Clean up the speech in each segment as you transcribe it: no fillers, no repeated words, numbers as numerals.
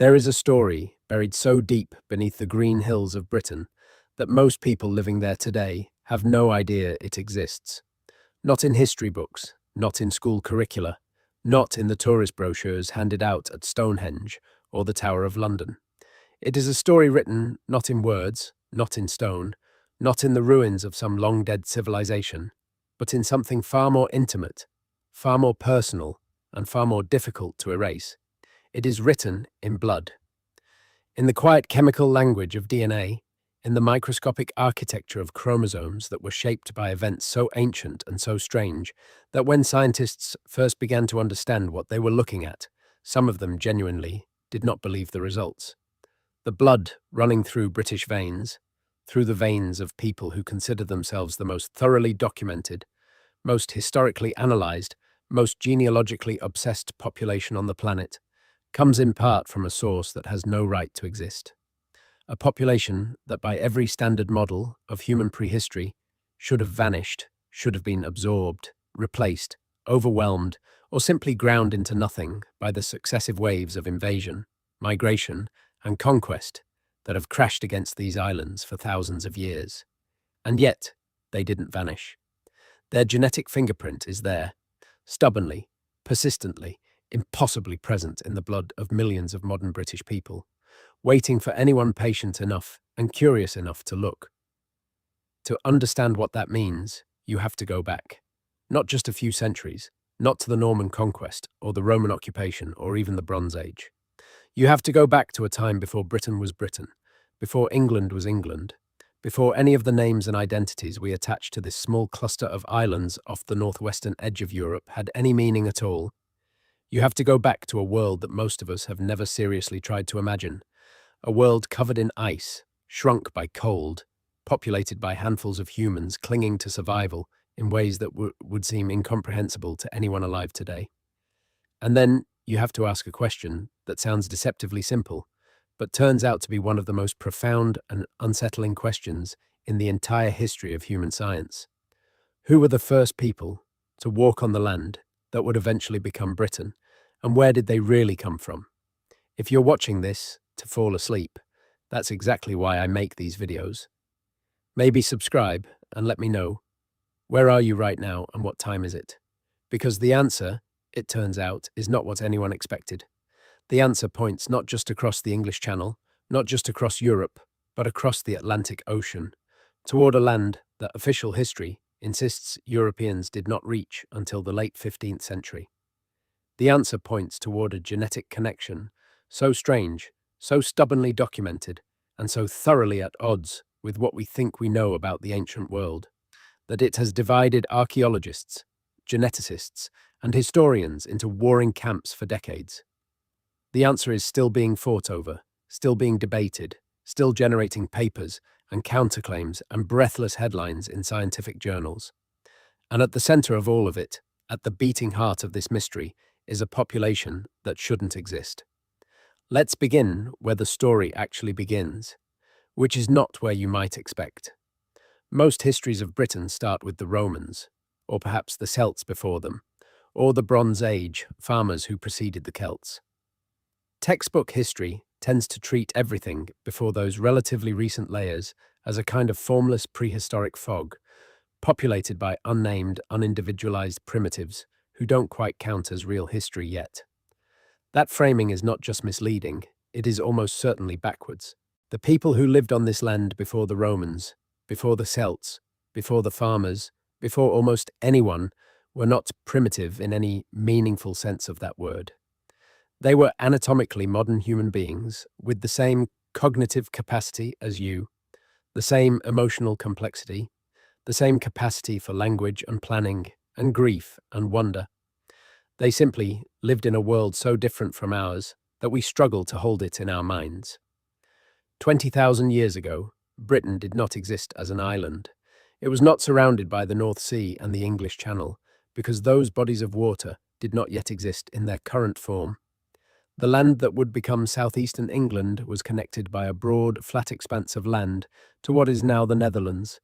There is a story buried so deep beneath the green hills of Britain that most people living there today have no idea it exists. Not in history books, not in school curricula, not in the tourist brochures handed out at Stonehenge or the Tower of London. It is a story written not in words, not in stone, not in the ruins of some long-dead civilization, but in something far more intimate, far more personal, and far more difficult to erase. It is written in blood. In the quiet chemical language of DNA, in the microscopic architecture of chromosomes that were shaped by events so ancient and so strange that when scientists first began to understand what they were looking at, some of them genuinely did not believe the results. The blood running through British veins, through the veins of people who consider themselves the most thoroughly documented, most historically analysed, most genealogically obsessed population on the planet, comes in part from a source that has no right to exist. A population that by every standard model of human prehistory should have vanished, should have been absorbed, replaced, overwhelmed, or simply ground into nothing by the successive waves of invasion, migration, and conquest that have crashed against these islands for thousands of years. And yet, they didn't vanish. Their genetic fingerprint is there, stubbornly, persistently, impossibly present in the blood of millions of modern British people, waiting for anyone patient enough and curious enough to look. To understand what that means, you have to go back. Not just a few centuries, not to the Norman conquest or the Roman occupation or even the Bronze Age. You have to go back to a time before Britain was Britain, before England was England, before any of the names and identities we attach to this small cluster of islands off the northwestern edge of Europe had any meaning at all. You have to go back to a world that most of us have never seriously tried to imagine, a world covered in ice, shrunk by cold, populated by handfuls of humans clinging to survival in ways that would seem incomprehensible to anyone alive today. And then you have to ask a question that sounds deceptively simple, but turns out to be one of the most profound and unsettling questions in the entire history of human science. Who were the first people to walk on the land that would eventually become Britain, and where did they really come from? If you're watching this to fall asleep, that's exactly why I make these videos. Maybe subscribe and let me know, where are you right now and what time is it? Because the answer, it turns out, is not what anyone expected. The answer points not just across the English Channel, not just across Europe, but across the Atlantic Ocean, toward a land that official history insists Europeans did not reach until the late 15th century. The answer points toward a genetic connection so strange, so stubbornly documented, and so thoroughly at odds with what we think we know about the ancient world, that it has divided archaeologists, geneticists, and historians into warring camps for decades. The answer is still being fought over, still being debated, still generating papers and counterclaims and breathless headlines in scientific journals. And at the center of all of it, at the beating heart of this mystery, is a population that shouldn't exist. Let's begin where the story actually begins, which is not where you might expect. Most histories of Britain start with the Romans, or perhaps the Celts before them, or the Bronze Age farmers who preceded the Celts. Textbook history tends to treat everything before those relatively recent layers as a kind of formless prehistoric fog, populated by unnamed, unindividualized primitives who don't quite count as real history yet. That framing is not just misleading, it is almost certainly backwards. The people who lived on this land before the Romans, before the Celts, before the farmers, before almost anyone, were not primitive in any meaningful sense of that word. They were anatomically modern human beings with the same cognitive capacity as you, the same emotional complexity, the same capacity for language and planning and grief and wonder. They simply lived in a world so different from ours that we struggle to hold it in our minds. 20,000 years ago, Britain did not exist as an island. It was not surrounded by the North Sea and the English Channel, because those bodies of water did not yet exist in their current form. The land that would become southeastern England was connected by a broad, flat expanse of land to what is now the Netherlands,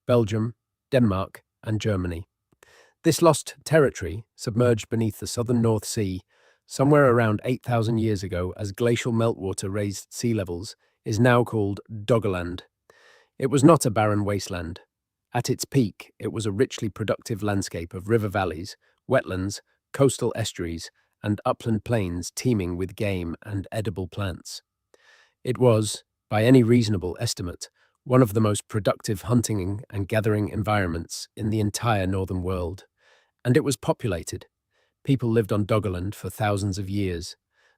Belgium, Denmark, and Germany. This lost territory, submerged beneath the southern North Sea, somewhere around 8,000 years ago as glacial meltwater raised sea levels, is now called Doggerland. It was not a barren wasteland. At its peak, it was a richly productive landscape of river valleys, wetlands, coastal estuaries, and upland plains teeming with game and edible plants. It was, by any reasonable estimate, one of the most productive hunting and gathering environments in the entire northern world, and it was populated. People lived on Doggerland for thousands of years.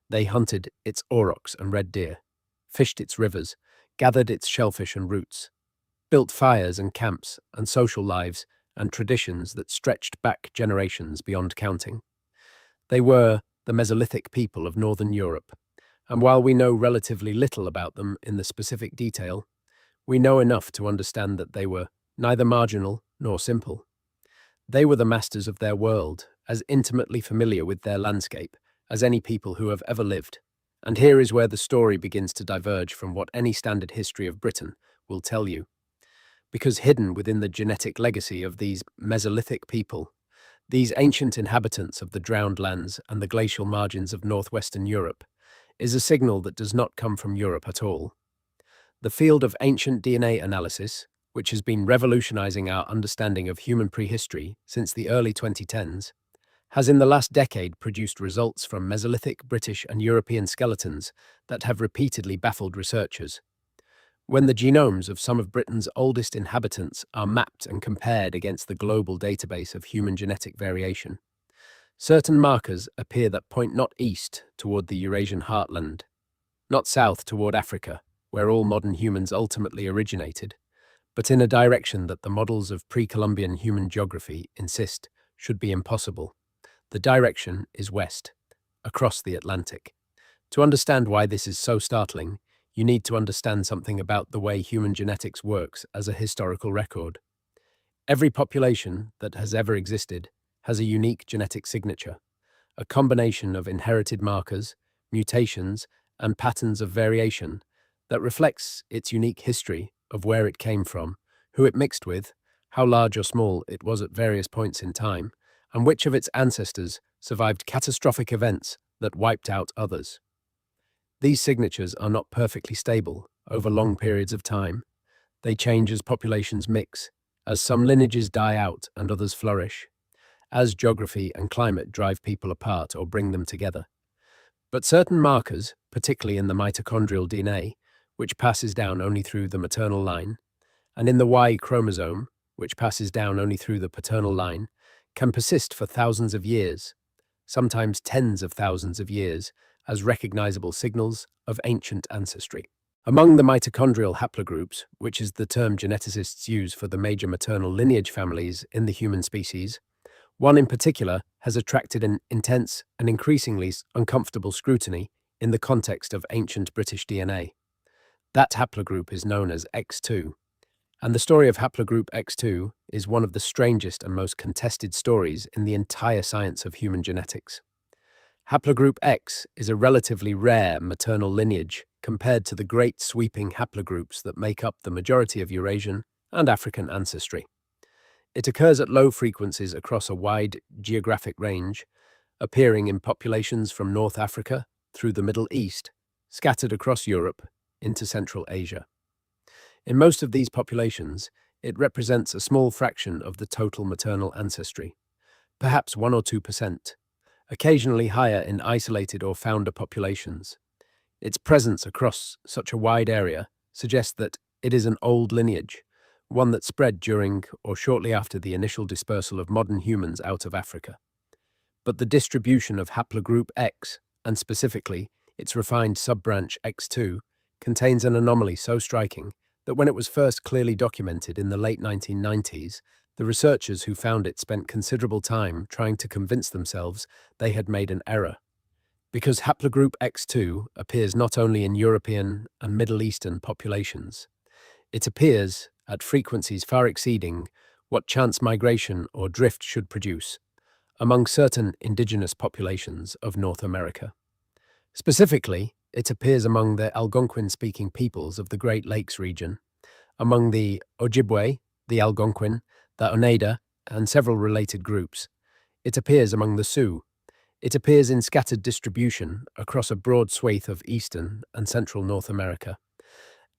They hunted its aurochs and red deer, fished its rivers, gathered its shellfish and roots, built fires and camps and social lives and traditions that stretched back generations beyond counting. They were the Mesolithic people of northern Europe, and while we know relatively little about them in the specific detail, we know enough to understand that they were neither marginal nor simple. They were the masters of their world, as intimately familiar with their landscape as any people who have ever lived. And here is where the story begins to diverge from what any standard history of Britain will tell you. Because hidden within the genetic legacy of these Mesolithic people, these ancient inhabitants of the drowned lands and the glacial margins of northwestern Europe, is a signal that does not come from Europe at all. The field of ancient DNA analysis, which has been revolutionizing our understanding of human prehistory since the early 2010s, has in the last decade produced results from Mesolithic, British, and European skeletons that have repeatedly baffled researchers. When the genomes of some of Britain's oldest inhabitants are mapped and compared against the global database of human genetic variation, certain markers appear that point not east toward the Eurasian heartland, not south toward Africa, where all modern humans ultimately originated, but in a direction that the models of pre-Columbian human geography insist should be impossible. The direction is west, across the Atlantic. To understand why this is so startling, you need to understand something about the way human genetics works as a historical record. Every population that has ever existed has a unique genetic signature, a combination of inherited markers, mutations, and patterns of variation that reflects its unique history of where it came from, who it mixed with, how large or small it was at various points in time, and which of its ancestors survived catastrophic events that wiped out others. These signatures are not perfectly stable over long periods of time. They change as populations mix, as some lineages die out and others flourish, as geography and climate drive people apart or bring them together. But certain markers, particularly in the mitochondrial DNA, which passes down only through the maternal line, and in the Y chromosome, which passes down only through the paternal line, can persist for thousands of years, sometimes tens of thousands of years, as recognizable signals of ancient ancestry. Among the mitochondrial haplogroups, which is the term geneticists use for the major maternal lineage families in the human species, one in particular has attracted an intense and increasingly uncomfortable scrutiny in the context of ancient British DNA. That haplogroup is known as X2, and the story of haplogroup X2 is one of the strangest and most contested stories in the entire science of human genetics. Haplogroup X is a relatively rare maternal lineage compared to the great sweeping haplogroups that make up the majority of Eurasian and African ancestry. It occurs at low frequencies across a wide geographic range, appearing in populations from North Africa through the Middle East, scattered across Europe into Central Asia. In most of these populations, it represents a small fraction of the total maternal ancestry, perhaps 1 or 2%, occasionally higher in isolated or founder populations. Its presence across such a wide area suggests that it is an old lineage, one that spread during or shortly after the initial dispersal of modern humans out of Africa. But the distribution of haplogroup X, and specifically its refined subbranch X2, contains an anomaly so striking that when it was first clearly documented in the late 1990s, the researchers who found it spent considerable time trying to convince themselves they had made an error. Because haplogroup X2 appears not only in European and Middle Eastern populations, it appears at frequencies far exceeding what chance migration or drift should produce among certain indigenous populations of North America. Specifically, it appears among the Algonquin-speaking peoples of the Great Lakes region, among the Ojibwe, the Algonquin, the Oneida, and several related groups. It appears among the Sioux. It appears in scattered distribution across a broad swathe of eastern and central North America,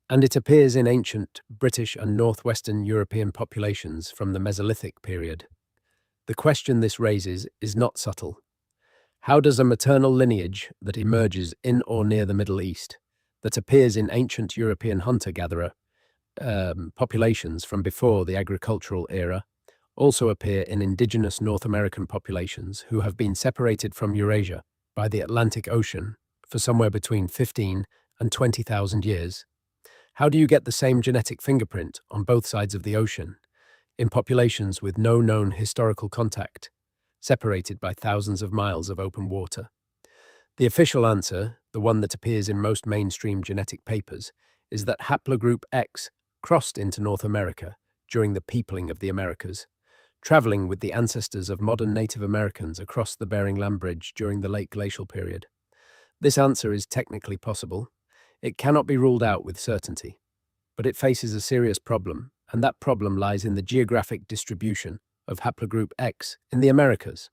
and it appears in ancient British and northwestern European populations from the Mesolithic period. The question this raises is not subtle. How does a maternal lineage that emerges in or near the Middle East, that appears in ancient European hunter-gatherer populations from before the agricultural era, also appear in indigenous North American populations who have been separated from Eurasia by the Atlantic Ocean for somewhere between 15 and 20,000 years? How do you get the same genetic fingerprint on both sides of the ocean, in populations with no known historical contact, separated by thousands of miles of open water? The official answer, the one that appears in most mainstream genetic papers, is that haplogroup X crossed into North America during the peopling of the Americas, traveling with the ancestors of modern Native Americans across the Bering Land Bridge during the late glacial period. This answer is technically possible. It cannot be ruled out with certainty, but it faces a serious problem, and that problem lies in the geographic distribution of haplogroup X in the Americas.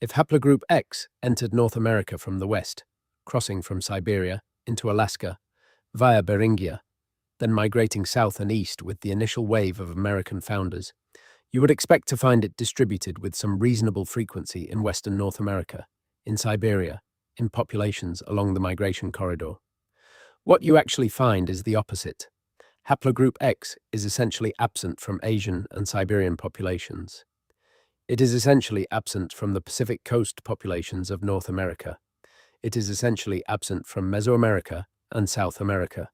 If haplogroup X entered North America from the west, crossing from Siberia into Alaska via Beringia, then migrating south and east with the initial wave of American founders, you would expect to find it distributed with some reasonable frequency in western North America, in Siberia, in populations along the migration corridor. What you actually find is the opposite. Haplogroup X is essentially absent from Asian and Siberian populations. It is essentially absent from the Pacific coast populations of North America. It is essentially absent from Mesoamerica and South America.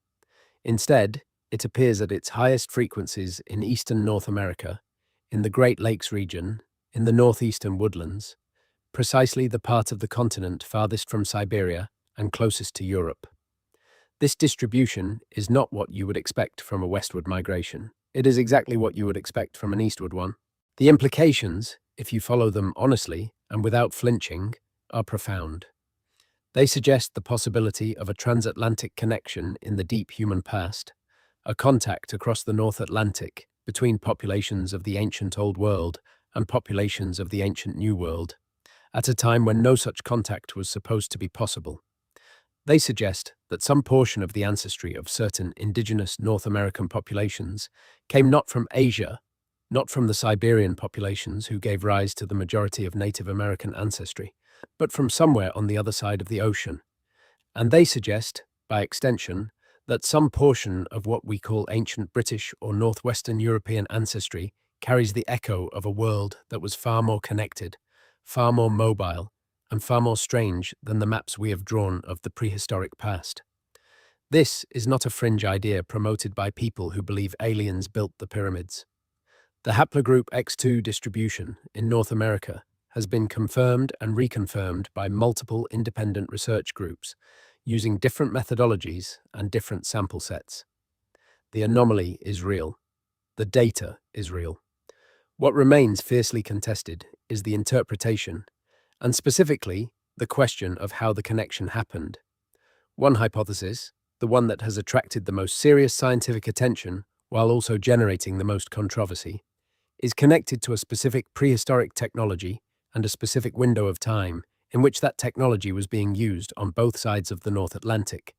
Instead, it appears at its highest frequencies in eastern North America, in the Great Lakes region, in the northeastern woodlands, precisely the part of the continent farthest from Siberia and closest to Europe. This distribution is not what you would expect from a westward migration. It is exactly what you would expect from an eastward one. The implications, if you follow them honestly and without flinching, are profound. They suggest the possibility of a transatlantic connection in the deep human past, a contact across the North Atlantic between populations of the ancient Old World and populations of the ancient New World, at a time when no such contact was supposed to be possible. They suggest that some portion of the ancestry of certain indigenous North American populations came not from Asia, not from the Siberian populations who gave rise to the majority of Native American ancestry, but from somewhere on the other side of the ocean. And they suggest, by extension, that some portion of what we call ancient British or Northwestern European ancestry carries the echo of a world that was far more connected, far more mobile, and far more strange than the maps we have drawn of the prehistoric past. This is not a fringe idea promoted by people who believe aliens built the pyramids. The haplogroup X2 distribution in North America has been confirmed and reconfirmed by multiple independent research groups using different methodologies and different sample sets. The anomaly is real. The data is real. What remains fiercely contested is the interpretation, and specifically, the question of how the connection happened. One hypothesis, the one that has attracted the most serious scientific attention while also generating the most controversy, is connected to a specific prehistoric technology and a specific window of time in which that technology was being used on both sides of the North Atlantic.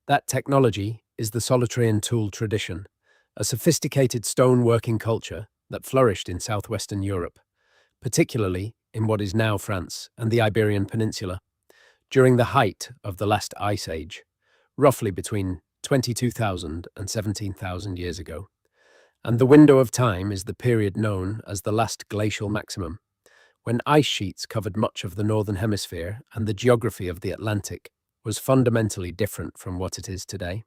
That technology is the Solitrean tool tradition, a sophisticated stone-working culture that flourished in southwestern Europe, particularly in what is now France and the Iberian Peninsula, during the height of the last ice age, roughly between 22,000 and 17,000 years ago. And the window of time is the period known as the last glacial maximum, when ice sheets covered much of the northern hemisphere and the geography of the Atlantic was fundamentally different from what it is today.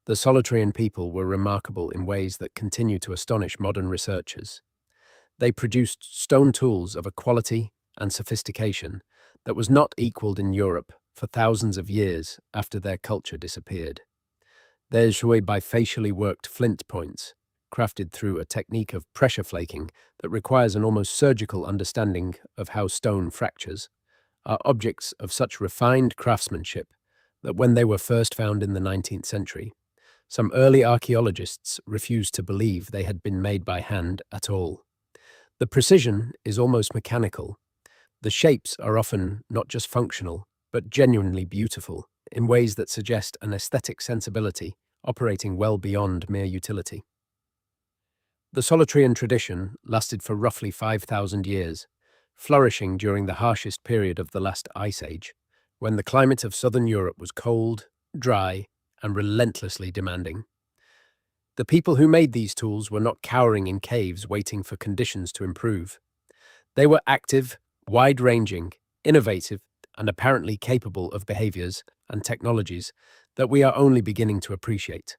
The Solitrean people were remarkable in ways that continue to astonish modern researchers. They produced stone tools of a quality and sophistication that was not equaled in Europe for thousands of years after their culture disappeared. They're joué by facially worked flint points, crafted through a technique of pressure flaking that requires an almost surgical understanding of how stone fractures, are objects of such refined craftsmanship that when they were first found in the 19th century, some early archaeologists refused to believe they had been made by hand at all. The precision is almost mechanical. The shapes are often not just functional, but genuinely beautiful, in ways that suggest an aesthetic sensibility operating well beyond mere utility. The Solutrean tradition lasted for roughly 5,000 years, flourishing during the harshest period of the last ice age, when the climate of southern Europe was cold, dry, and relentlessly demanding. The people who made these tools were not cowering in caves waiting for conditions to improve. They were active, wide-ranging, innovative, and apparently capable of behaviors and technologies that we are only beginning to appreciate.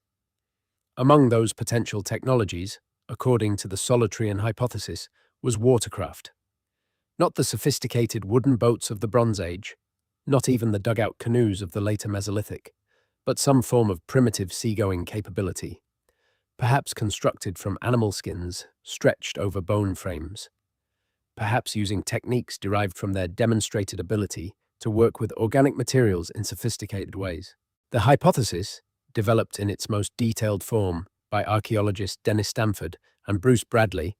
Among those potential technologies, according to the Solutrean hypothesis, was watercraft. Not the sophisticated wooden boats of the Bronze Age, not even the dugout canoes of the later Mesolithic, but some form of primitive seagoing capability, perhaps constructed from animal skins stretched over bone frames, perhaps using techniques derived from their demonstrated ability to work with organic materials in sophisticated ways. The hypothesis, developed in its most detailed form by archaeologists Dennis Stamford and Bruce Bradley,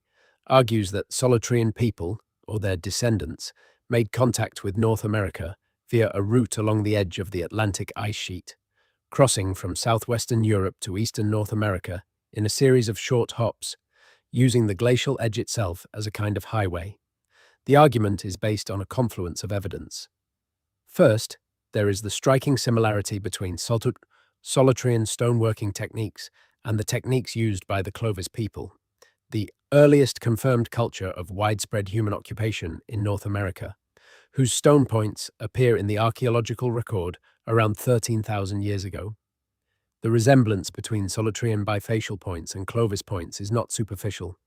argues that Solutrean people, or their descendants, made contact with North America via a route along the edge of the Atlantic ice sheet, crossing from southwestern Europe to eastern North America in a series of short hops, using the glacial edge itself as a kind of highway. The argument is based on a confluence of evidence. First, there is the striking similarity between Solutrean stoneworking techniques and the techniques used by the Clovis people, the earliest confirmed culture of widespread human occupation in North America, whose stone points appear in the archaeological record around 13,000 years ago. The resemblance between Solutrean bifacial points and Clovis points is not superficial.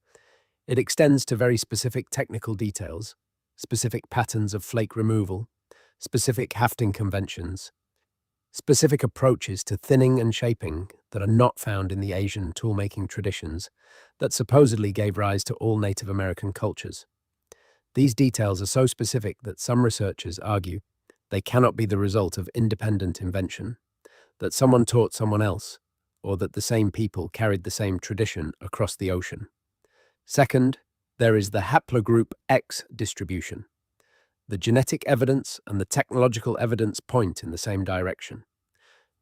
It extends to very specific technical details, specific patterns of flake removal, specific hafting conventions, specific approaches to thinning and shaping that are not found in the Asian toolmaking traditions that supposedly gave rise to all Native American cultures. These details are so specific that some researchers argue they cannot be the result of independent invention, that someone taught someone else, or that the same people carried the same tradition across the ocean. Second, there is the haplogroup X distribution. The genetic evidence and the technological evidence point in the same direction.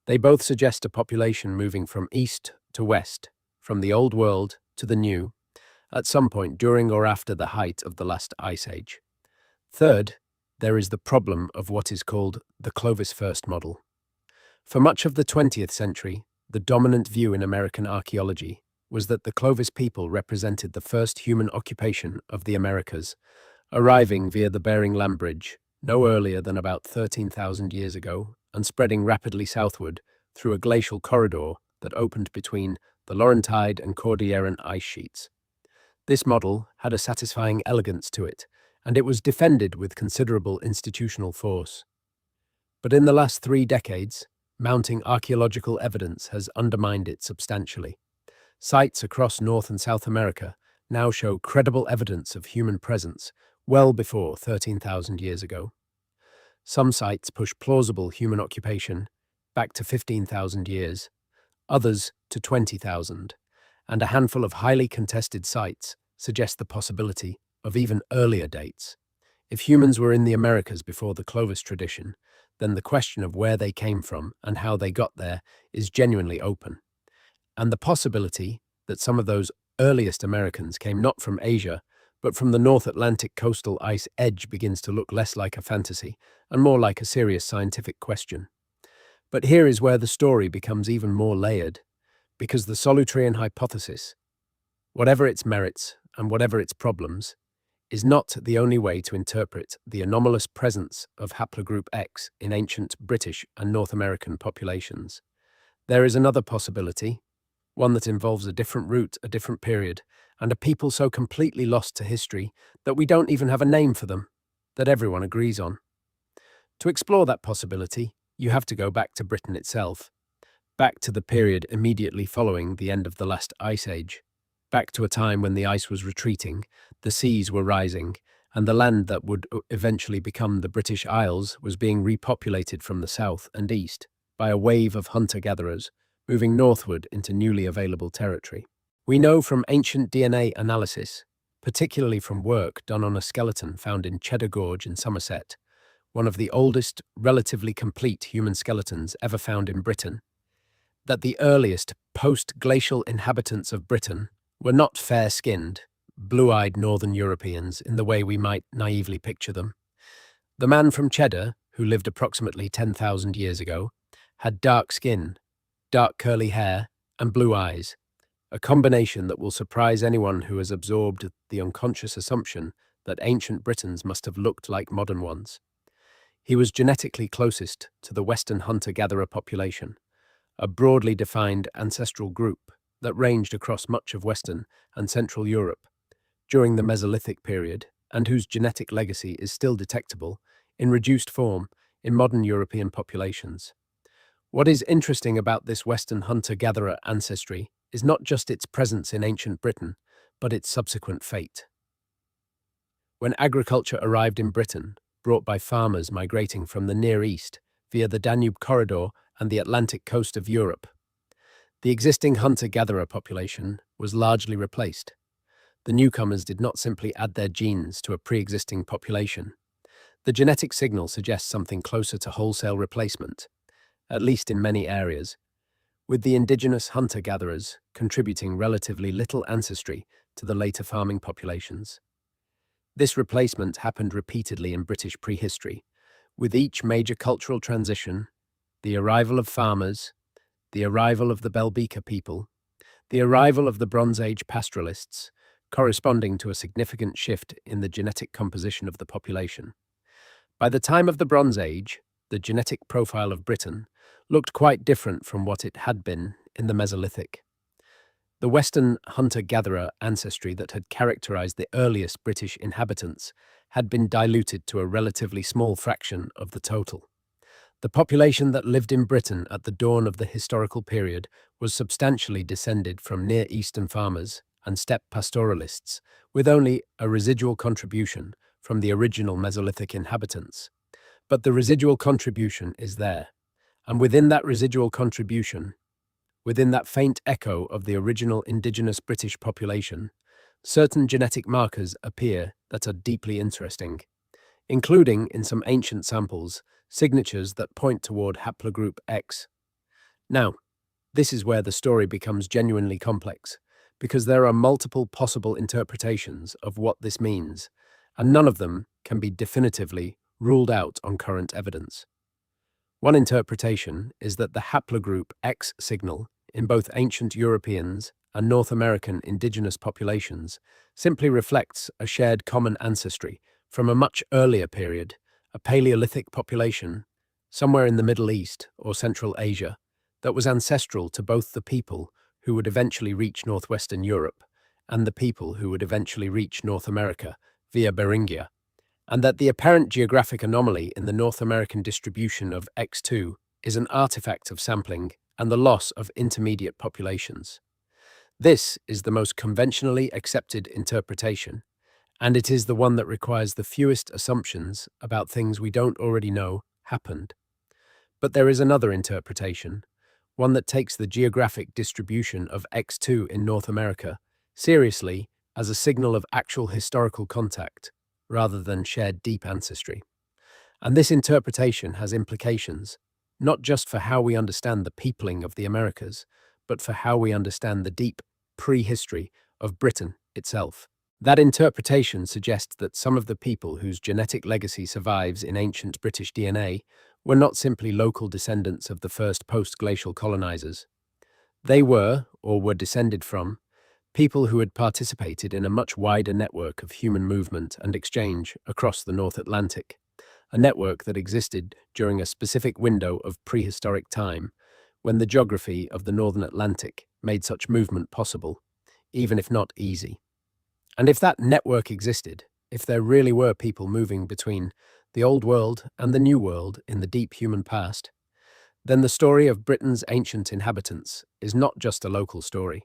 They both suggest a population moving from east to west, from the Old World to the New, at some point during or after the height of the last ice age. Third, there is the problem of what is called the Clovis first model. For much of the 20th century, the dominant view in American archaeology was that the Clovis people represented the first human occupation of the Americas, arriving via the Bering Land Bridge no earlier than about 13,000 years ago and spreading rapidly southward through a glacial corridor that opened between the Laurentide and Cordilleran ice sheets. This model had a satisfying elegance to it, and it was defended with considerable institutional force. But in the last 3 decades, mounting archaeological evidence has undermined it substantially. Sites across North and South America now show credible evidence of human presence well before 13,000 years ago. Some sites push plausible human occupation back to 15,000 years, others to 20,000, and a handful of highly contested sites suggest the possibility of even earlier dates. If humans were in the Americas before the Clovis tradition, then the question of where they came from and how they got there is genuinely open. And the possibility that some of those earliest Americans came not from Asia, but from the North Atlantic coastal ice edge begins to look less like a fantasy and more like a serious scientific question. But here is where the story becomes even more layered, because the Solutrean hypothesis, whatever its merits and whatever its problems, is not the only way to interpret the anomalous presence of haplogroup X in ancient British and North American populations. There is another possibility, one that involves a different route, a different period, and a people so completely lost to history that we don't even have a name for them, that everyone agrees on. To explore that possibility, you have to go back to Britain itself, back to the period immediately following the end of the last ice age, back to a time when the ice was retreating, the seas were rising, and the land that would eventually become the British Isles was being repopulated from the south and east by a wave of hunter-gatherers moving northward into newly available territory. We know from ancient DNA analysis particularly from work done on a skeleton found in Cheddar Gorge in Somerset, one of the oldest, relatively complete human skeletons ever found in Britain, that the earliest post-glacial inhabitants of Britain were not fair-skinned, blue-eyed northern Europeans in the way we might naively picture them. The man from Cheddar, who lived approximately 10,000 years ago, had dark skin, dark curly hair, and blue eyes, a combination that will surprise anyone who has absorbed the unconscious assumption that ancient Britons must have looked like modern ones. He was genetically closest to the Western hunter-gatherer population, a broadly defined ancestral group that ranged across much of Western and Central Europe during the Mesolithic period and whose genetic legacy is still detectable in reduced form in modern European populations. What is interesting about this Western hunter-gatherer ancestry is not just its presence in ancient Britain, but its subsequent fate. When agriculture arrived in Britain, brought by farmers migrating from the Near East via the Danube corridor and the Atlantic coast of Europe, the existing hunter-gatherer population was largely replaced. The newcomers did not simply add their genes to a pre-existing population. The genetic signal suggests something closer to wholesale replacement, at least in many areas, with the indigenous hunter-gatherers contributing relatively little ancestry to the later farming populations. This replacement happened repeatedly in British prehistory, with each major cultural transition, the arrival of farmers, the arrival of the Belbeca people, the arrival of the Bronze Age pastoralists, corresponding to a significant shift in the genetic composition of the population. By the time of the Bronze Age, the genetic profile of Britain looked quite different from what it had been in the Mesolithic. The Western hunter-gatherer ancestry that had characterized the earliest British inhabitants had been diluted to a relatively small fraction of the total. The population that lived in Britain at the dawn of the historical period was substantially descended from Near Eastern farmers and steppe pastoralists, with only a residual contribution from the original Mesolithic inhabitants. But the residual contribution is there, and within that residual contribution, within that faint echo of the original indigenous British population, certain genetic markers appear that are deeply interesting, including, in some ancient samples, signatures that point toward haplogroup X. Now, this is where the story becomes genuinely complex, because there are multiple possible interpretations of what this means, and none of them can be definitively ruled out on current evidence. One interpretation is that the haplogroup X signal in both ancient Europeans and North American indigenous populations simply reflects a shared common ancestry from a much earlier period, a Paleolithic population, somewhere in the Middle East or Central Asia, that was ancestral to both the people who would eventually reach northwestern Europe and the people who would eventually reach North America via Beringia, and that the apparent geographic anomaly in the North American distribution of X2 is an artifact of sampling and the loss of intermediate populations. This is the most conventionally accepted interpretation, and it is the one that requires the fewest assumptions about things we don't already know happened. But there is another interpretation, one that takes the geographic distribution of X2 in North America seriously as a signal of actual historical contact, rather than shared deep ancestry. And this interpretation has implications, not just for how we understand the peopling of the Americas, but for how we understand the deep prehistory of Britain itself. That interpretation suggests that some of the people whose genetic legacy survives in ancient British DNA were not simply local descendants of the first post-glacial colonizers. They were, or were descended from, people who had participated in a much wider network of human movement and exchange across the North Atlantic, a network that existed during a specific window of prehistoric time when the geography of the Northern Atlantic made such movement possible, even if not easy. And if that network existed, if there really were people moving between the Old World and the New World in the deep human past, then the story of Britain's ancient inhabitants is not just a local story.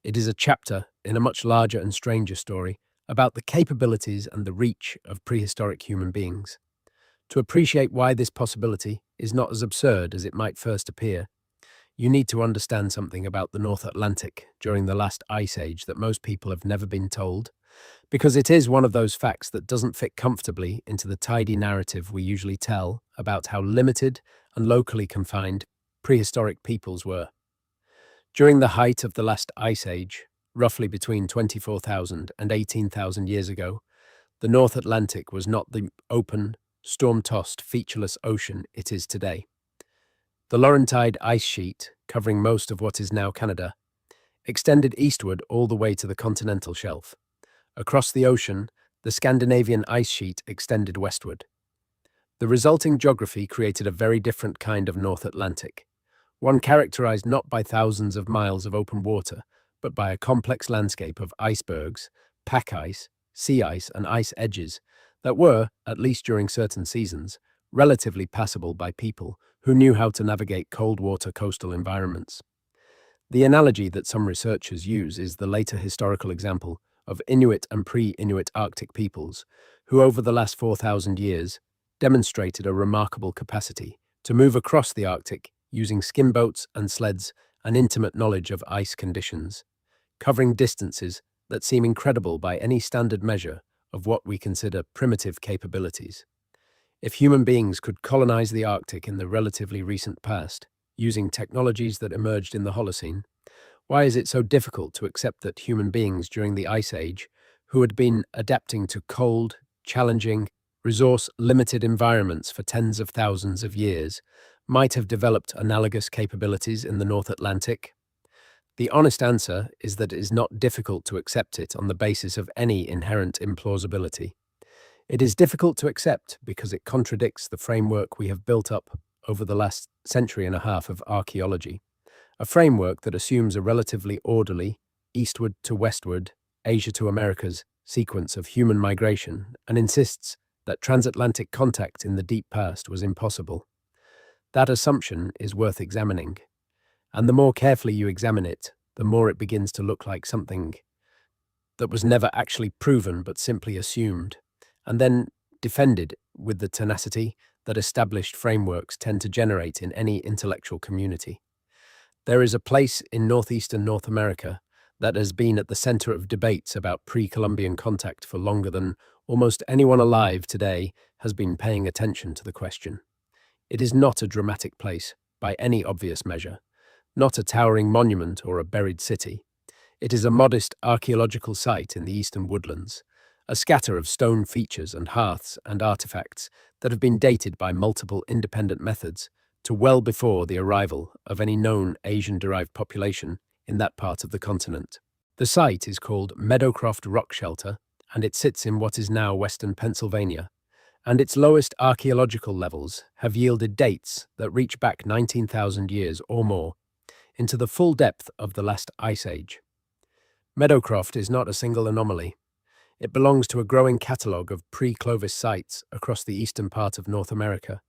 It is a chapter in a much larger and stranger story about the capabilities and the reach of prehistoric human beings. To appreciate why this possibility is not as absurd as it might first appear, you need to understand something about the North Atlantic during the last ice age that most people have never been told, because it is one of those facts that doesn't fit comfortably into the tidy narrative we usually tell about how limited and locally confined prehistoric peoples were. During the height of the last ice age, roughly between 24,000 and 18,000 years ago, the North Atlantic was not the open, storm-tossed, featureless ocean it is today. The Laurentide ice sheet, covering most of what is now Canada, extended eastward all the way to the continental shelf. Across the ocean, the Scandinavian ice sheet extended westward. The resulting geography created a very different kind of North Atlantic, one characterized not by thousands of miles of open water, but by a complex landscape of icebergs, pack ice, sea ice, and ice edges that were, at least during certain seasons, relatively passable by people who knew how to navigate cold water coastal environments. The analogy that some researchers use is the later historical example of Inuit and pre-Inuit Arctic peoples, who over the last 4,000 years demonstrated a remarkable capacity to move across the Arctic using skin boats and sleds and intimate knowledge of ice conditions, covering distances that seem incredible by any standard measure of what we consider primitive capabilities. If human beings could colonize the Arctic in the relatively recent past, using technologies that emerged in the Holocene, why is it so difficult to accept that human beings during the Ice Age, who had been adapting to cold, challenging, resource-limited environments for tens of thousands of years, might have developed analogous capabilities in the North Atlantic? The honest answer is that it is not difficult to accept it on the basis of any inherent implausibility. It is difficult to accept because it contradicts the framework we have built up over the last century and a half of archaeology, a framework that assumes a relatively orderly, eastward to westward, Asia to Americas sequence of human migration and insists that transatlantic contact in the deep past was impossible. That assumption is worth examining, and the more carefully you examine it, the more it begins to look like something that was never actually proven but simply assumed, and then defended with the tenacity that established frameworks tend to generate in any intellectual community. There is a place in northeastern North America that has been at the center of debates about pre-Columbian contact for longer than almost anyone alive today has been paying attention to the question. It is not a dramatic place, by any obvious measure, not a towering monument or a buried city. It is a modest archaeological site in the eastern woodlands, a scatter of stone features and hearths and artifacts that have been dated by multiple independent methods to well before the arrival of any known Asian-derived population in that part of the continent. The site is called Meadowcroft Rock Shelter, and it sits in what is now western Pennsylvania, and its lowest archaeological levels have yielded dates that reach back 19,000 years or more into the full depth of the last ice age. Meadowcroft is not a single anomaly. It belongs to a growing catalogue of pre-Clovis sites across the eastern part of North America,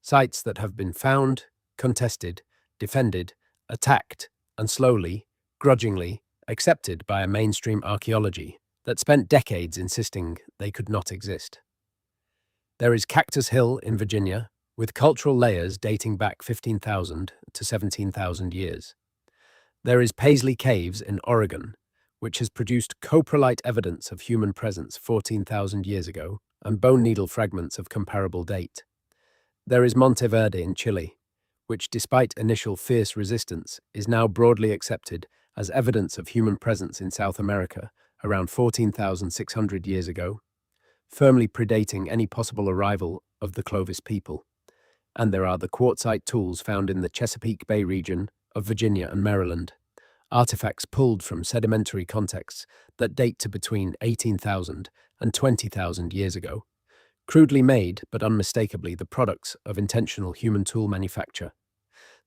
sites that have been found, contested, defended, attacked, and slowly, grudgingly, accepted by a mainstream archaeology that spent decades insisting they could not exist. There is Cactus Hill in Virginia, with cultural layers dating back 15,000 to 17,000 years. There is Paisley Caves in Oregon, which has produced coprolite evidence of human presence 14,000 years ago and bone needle fragments of comparable date. There is Monteverde in Chile, which despite initial fierce resistance is now broadly accepted as evidence of human presence in South America around 14,600 years ago, firmly predating any possible arrival of the Clovis people. And there are the quartzite tools found in the Chesapeake Bay region of Virginia and Maryland, artifacts pulled from sedimentary contexts that date to between 18,000 and 20,000 years ago, crudely made but unmistakably the products of intentional human tool manufacture.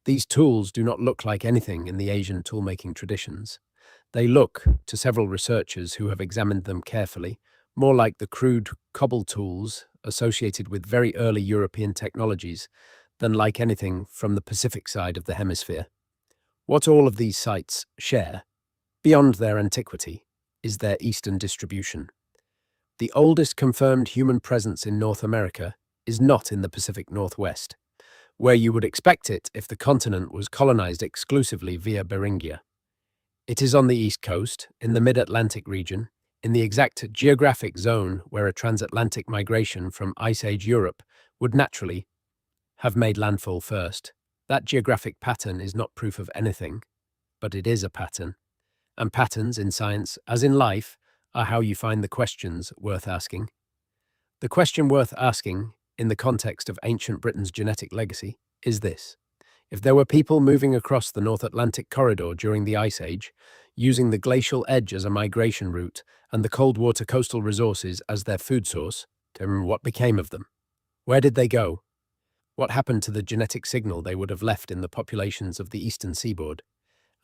These tools do not look like anything in the Asian toolmaking traditions. They look, to several researchers who have examined them carefully, more like the crude cobble tools associated with very early European technologies than like anything from the Pacific side of the hemisphere. What all of these sites share, beyond their antiquity, is their eastern distribution. The oldest confirmed human presence in North America is not in the Pacific Northwest, where you would expect it if the continent was colonized exclusively via Beringia. It is on the east coast, in the mid-Atlantic region, in the exact geographic zone where a transatlantic migration from Ice Age Europe would naturally have made landfall first. That geographic pattern is not proof of anything, but it is a pattern. And patterns in science, as in life, are how you find the questions worth asking. The question worth asking, in the context of ancient Britain's genetic legacy, is this. If there were people moving across the North Atlantic corridor during the Ice Age, using the glacial edge as a migration route and the cold water coastal resources as their food source, then what became of them? Where did they go? What happened to the genetic signal they would have left in the populations of the eastern seaboard?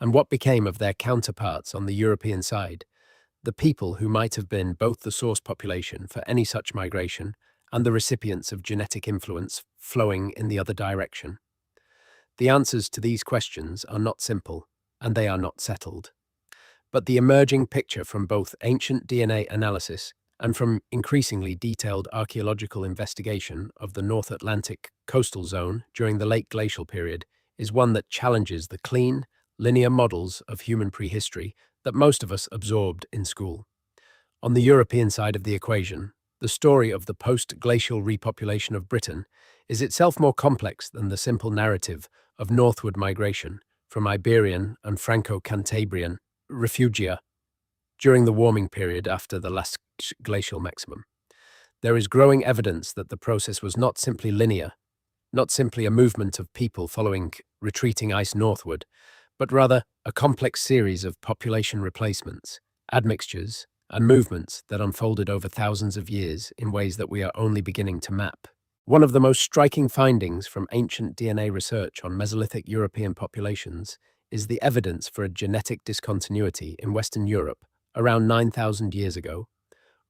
And what became of their counterparts on the European side, the people who might have been both the source population for any such migration and the recipients of genetic influence flowing in the other direction? The answers to these questions are not simple, and they are not settled. But the emerging picture from both ancient DNA analysis and from increasingly detailed archaeological investigation of the North Atlantic coastal zone during the late glacial period is one that challenges the clean, linear models of human prehistory that most of us absorbed in school. On the European side of the equation, the story of the post-glacial repopulation of Britain is itself more complex than the simple narrative of northward migration from Iberian and Franco-Cantabrian refugia during the warming period after the last glacial maximum. There is growing evidence that the process was not simply linear, not simply a movement of people following retreating ice northward, but rather a complex series of population replacements, admixtures, and movements that unfolded over thousands of years in ways that we are only beginning to map. One of the most striking findings from ancient DNA research on Mesolithic European populations is the evidence for a genetic discontinuity in Western Europe around 9,000 years ago,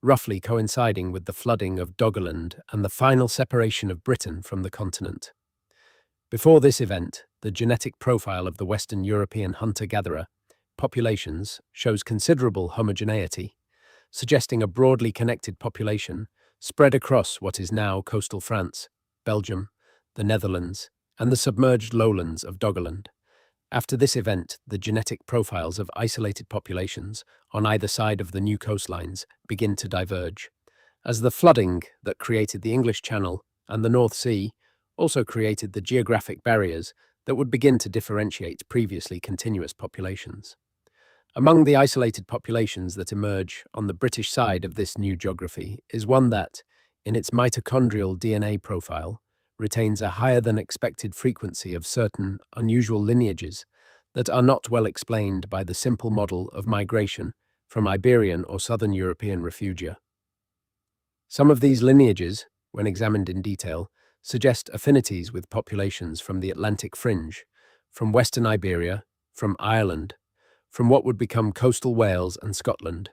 roughly coinciding with the flooding of Doggerland and the final separation of Britain from the continent. Before this event, the genetic profile of the Western European hunter-gatherer populations shows considerable homogeneity, suggesting a broadly connected population spread across what is now coastal France, Belgium, the Netherlands, and the submerged lowlands of Doggerland. After this event, the genetic profiles of isolated populations on either side of the new coastlines begin to diverge, as the flooding that created the English Channel and the North Sea also created the geographic barriers that would begin to differentiate previously continuous populations. Among the isolated populations that emerge on the British side of this new geography is one that, in its mitochondrial DNA profile, retains a higher than expected frequency of certain unusual lineages that are not well explained by the simple model of migration from Iberian or Southern European refugia. Some of these lineages, when examined in detail, suggest affinities with populations from the Atlantic fringe, from Western Iberia, from Ireland, from what would become coastal Wales and Scotland,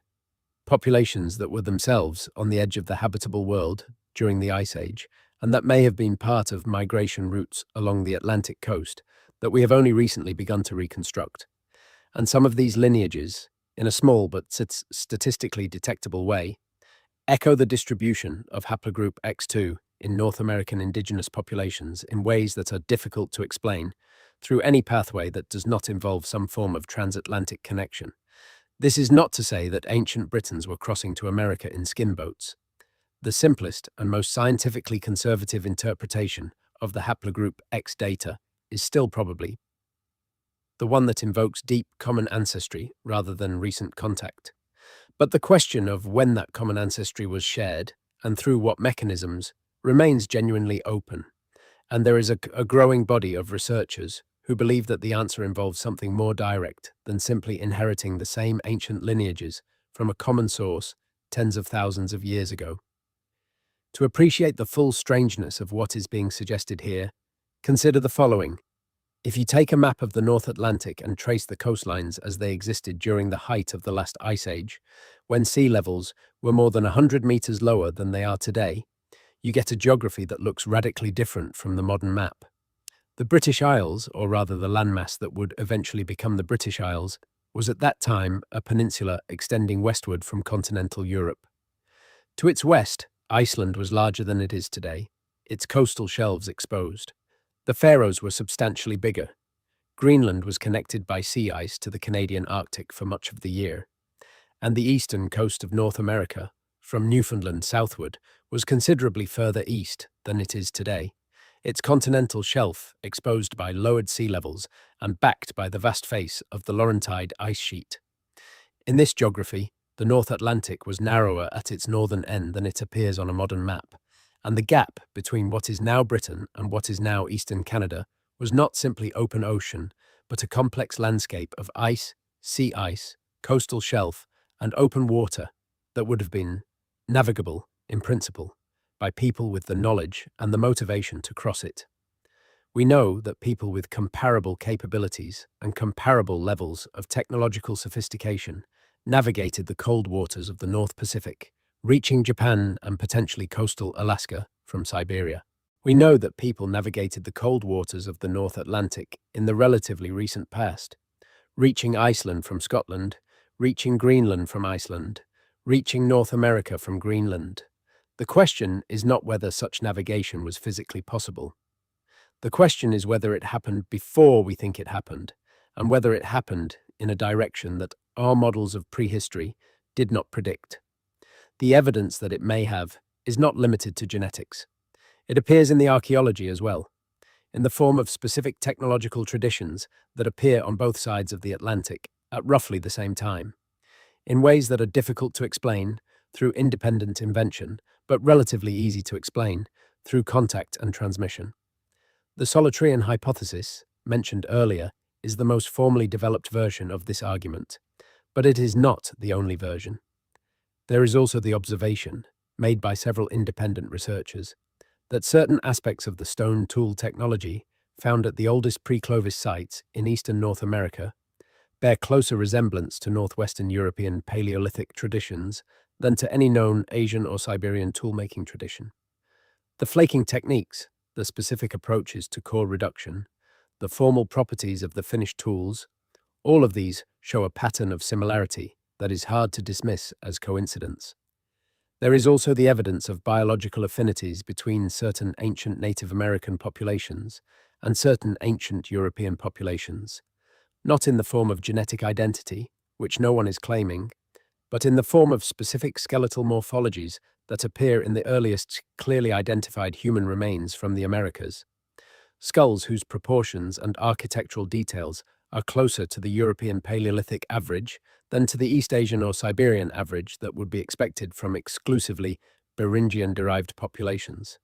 populations that were themselves on the edge of the habitable world during the Ice Age, and that may have been part of migration routes along the Atlantic coast that we have only recently begun to reconstruct. And some of these lineages, in a small but statistically detectable way, echo the distribution of haplogroup X2 in North American indigenous populations in ways that are difficult to explain through any pathway that does not involve some form of transatlantic connection. This is not to say that ancient Britons were crossing to America in skin boats. The simplest and most scientifically conservative interpretation of the haplogroup X data is still probably the one that invokes deep common ancestry rather than recent contact. But the question of when that common ancestry was shared and through what mechanisms remains genuinely open, and there is a growing body of researchers who believe that the answer involves something more direct than simply inheriting the same ancient lineages from a common source tens of thousands of years ago. To appreciate the full strangeness of what is being suggested here, consider the following. If you take a map of the North Atlantic and trace the coastlines as they existed during the height of the last ice age, when sea levels were more than 100 meters lower than they are today, you get a geography that looks radically different from the modern map. The British Isles, or rather the landmass that would eventually become the British Isles, was at that time a peninsula extending westward from continental Europe. To its west, Iceland was larger than it is today, its coastal shelves exposed. The Faroes were substantially bigger. Greenland was connected by sea ice to the Canadian Arctic for much of the year. and the eastern coast of North America, from Newfoundland southward, was considerably further east than it is today. Its continental shelf exposed by lowered sea levels and backed by the vast face of the Laurentide ice sheet. In this geography, the North Atlantic was narrower at its northern end than it appears on a modern map, and the gap between what is now Britain and what is now eastern Canada was not simply open ocean, but a complex landscape of ice, sea ice, coastal shelf, and open water that would have been navigable, in principle, by people with the knowledge and the motivation to cross it. We know that people with comparable capabilities and comparable levels of technological sophistication navigated the cold waters of the North Pacific, reaching Japan and potentially coastal Alaska from Siberia. We know that people navigated the cold waters of the North Atlantic in the relatively recent past, reaching Iceland from Scotland, reaching Greenland from Iceland, reaching North America from Greenland. The question is not whether such navigation was physically possible. The question is whether it happened before we think it happened, and whether it happened in a direction that our models of prehistory did not predict. The evidence that it may have is not limited to genetics. It appears in the archaeology as well, in the form of specific technological traditions that appear on both sides of the Atlantic at roughly the same time, in ways that are difficult to explain through independent invention, but relatively easy to explain through contact and transmission. The Solitarian hypothesis, mentioned earlier, is the most formally developed version of this argument, but it is not the only version. There is also the observation, made by several independent researchers, that certain aspects of the stone tool technology found at the oldest pre-Clovis sites in eastern North America bear closer resemblance to northwestern European Paleolithic traditions than to any known Asian or Siberian tool-making tradition. The flaking techniques, the specific approaches to core reduction, the formal properties of the finished tools, all of these show a pattern of similarity that is hard to dismiss as coincidence. There is also the evidence of biological affinities between certain ancient Native American populations and certain ancient European populations, not in the form of genetic identity, which no one is claiming, but in the form of specific skeletal morphologies that appear in the earliest clearly identified human remains from the Americas. Skulls whose proportions and architectural details are closer to the European Paleolithic average than to the East Asian or Siberian average that would be expected from exclusively Beringian-derived populations.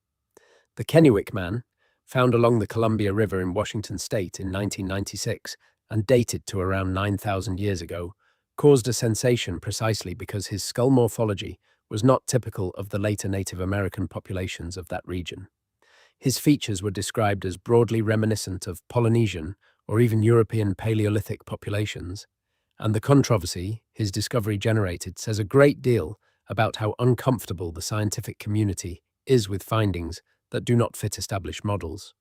The Kennewick man, found along the Columbia River in Washington state in 1996 and dated to around 9,000 years ago, caused a sensation precisely because his skull morphology was not typical of the later Native American populations of that region. His features were described as broadly reminiscent of Polynesian or even European Paleolithic populations, and the controversy his discovery generated says a great deal about how uncomfortable the scientific community is with findings that do not fit established models.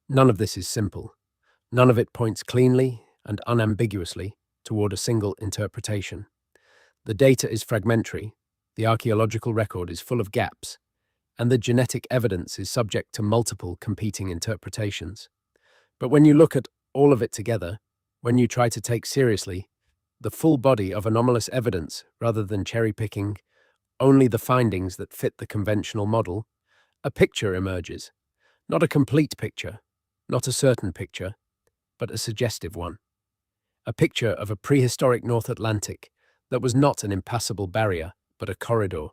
None of this is simple. None of it points cleanly and unambiguously toward a single interpretation. The data is fragmentary, the archaeological record is full of gaps, and the genetic evidence is subject to multiple competing interpretations. But when you look at all of it together, when you try to take seriously the full body of anomalous evidence rather than cherry-picking only the findings that fit the conventional model, a picture emerges. Not a complete picture, not a certain picture, but a suggestive one. A picture of a prehistoric North Atlantic that was not an impassable barrier, but a corridor.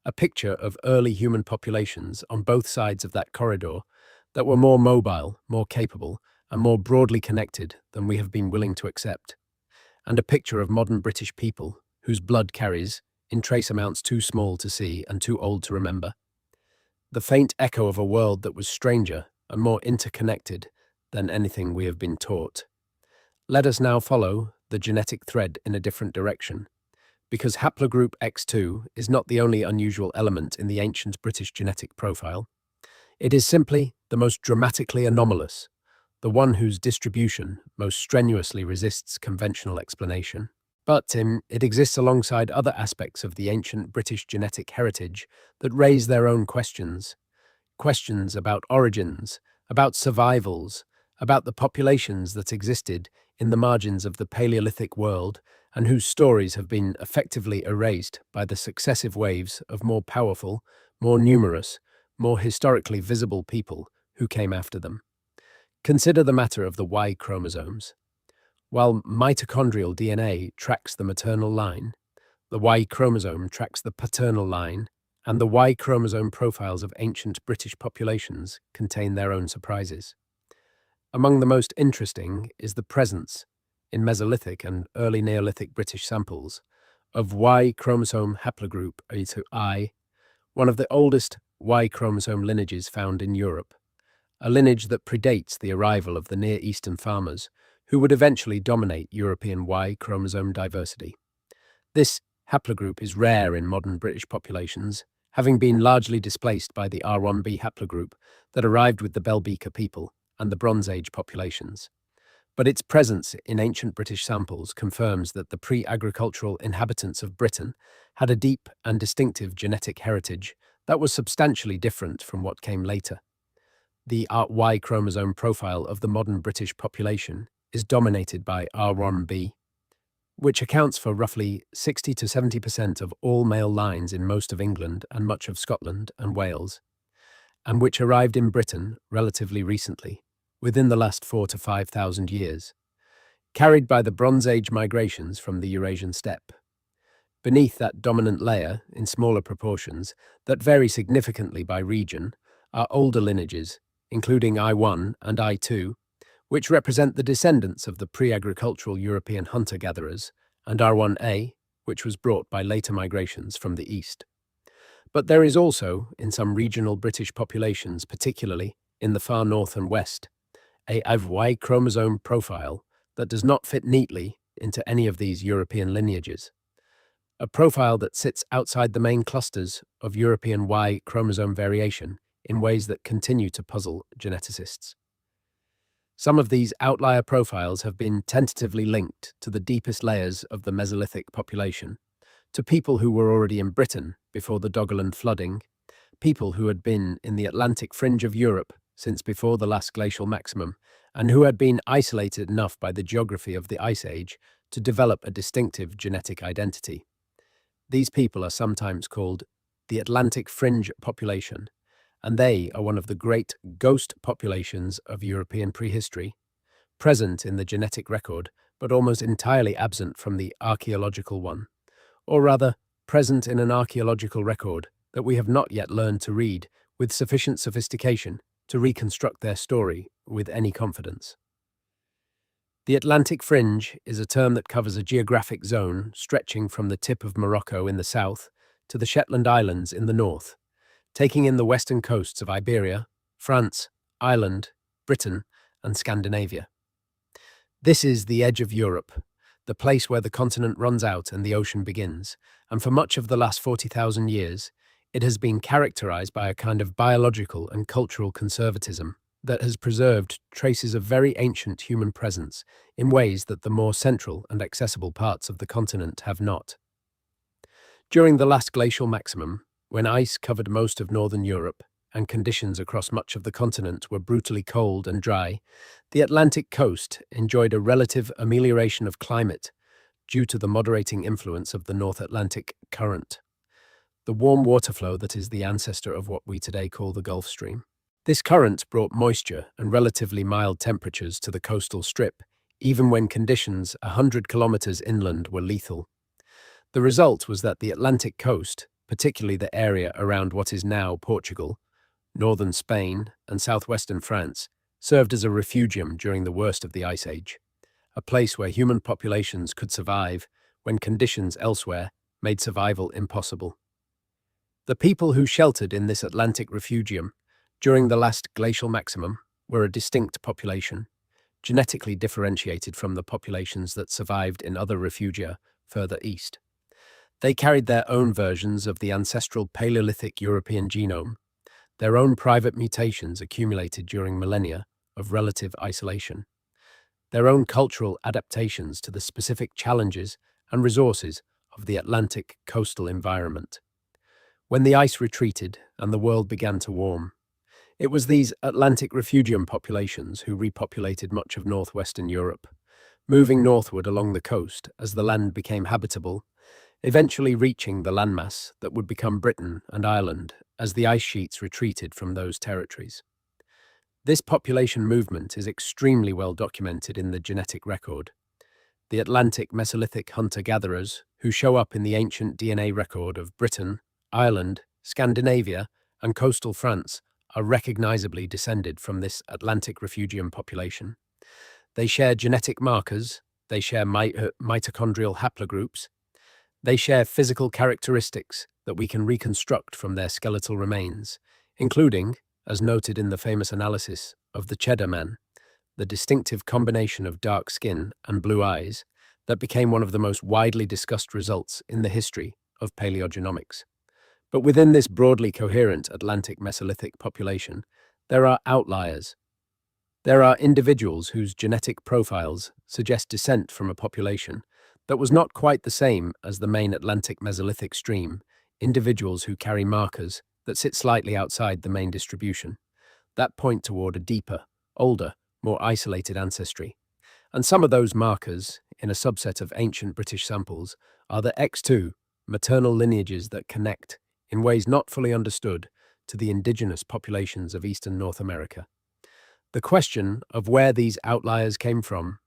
A picture of early human populations on both sides of that corridor that were more mobile, more capable, and more broadly connected than we have been willing to accept. And a picture of modern British people whose blood carries, in trace amounts too small to see and too old to remember, the faint echo of a world that was stranger and more interconnected than anything we have been taught. Let us now follow the genetic thread in a different direction, because haplogroup X2 is not the only unusual element in the ancient British genetic profile. It is simply the most dramatically anomalous, the one whose distribution most strenuously resists conventional explanation. But it exists alongside other aspects of the ancient British genetic heritage that raise their own questions. Questions about origins, about survivals, about the populations that existed in the margins of the Paleolithic world and whose stories have been effectively erased by the successive waves of more powerful, more numerous, more historically visible people who came after them. Consider the matter of the Y chromosomes. While mitochondrial DNA tracks the maternal line, the Y chromosome tracks the paternal line, and the Y chromosome profiles of ancient British populations contain their own surprises. Among the most interesting is the presence, in Mesolithic and early Neolithic British samples, of Y chromosome haplogroup A2I, one of the oldest Y chromosome lineages found in Europe, a lineage that predates the arrival of the Near Eastern farmers who would eventually dominate European Y chromosome diversity. This haplogroup is rare in modern British populations, having been largely displaced by the R1b haplogroup that arrived with the Belbeca people and the Bronze Age populations. But its presence in ancient British samples confirms that the pre-agricultural inhabitants of Britain had a deep and distinctive genetic heritage that was substantially different from what came later. The Y chromosome profile of the modern British population is dominated by R1b, which accounts for roughly 60 to 70% of all male lines in most of England and much of Scotland and Wales, and which arrived in Britain relatively recently, within the last 4,000 to 5,000 years, carried by the Bronze Age migrations from the Eurasian steppe. Beneath that dominant layer, in smaller proportions, that vary significantly by region, are older lineages, including I1 and I2, which represent the descendants of the pre-agricultural European hunter-gatherers, and R1a, which was brought by later migrations from the east. But there is also, in some regional British populations, particularly in the far north and west, a Y chromosome profile that does not fit neatly into any of these European lineages. A profile that sits outside the main clusters of European Y chromosome variation in ways that continue to puzzle geneticists. Some of these outlier profiles have been tentatively linked to the deepest layers of the Mesolithic population, to people who were already in Britain before the Doggerland flooding, people who had been in the Atlantic fringe of Europe since before the last glacial maximum, and who had been isolated enough by the geography of the Ice Age to develop a distinctive genetic identity. These people are sometimes called the Atlantic fringe population, and they are one of the great ghost populations of European prehistory, present in the genetic record, but almost entirely absent from the archaeological one, or rather, present in an archaeological record that we have not yet learned to read with sufficient sophistication to reconstruct their story with any confidence. The Atlantic fringe is a term that covers a geographic zone stretching from the tip of Morocco in the south to the Shetland Islands in the north, taking in the western coasts of Iberia, France, Ireland, Britain, and Scandinavia. This is the edge of Europe, the place where the continent runs out and the ocean begins, and for much of the last 40,000 years, it has been characterized by a kind of biological and cultural conservatism that has preserved traces of very ancient human presence in ways that the more central and accessible parts of the continent have not. During the last glacial maximum, when ice covered most of northern Europe and conditions across much of the continent were brutally cold and dry, the Atlantic coast enjoyed a relative amelioration of climate due to the moderating influence of the North Atlantic current, the warm water flow that is the ancestor of what we today call the Gulf Stream. This current brought moisture and relatively mild temperatures to the coastal strip, even when conditions 100 kilometers inland were lethal. The result was that the Atlantic coast, particularly the area around what is now Portugal, northern Spain, and southwestern France, served as a refugium during the worst of the Ice Age, a place where human populations could survive when conditions elsewhere made survival impossible. The people who sheltered in this Atlantic refugium during the last glacial maximum were a distinct population, genetically differentiated from the populations that survived in other refugia further east. They carried their own versions of the ancestral Paleolithic European genome, their own private mutations accumulated during millennia of relative isolation, their own cultural adaptations to the specific challenges and resources of the Atlantic coastal environment. When the ice retreated and the world began to warm, It was these Atlantic refugium populations who repopulated much of northwestern Europe, moving northward along the coast as the land became habitable, eventually reaching the landmass that would become Britain and Ireland as the ice sheets retreated from those territories. This population movement is extremely well documented in the genetic record. The Atlantic Mesolithic hunter-gatherers who show up in the ancient DNA record of Britain, Ireland, Scandinavia, and coastal France are recognizably descended from this Atlantic refugium population. They share genetic markers, they share mitochondrial haplogroups, they share physical characteristics that we can reconstruct from their skeletal remains, including, as noted in the famous analysis of the Cheddar Man, the distinctive combination of dark skin and blue eyes that became one of the most widely discussed results in the history of paleogenomics. But within this broadly coherent Atlantic Mesolithic population, there are outliers. There are individuals whose genetic profiles suggest descent from a population that was not quite the same as the main Atlantic Mesolithic stream, individuals who carry markers that sit slightly outside the main distribution, that point toward a deeper, older, more isolated ancestry. And some of those markers, in a subset of ancient British samples, are the X2, maternal lineages that connect, in ways not fully understood, to the indigenous populations of eastern North America. The question of where these outliers came from,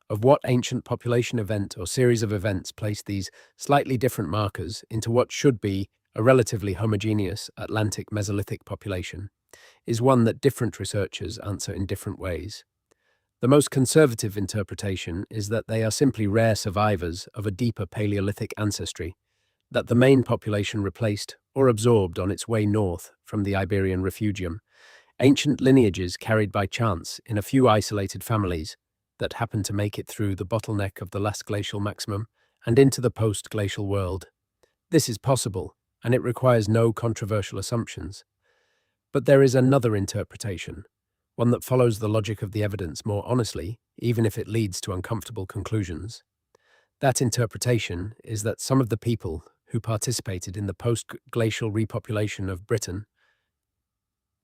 of what ancient population event or series of events placed these slightly different markers into what should be a relatively homogeneous Atlantic Mesolithic population, is one that different researchers answer in different ways. The most conservative interpretation is that they are simply rare survivors of a deeper Paleolithic ancestry that the main population replaced or absorbed on its way north from the Iberian refugium, ancient lineages carried by chance in a few isolated families that happened to make it through the bottleneck of the last glacial maximum and into the post-glacial world. This is possible, and it requires no controversial assumptions. But there is another interpretation, one that follows the logic of the evidence more honestly, even if it leads to uncomfortable conclusions. That interpretation is that some of the people who participated in the post-glacial repopulation of Britain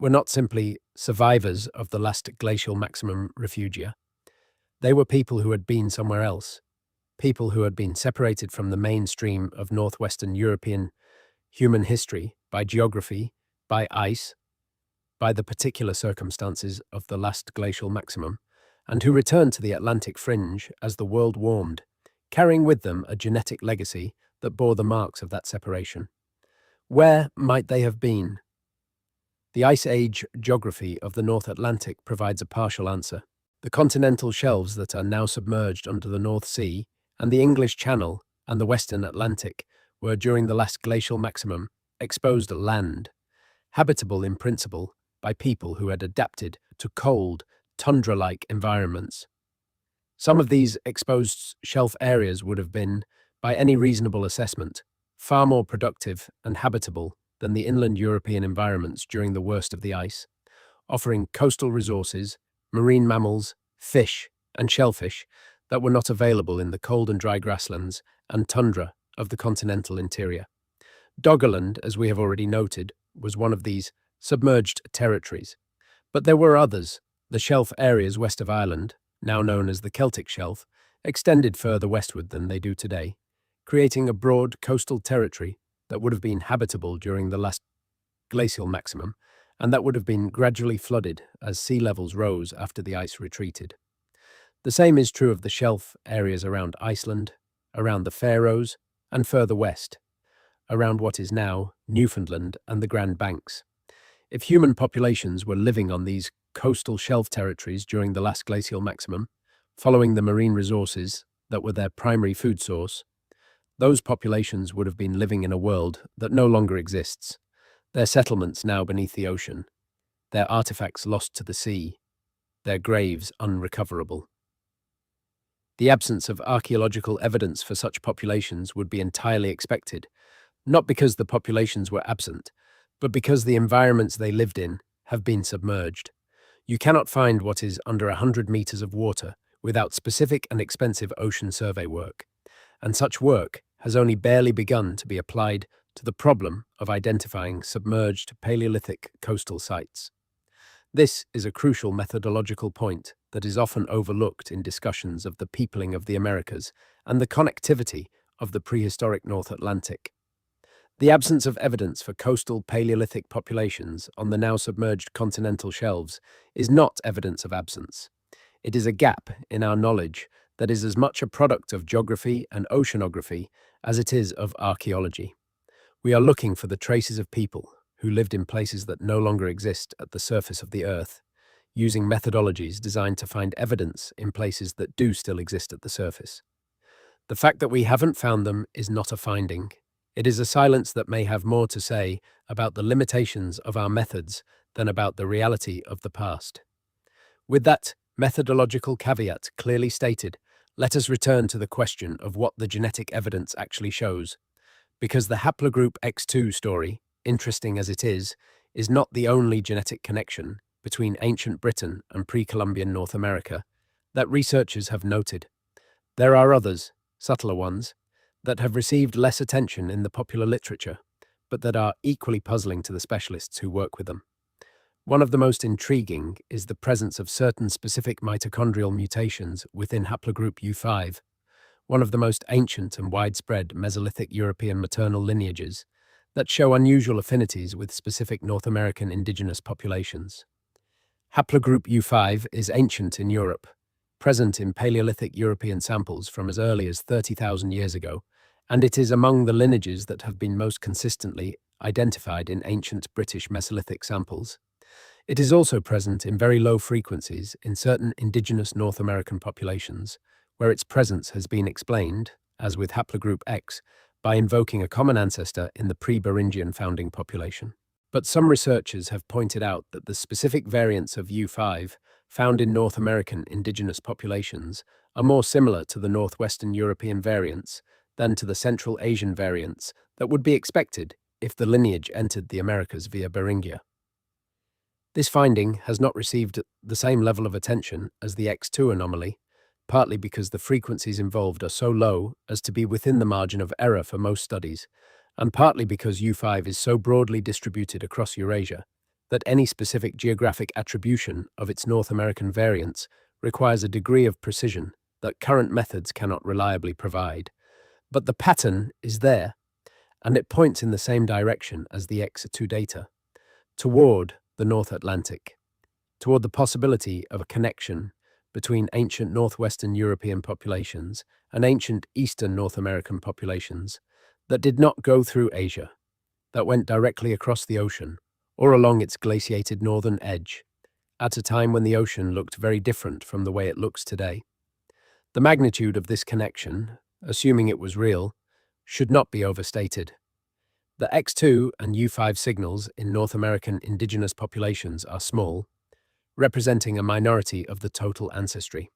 were not simply survivors of the last glacial maximum refugia. They were people who had been somewhere else, people who had been separated from the mainstream of northwestern European human history by geography, by ice, by the particular circumstances of the last glacial maximum, and who returned to the Atlantic fringe as the world warmed, carrying with them a genetic legacy that bore the marks of that separation. Where might they have been? The Ice Age geography of the North Atlantic provides a partial answer. The continental shelves that are now submerged under the North Sea and the English Channel and the Western Atlantic were, during the last glacial maximum, exposed land, habitable in principle by people who had adapted to cold, tundra-like environments. Some of these exposed shelf areas would have been, by any reasonable assessment, far more productive and habitable than the inland European environments during the worst of the ice, offering coastal resources, marine mammals, fish, and shellfish that were not available in the cold and dry grasslands and tundra of the continental interior. Doggerland, as we have already noted, was one of these submerged territories. But there were others. The shelf areas west of Ireland, now known as the Celtic Shelf, extended further westward than they do today, creating a broad coastal territory that would have been habitable during the last glacial maximum, and that would have been gradually flooded as sea levels rose after the ice retreated. The same is true of the shelf areas around Iceland, around the Faroes, and further west, around what is now Newfoundland and the Grand Banks. If human populations were living on these coastal shelf territories during the last glacial maximum, following the marine resources that were their primary food source, those populations would have been living in a world that no longer exists, their settlements now beneath the ocean, their artifacts lost to the sea, their graves unrecoverable. The absence of archaeological evidence for such populations would be entirely expected, not because the populations were absent, but because the environments they lived in have been submerged. You cannot find what is under 100 meters of water without specific and expensive ocean survey work, and such work has only barely begun to be applied to the problem of identifying submerged Paleolithic coastal sites. This is a crucial methodological point that is often overlooked in discussions of the peopling of the Americas and the connectivity of the prehistoric North Atlantic. The absence of evidence for coastal Paleolithic populations on the now submerged continental shelves is not evidence of absence. It is a gap in our knowledge that is as much a product of geography and oceanography as it is of archaeology. We are looking for the traces of people who lived in places that no longer exist at the surface of the Earth, using methodologies designed to find evidence in places that do still exist at the surface. The fact that we haven't found them is not a finding. It is a silence that may have more to say about the limitations of our methods than about the reality of the past. With that methodological caveat clearly stated, let us return to the question of what the genetic evidence actually shows. Because the haplogroup X2 story, interesting as it is not the only genetic connection between ancient Britain and pre-Columbian North America that researchers have noted. There are others, subtler ones, that have received less attention in the popular literature, but that are equally puzzling to the specialists who work with them. One of the most intriguing is the presence of certain specific mitochondrial mutations within haplogroup U5, one of the most ancient and widespread Mesolithic European maternal lineages, that show unusual affinities with specific North American indigenous populations. Haplogroup U5 is ancient in Europe, present in Paleolithic European samples from as early as 30,000 years ago, and it is among the lineages that have been most consistently identified in ancient British Mesolithic samples. It is also present in very low frequencies in certain indigenous North American populations, where its presence has been explained, as with haplogroup X, by invoking a common ancestor in the pre-Beringian founding population. But some researchers have pointed out that the specific variants of U5 found in North American indigenous populations are more similar to the Northwestern European variants than to the Central Asian variants that would be expected if the lineage entered the Americas via Beringia. This finding has not received the same level of attention as the X2 anomaly, partly because the frequencies involved are so low as to be within the margin of error for most studies, and partly because U5 is so broadly distributed across Eurasia that any specific geographic attribution of its North American variants requires a degree of precision that current methods cannot reliably provide. But the pattern is there, and it points in the same direction as the X2 data, toward the North Atlantic, toward the possibility of a connection between ancient northwestern European populations and ancient eastern North American populations that did not go through Asia, that went directly across the ocean or along its glaciated northern edge, at a time when the ocean looked very different from the way it looks today. The magnitude of this connection, assuming it was real, should not be overstated. The X2 and U5 signals in North American indigenous populations are small, representing a minority of the total ancestry.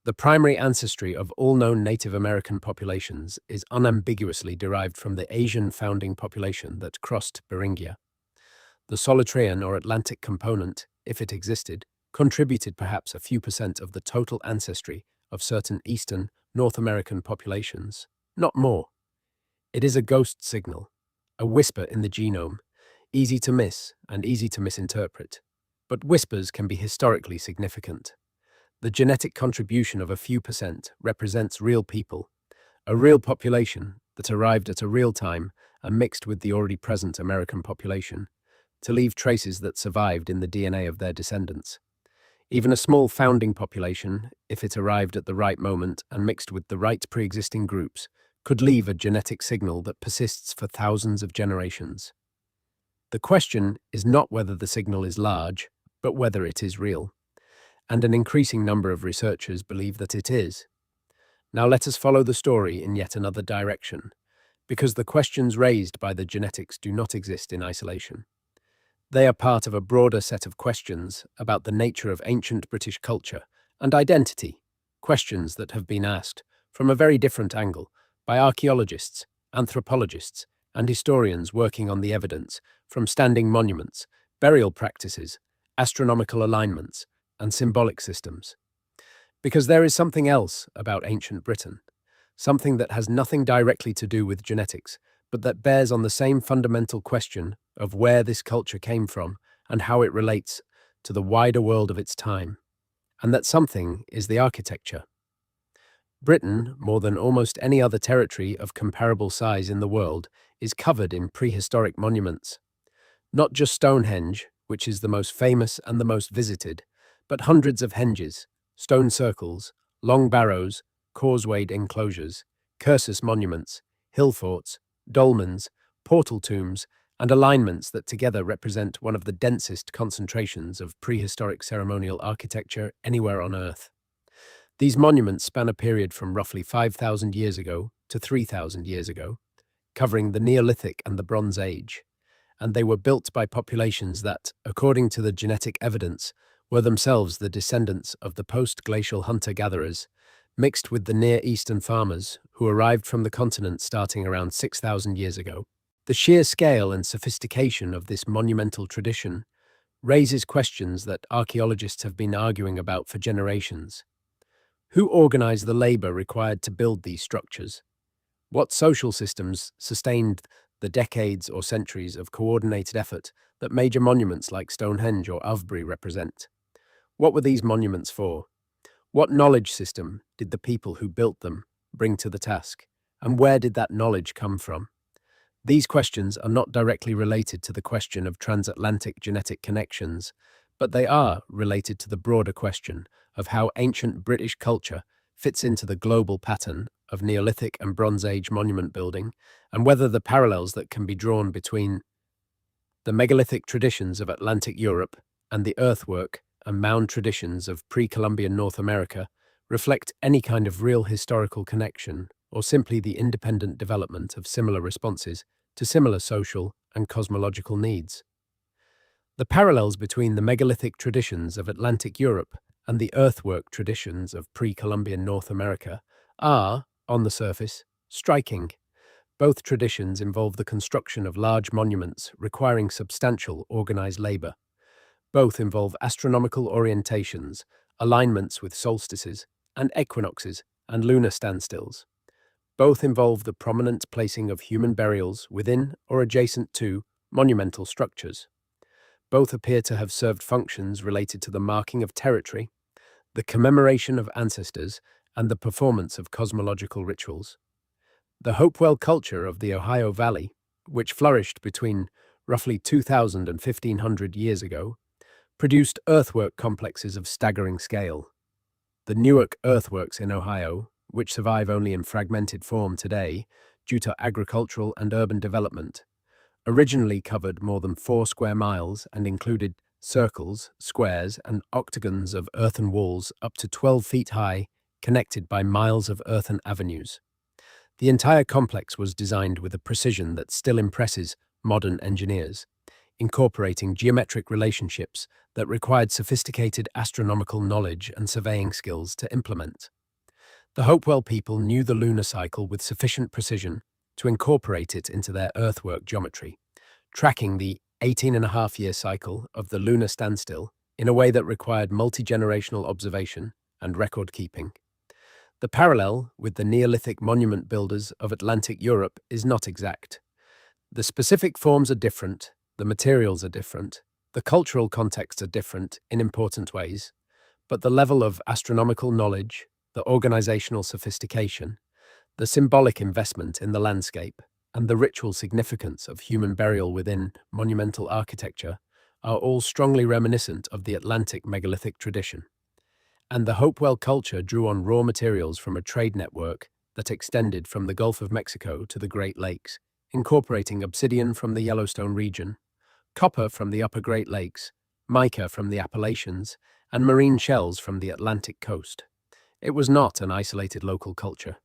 The primary ancestry of all known Native American populations is unambiguously derived from the Asian founding population that crossed Beringia. The Solitrean or Atlantic component, if it existed, contributed perhaps a few percent of the total ancestry of certain Eastern North American populations, not more. It is a ghost signal, a whisper in the genome, easy to miss and easy to misinterpret. But whispers can be historically significant. The genetic contribution of a few percent represents real people, a real population that arrived at a real time and mixed with the already present American population, to leave traces that survived in the DNA of their descendants. Even a small founding population, if it arrived at the right moment and mixed with the right pre-existing groups, could leave a genetic signal that persists for thousands of generations. The question is not whether the signal is large, but whether it is real. And an increasing number of researchers believe that it is. Now let us follow the story in yet another direction, because the questions raised by the genetics do not exist in isolation. They are part of a broader set of questions about the nature of ancient British culture and identity, questions that have been asked from a very different angle by archaeologists, anthropologists, and historians working on the evidence from standing monuments, burial practices, astronomical alignments, and symbolic systems. Because there is something else about ancient Britain, something that has nothing directly to do with genetics, but that bears on the same fundamental question of where this culture came from and how it relates to the wider world of its time, and that something is the architecture. Britain, more than almost any other territory of comparable size in the world, is covered in prehistoric monuments. Not just Stonehenge, which is the most famous and the most visited, but hundreds of henges, stone circles, long barrows, causewayed enclosures, cursus monuments, hill forts, dolmens, portal tombs, and alignments that together represent one of the densest concentrations of prehistoric ceremonial architecture anywhere on Earth. These monuments span a period from roughly 5,000 years ago to 3,000 years ago, covering the Neolithic and the Bronze Age, and they were built by populations that, according to the genetic evidence, were themselves the descendants of the post-glacial hunter-gatherers, mixed with the Near Eastern farmers who arrived from the continent starting around 6,000 years ago. The sheer scale and sophistication of this monumental tradition raises questions that archaeologists have been arguing about for generations. Who organized the labor required to build these structures? What social systems sustained the decades or centuries of coordinated effort that major monuments like Stonehenge or Avebury represent? What were these monuments for? What knowledge system did the people who built them bring to the task? And where did that knowledge come from? These questions are not directly related to the question of transatlantic genetic connections, but they are related to the broader question of how ancient British culture fits into the global pattern of Neolithic and Bronze Age monument building, and whether the parallels that can be drawn between the megalithic traditions of Atlantic Europe and the earthwork and mound traditions of pre-Columbian North America reflect any kind of real historical connection or simply the independent development of similar responses to similar social and cosmological needs. The parallels between the megalithic traditions of Atlantic Europe and the earthwork traditions of pre-Columbian North America are, on the surface, striking. Both traditions involve the construction of large monuments requiring substantial organized labor. Both involve astronomical orientations, alignments with solstices and equinoxes and lunar standstills. Both involve the prominent placing of human burials within or adjacent to monumental structures. Both appear to have served functions related to the marking of territory, the commemoration of ancestors, and the performance of cosmological rituals. The Hopewell culture of the Ohio Valley, which flourished between roughly 2,000 and 1,500 years ago, produced earthwork complexes of staggering scale. The Newark earthworks in Ohio, which survive only in fragmented form today due to agricultural and urban development, originally covered more than 4 square miles and included circles, squares, and octagons of earthen walls up to 12 feet high, connected by miles of earthen avenues. The entire complex was designed with a precision that still impresses modern engineers, incorporating geometric relationships that required sophisticated astronomical knowledge and surveying skills to implement. The Hopewell people knew the lunar cycle with sufficient precision to incorporate it into their earthwork geometry, tracking the 18-and-a-half-year cycle of the lunar standstill in a way that required multi-generational observation and record-keeping. The parallel with the Neolithic monument builders of Atlantic Europe is not exact. The specific forms are different, the materials are different, the cultural contexts are different in important ways, but the level of astronomical knowledge, the organizational sophistication, the symbolic investment in the landscape, and the ritual significance of human burial within monumental architecture are all strongly reminiscent of the Atlantic megalithic tradition. And the Hopewell culture drew on raw materials from a trade network that extended from the Gulf of Mexico to the Great Lakes, incorporating obsidian from the Yellowstone region, copper from the Upper Great Lakes, mica from the Appalachians, and marine shells from the Atlantic coast. It was not an isolated local culture.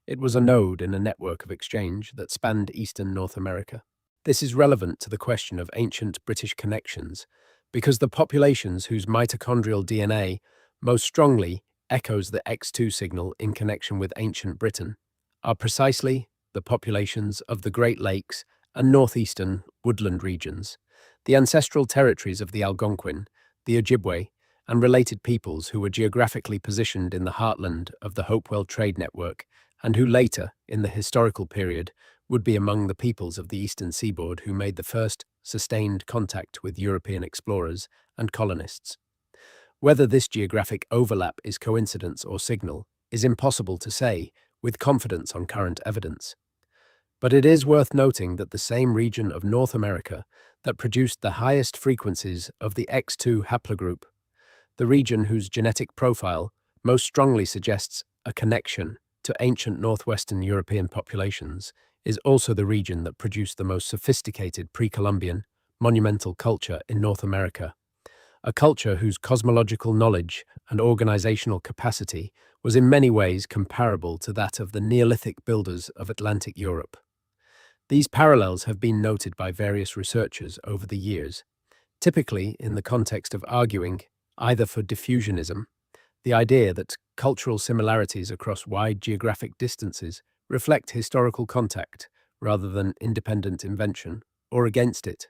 It was a node in a network of exchange that spanned eastern North America. This is relevant to the question of ancient British connections because the populations whose mitochondrial DNA most strongly echoes the X2 signal in connection with ancient Britain are precisely the populations of the Great Lakes and northeastern woodland regions, the ancestral territories of the Algonquin, the Ojibwe, and related peoples who were geographically positioned in the heartland of the Hopewell trade network and who later, in the historical period, would be among the peoples of the eastern seaboard who made the first sustained contact with European explorers and colonists. Whether this geographic overlap is coincidence or signal is impossible to say with confidence on current evidence. But it is worth noting that the same region of North America that produced the highest frequencies of the X2 haplogroup, the region whose genetic profile most strongly suggests a connection to ancient northwestern European populations, is also the region that produced the most sophisticated pre-Columbian monumental culture in North America, a culture whose cosmological knowledge and organizational capacity was in many ways comparable to that of the Neolithic builders of Atlantic Europe. These parallels have been noted by various researchers over the years, typically in the context of arguing either for diffusionism, the idea that cultural similarities across wide geographic distances reflect historical contact rather than independent invention, or against it.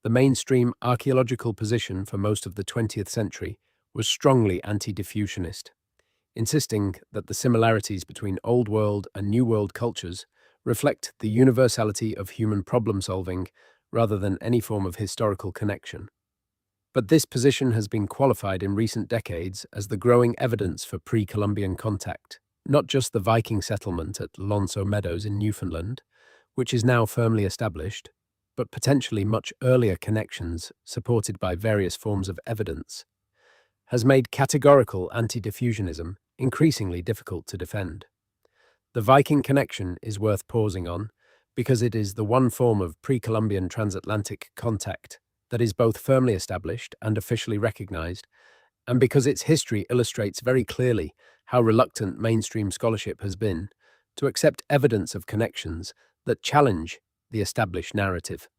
The mainstream archaeological position for most of the 20th century was strongly anti-diffusionist, insisting that the similarities between Old World and New World cultures reflect the universality of human problem-solving rather than any form of historical connection. But this position has been qualified in recent decades as the growing evidence for pre-Columbian contact, not just the Viking settlement at Lonso Meadows in Newfoundland, which is now firmly established, but potentially much earlier connections supported by various forms of evidence, has made categorical anti-diffusionism increasingly difficult to defend. The Viking connection is worth pausing on because it is the one form of pre-Columbian transatlantic contact that is both firmly established and officially recognized, and because its history illustrates very clearly how reluctant mainstream scholarship has been to accept evidence of connections that challenge the established narrative.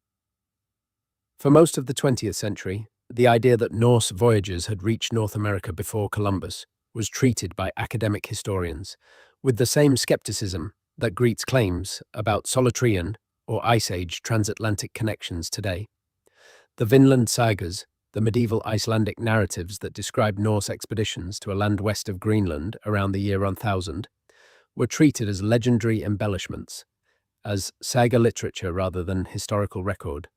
For most of the 20th century, the idea that Norse voyagers had reached North America before Columbus was treated by academic historians with the same skepticism that greets claims about Solutrean or Ice Age transatlantic connections today. The Vinland sagas, the medieval Icelandic narratives that describe Norse expeditions to a land west of Greenland around the year 1000, were treated as legendary embellishments, as saga literature rather than historical record,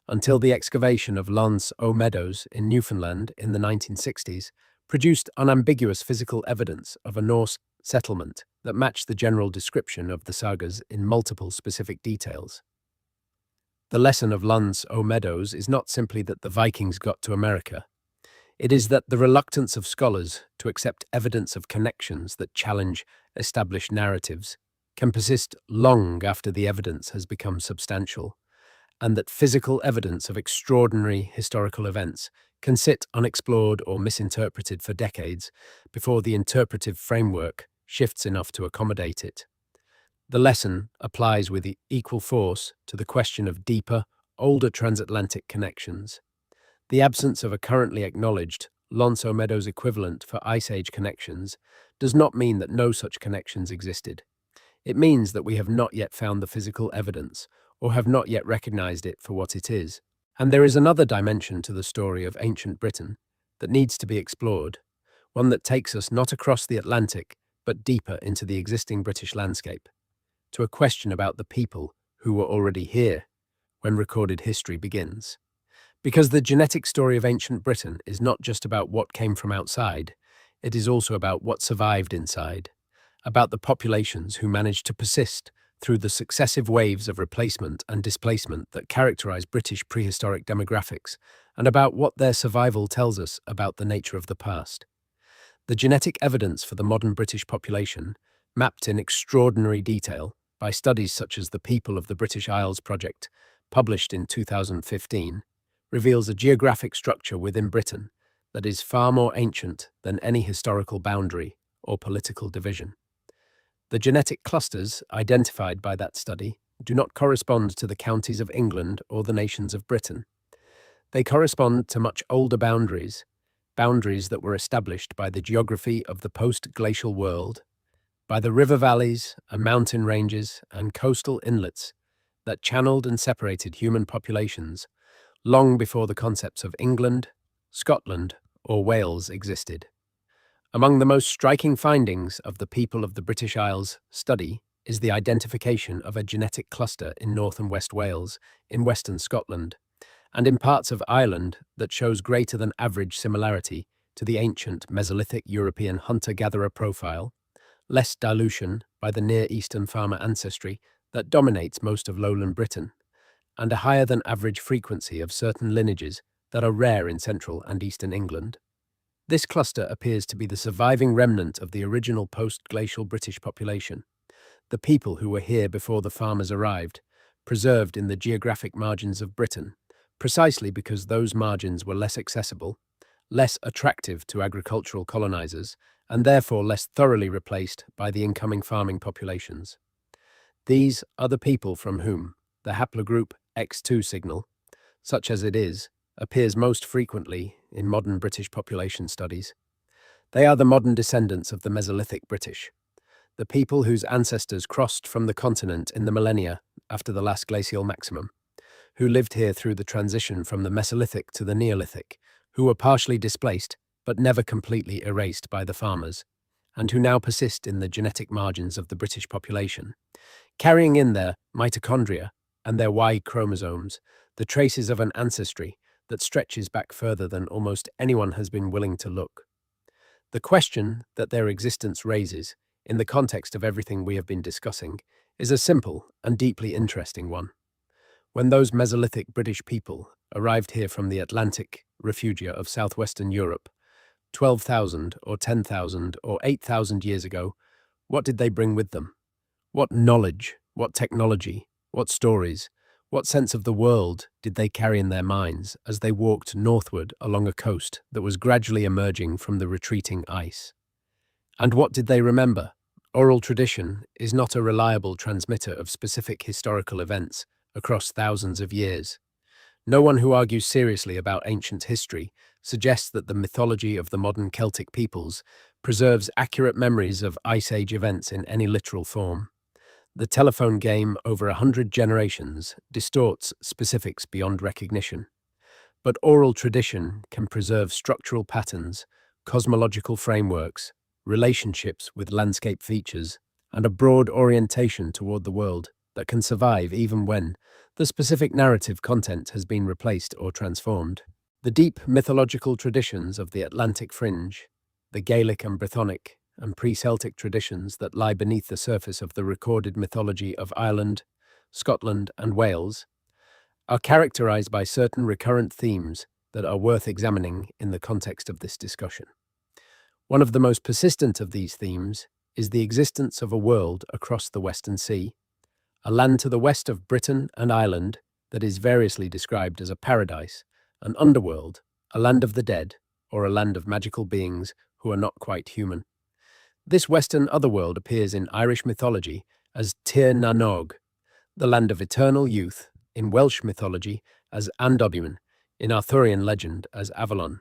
until the excavation of Lonso Meadows in Newfoundland in the 1960s produced unambiguous physical evidence of a Norse settlement that matched the general description of the sagas in multiple specific details. The lesson of Lonso Meadows is not simply that the Vikings got to America. It is that the reluctance of scholars to accept evidence of connections that challenge established narratives can persist long after the evidence has become substantial, and that physical evidence of extraordinary historical events can sit unexplored or misinterpreted for decades before the interpretive framework shifts enough to accommodate it. The lesson applies with equal force to the question of deeper, older transatlantic connections. The absence of a currently acknowledged Lonso Meadows equivalent for Ice Age connections does not mean that no such connections existed. It means that we have not yet found the physical evidence, or have not yet recognized it for what it is. And there is another dimension to the story of ancient Britain that needs to be explored, one that takes us not across the Atlantic, but deeper into the existing British landscape, to a question about the people who were already here when recorded history begins. Because the genetic story of ancient Britain is not just about what came from outside, it is also about what survived inside, about the populations who managed to persist through the successive waves of replacement and displacement that characterize British prehistoric demographics, and about what their survival tells us about the nature of the past. The genetic evidence for the modern British population, mapped in extraordinary detail by studies such as the People of the British Isles project, published in 2015, reveals a geographic structure within Britain that is far more ancient than any historical boundary or political division. The genetic clusters identified by that study do not correspond to the counties of England or the nations of Britain. They correspond to much older boundaries that were established by the geography of the post-glacial world, by the river valleys and mountain ranges and coastal inlets that channeled and separated human populations long before the concepts of England, Scotland, or Wales existed. Among the most striking findings of the People of the British Isles study is the identification of a genetic cluster in North and West Wales, in Western Scotland, and in parts of Ireland that shows greater than average similarity to the ancient Mesolithic European hunter-gatherer profile, less dilution by the Near Eastern farmer ancestry that dominates most of lowland Britain, and a higher than average frequency of certain lineages that are rare in central and eastern England. This cluster appears to be the surviving remnant of the original post-glacial British population, the people who were here before the farmers arrived, preserved in the geographic margins of Britain, precisely because those margins were less accessible, less attractive to agricultural colonizers, and therefore less thoroughly replaced by the incoming farming populations. These are the people from whom the haplogroup X2 signal, such as it is, appears most frequently in modern British population studies. They are the modern descendants of the Mesolithic British, the people whose ancestors crossed from the continent in the millennia after the last glacial maximum, who lived here through the transition from the Mesolithic to the Neolithic, who were partially displaced but never completely erased by the farmers, and who now persist in the genetic margins of the British population, carrying in their mitochondria and their Y chromosomes the traces of an ancestry that stretches back further than almost anyone has been willing to look. The question that their existence raises, in the context of everything we have been discussing, is a simple and deeply interesting one. When those Mesolithic British people arrived here from the Atlantic refugia of southwestern Europe, 12,000 or 10,000 or 8,000 years ago, what did they bring with them? What knowledge, what technology, what stories, what sense of the world did they carry in their minds as they walked northward along a coast that was gradually emerging from the retreating ice? And what did they remember? Oral tradition is not a reliable transmitter of specific historical events across thousands of years. No one who argues seriously about ancient history suggests that the mythology of the modern Celtic peoples preserves accurate memories of Ice Age events in any literal form. The telephone game over 100 generations distorts specifics beyond recognition. But oral tradition can preserve structural patterns, cosmological frameworks, relationships with landscape features, and a broad orientation toward the world that can survive even when the specific narrative content has been replaced or transformed. The deep mythological traditions of the Atlantic fringe, the Gaelic and Brythonic and pre-Celtic traditions that lie beneath the surface of the recorded mythology of Ireland, Scotland, and Wales, are characterized by certain recurrent themes that are worth examining in the context of this discussion. One of the most persistent of these themes is the existence of a world across the Western Sea, a land to the west of Britain and Ireland that is variously described as a paradise, an underworld, a land of the dead, or a land of magical beings who are not quite human. This Western otherworld appears in Irish mythology as Tir na Nog, the land of eternal youth, in Welsh mythology as Andobuin, in Arthurian legend as Avalon.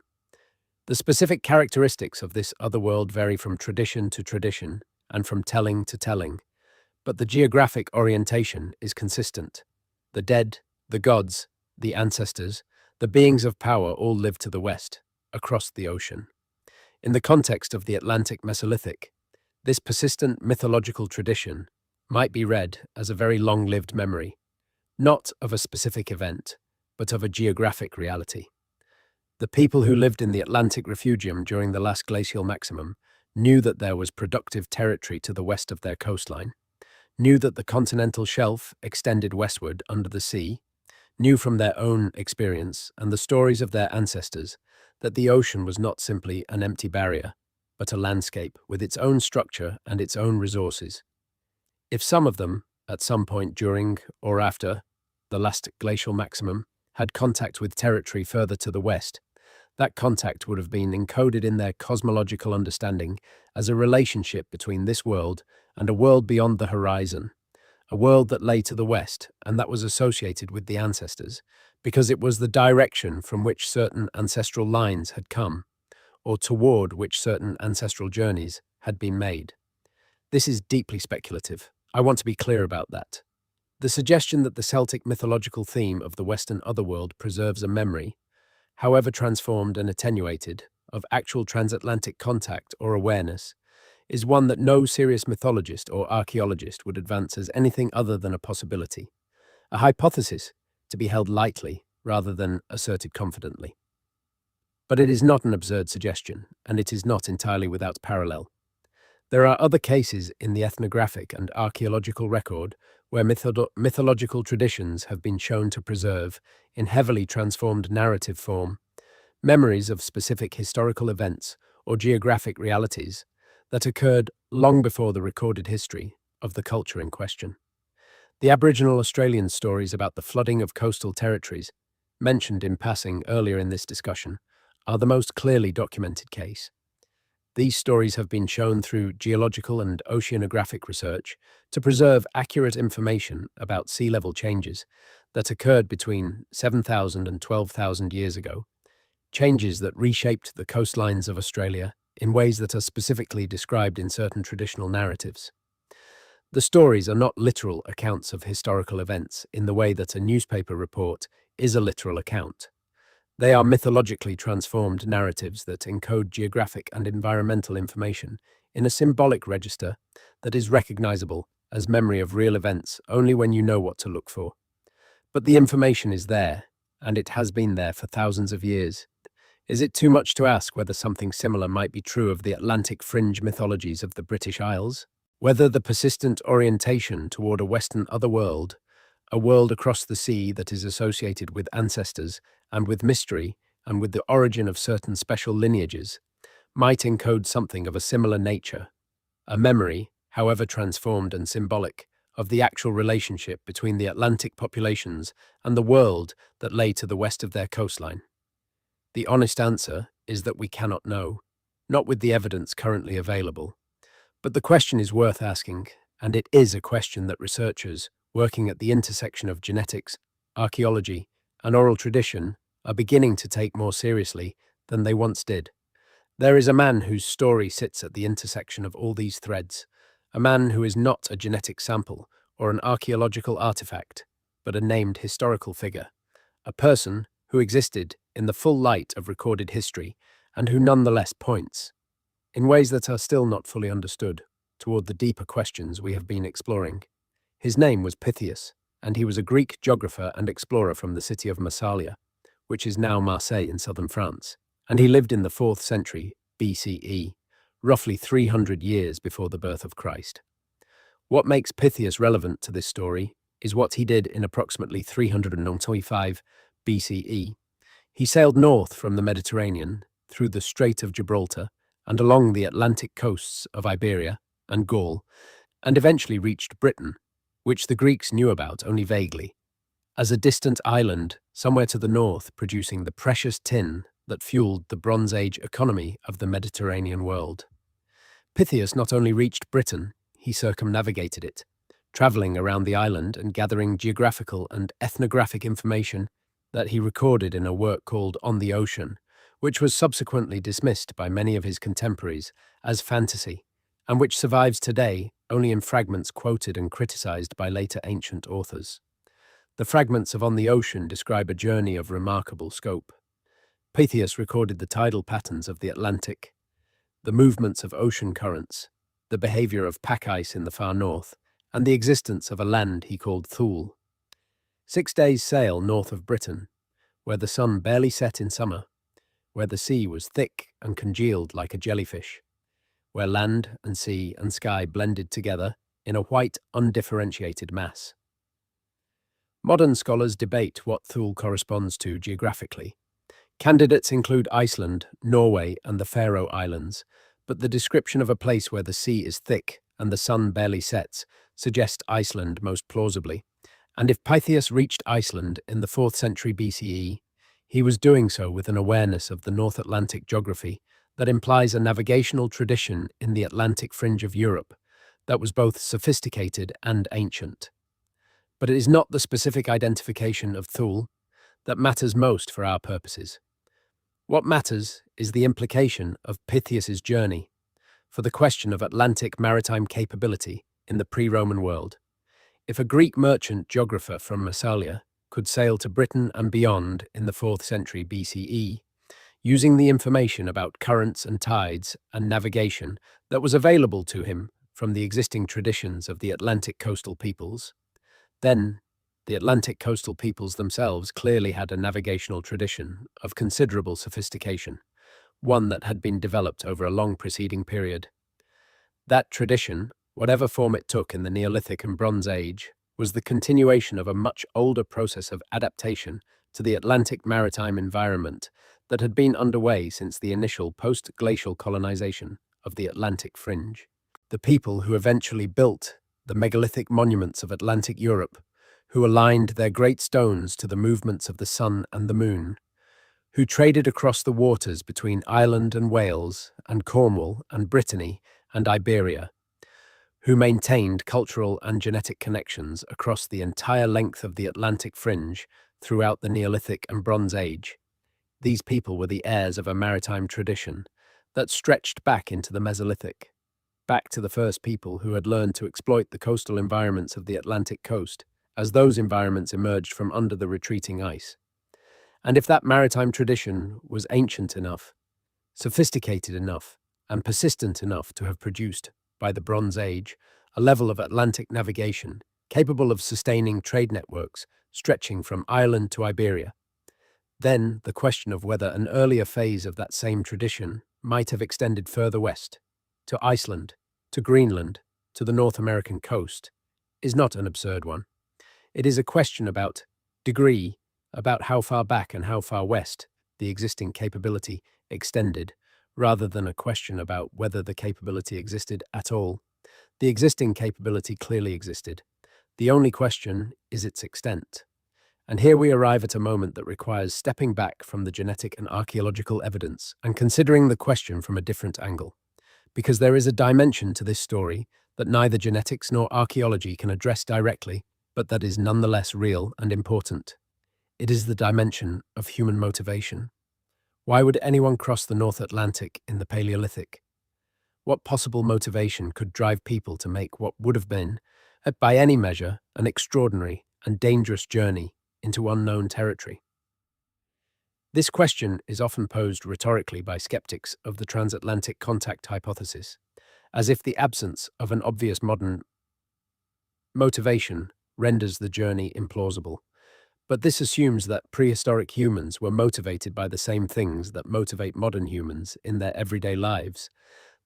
The specific characteristics of this otherworld vary from tradition to tradition and from telling to telling, but the geographic orientation is consistent. The dead, the gods, the ancestors, the beings of power all live to the west, across the ocean. In the context of the Atlantic Mesolithic, this persistent mythological tradition might be read as a very long-lived memory, not of a specific event, but of a geographic reality. The people who lived in the Atlantic refugium during the last glacial maximum knew that there was productive territory to the west of their coastline, knew that the continental shelf extended westward under the sea, knew from their own experience and the stories of their ancestors that the ocean was not simply an empty barrier, but a landscape with its own structure and its own resources. If some of them, at some point during or after the last glacial maximum, had contact with territory further to the west, that contact would have been encoded in their cosmological understanding as a relationship between this world and a world beyond the horizon, a world that lay to the west and that was associated with the ancestors, because it was the direction from which certain ancestral lines had come, or toward which certain ancestral journeys had been made. This is deeply speculative. I want to be clear about that. The suggestion that the Celtic mythological theme of the Western otherworld preserves a memory, however transformed and attenuated, of actual transatlantic contact or awareness, is one that no serious mythologist or archaeologist would advance as anything other than a possibility, a hypothesis to be held lightly rather than asserted confidently. But it is not an absurd suggestion, and it is not entirely without parallel. There are other cases in the ethnographic and archaeological record where mythological traditions have been shown to preserve, in heavily transformed narrative form, memories of specific historical events or geographic realities that occurred long before the recorded history of the culture in question. The Aboriginal Australian stories about the flooding of coastal territories, mentioned in passing earlier in this discussion, are the most clearly documented case. These stories have been shown through geological and oceanographic research to preserve accurate information about sea level changes that occurred between 7,000 and 12,000 years ago, changes that reshaped the coastlines of Australia in ways that are specifically described in certain traditional narratives. The stories are not literal accounts of historical events in the way that a newspaper report is a literal account. They are mythologically transformed narratives that encode geographic and environmental information in a symbolic register that is recognizable as memory of real events only when you know what to look for. But the information is there, and it has been there for thousands of years. Is it too much to ask whether something similar might be true of the Atlantic fringe mythologies of the British Isles? Whether the persistent orientation toward a Western otherworld, a world across the sea that is associated with ancestors and with mystery and with the origin of certain special lineages, might encode something of a similar nature, a memory, however transformed and symbolic, of the actual relationship between the Atlantic populations and the world that lay to the west of their coastline. The honest answer is that we cannot know, not with the evidence currently available. But the question is worth asking, and it is a question that researchers working at the intersection of genetics, archaeology, and oral tradition are beginning to take more seriously than they once did. There is a man whose story sits at the intersection of all these threads, a man who is not a genetic sample or an archaeological artifact, but a named historical figure, a person who existed in the full light of recorded history and who nonetheless points, in ways that are still not fully understood, toward the deeper questions we have been exploring. His name was Pytheas, and he was a Greek geographer and explorer from the city of Massalia, which is now Marseille in southern France, and he lived in the 4th century BCE, roughly 300 years before the birth of Christ. What makes Pytheas relevant to this story is what he did in approximately 395 BCE. He sailed north from the Mediterranean, through the Strait of Gibraltar, and along the Atlantic coasts of Iberia and Gaul, and eventually reached Britain, which the Greeks knew about only vaguely, as a distant island somewhere to the north producing the precious tin that fueled the Bronze Age economy of the Mediterranean world. Pytheas not only reached Britain, he circumnavigated it, travelling around the island and gathering geographical and ethnographic information that he recorded in a work called On the Ocean, which was subsequently dismissed by many of his contemporaries as fantasy, and which survives today only in fragments quoted and criticized by later ancient authors. The fragments of On the Ocean describe a journey of remarkable scope. Pytheas recorded the tidal patterns of the Atlantic, the movements of ocean currents, the behavior of pack ice in the far north, and the existence of a land he called Thule. 6 days' sail north of Britain, where the sun barely set in summer, where the sea was thick and congealed like a jellyfish, where land and sea and sky blended together in a white, undifferentiated mass. Modern scholars debate what Thule corresponds to geographically. Candidates include Iceland, Norway, and the Faroe Islands, but the description of a place where the sea is thick and the sun barely sets suggests Iceland most plausibly. And if Pytheas reached Iceland in the 4th century BCE, he was doing so with an awareness of the North Atlantic geography that implies a navigational tradition in the Atlantic fringe of Europe that was both sophisticated and ancient. But it is not the specific identification of Thule that matters most for our purposes. What matters is the implication of Pytheas's journey for the question of Atlantic maritime capability in the pre-Roman world. If a Greek merchant geographer from Massalia could sail to Britain and beyond in the 4th century BCE, using the information about currents and tides and navigation that was available to him from the existing traditions of the Atlantic coastal peoples, then The Atlantic coastal peoples themselves clearly had a navigational tradition of considerable sophistication, one that had been developed over a long preceding period. That tradition, whatever form it took in the Neolithic and Bronze Age, was the continuation of a much older process of adaptation to the Atlantic maritime environment that had been underway since the initial post-glacial colonization of the Atlantic fringe. The people who eventually built the megalithic monuments of Atlantic Europe, who aligned their great stones to the movements of the sun and the moon, who traded across the waters between Ireland and Wales and Cornwall and Brittany and Iberia, who maintained cultural and genetic connections across the entire length of the Atlantic fringe throughout the Neolithic and Bronze Age. These people were the heirs of a maritime tradition that stretched back into the Mesolithic, back to the first people who had learned to exploit the coastal environments of the Atlantic coast as those environments emerged from under the retreating ice. And if that maritime tradition was ancient enough, sophisticated enough, and persistent enough to have produced, by the Bronze Age, a level of Atlantic navigation capable of sustaining trade networks stretching from Ireland to Iberia, then the question of whether an earlier phase of that same tradition might have extended further west, to Iceland, to Greenland, to the North American coast, is not an absurd one. It is a question about degree, about how far back and how far west the existing capability extended, rather than a question about whether the capability existed at all. The existing capability clearly existed. The only question is its extent. And here we arrive at a moment that requires stepping back from the genetic and archaeological evidence and considering the question from a different angle. Because there is a dimension to this story that neither genetics nor archaeology can address directly, but that is nonetheless real and important. It is the dimension of human motivation. Why would anyone cross the North Atlantic in the Paleolithic? What possible motivation could drive people to make what would have been, by any measure, an extraordinary and dangerous journey into unknown territory? This question is often posed rhetorically by skeptics of the transatlantic contact hypothesis, as if the absence of an obvious modern motivation renders the journey implausible. But this assumes that prehistoric humans were motivated by the same things that motivate modern humans in their everyday lives,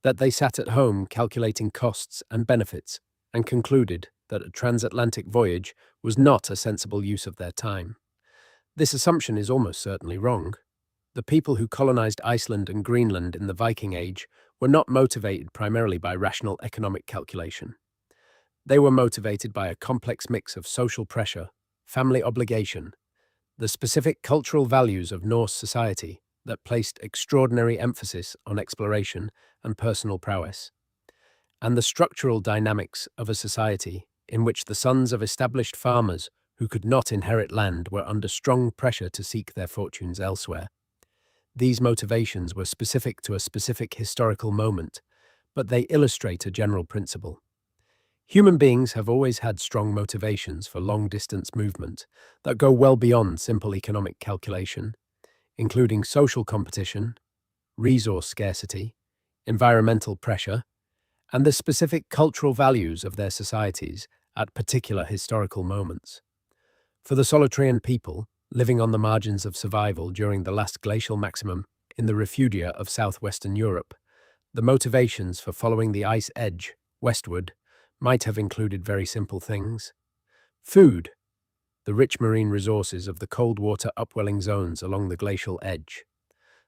that they sat at home calculating costs and benefits and concluded that a transatlantic voyage was not a sensible use of their time. This assumption is almost certainly wrong. The people who colonized Iceland and Greenland in the Viking Age were not motivated primarily by rational economic calculation. They were motivated by a complex mix of social pressure, family obligation, the specific cultural values of Norse society that placed extraordinary emphasis on exploration and personal prowess, and the structural dynamics of a society in which the sons of established farmers who could not inherit land were under strong pressure to seek their fortunes elsewhere. These motivations were specific to a specific historical moment, but they illustrate a general principle. Human beings have always had strong motivations for long-distance movement that go well beyond simple economic calculation, including social competition, resource scarcity, environmental pressure, and the specific cultural values of their societies at particular historical moments. For the Solitarian people, living on the margins of survival during the last glacial maximum in the refugia of southwestern Europe, the motivations for following the ice edge westward might have included very simple things. Food, the rich marine resources of the cold water upwelling zones along the glacial edge,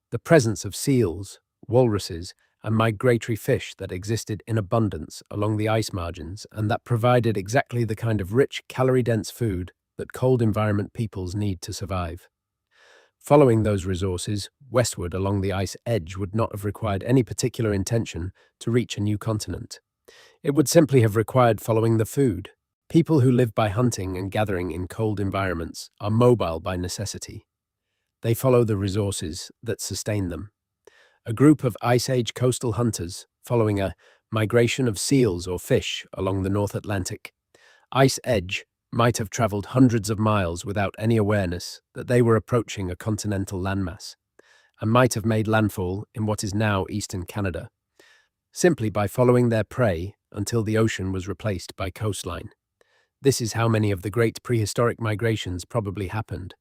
the presence of seals, walruses, and migratory fish that existed in abundance along the ice margins and that provided exactly the kind of rich, calorie-dense food that cold environment peoples need to survive. Following those resources westward along the ice edge would not have required any particular intention to reach a new continent. It would simply have required following the food. People who live by hunting and gathering in cold environments are mobile by necessity. They follow the resources that sustain them. A group of Ice Age coastal hunters following a migration of seals or fish along the North Atlantic ice edge might have traveled hundreds of miles without any awareness that they were approaching a continental landmass, and might have made landfall in what is now eastern Canada, simply by following their prey until the ocean was replaced by coastline. This is how many of the great prehistoric migrations probably happened,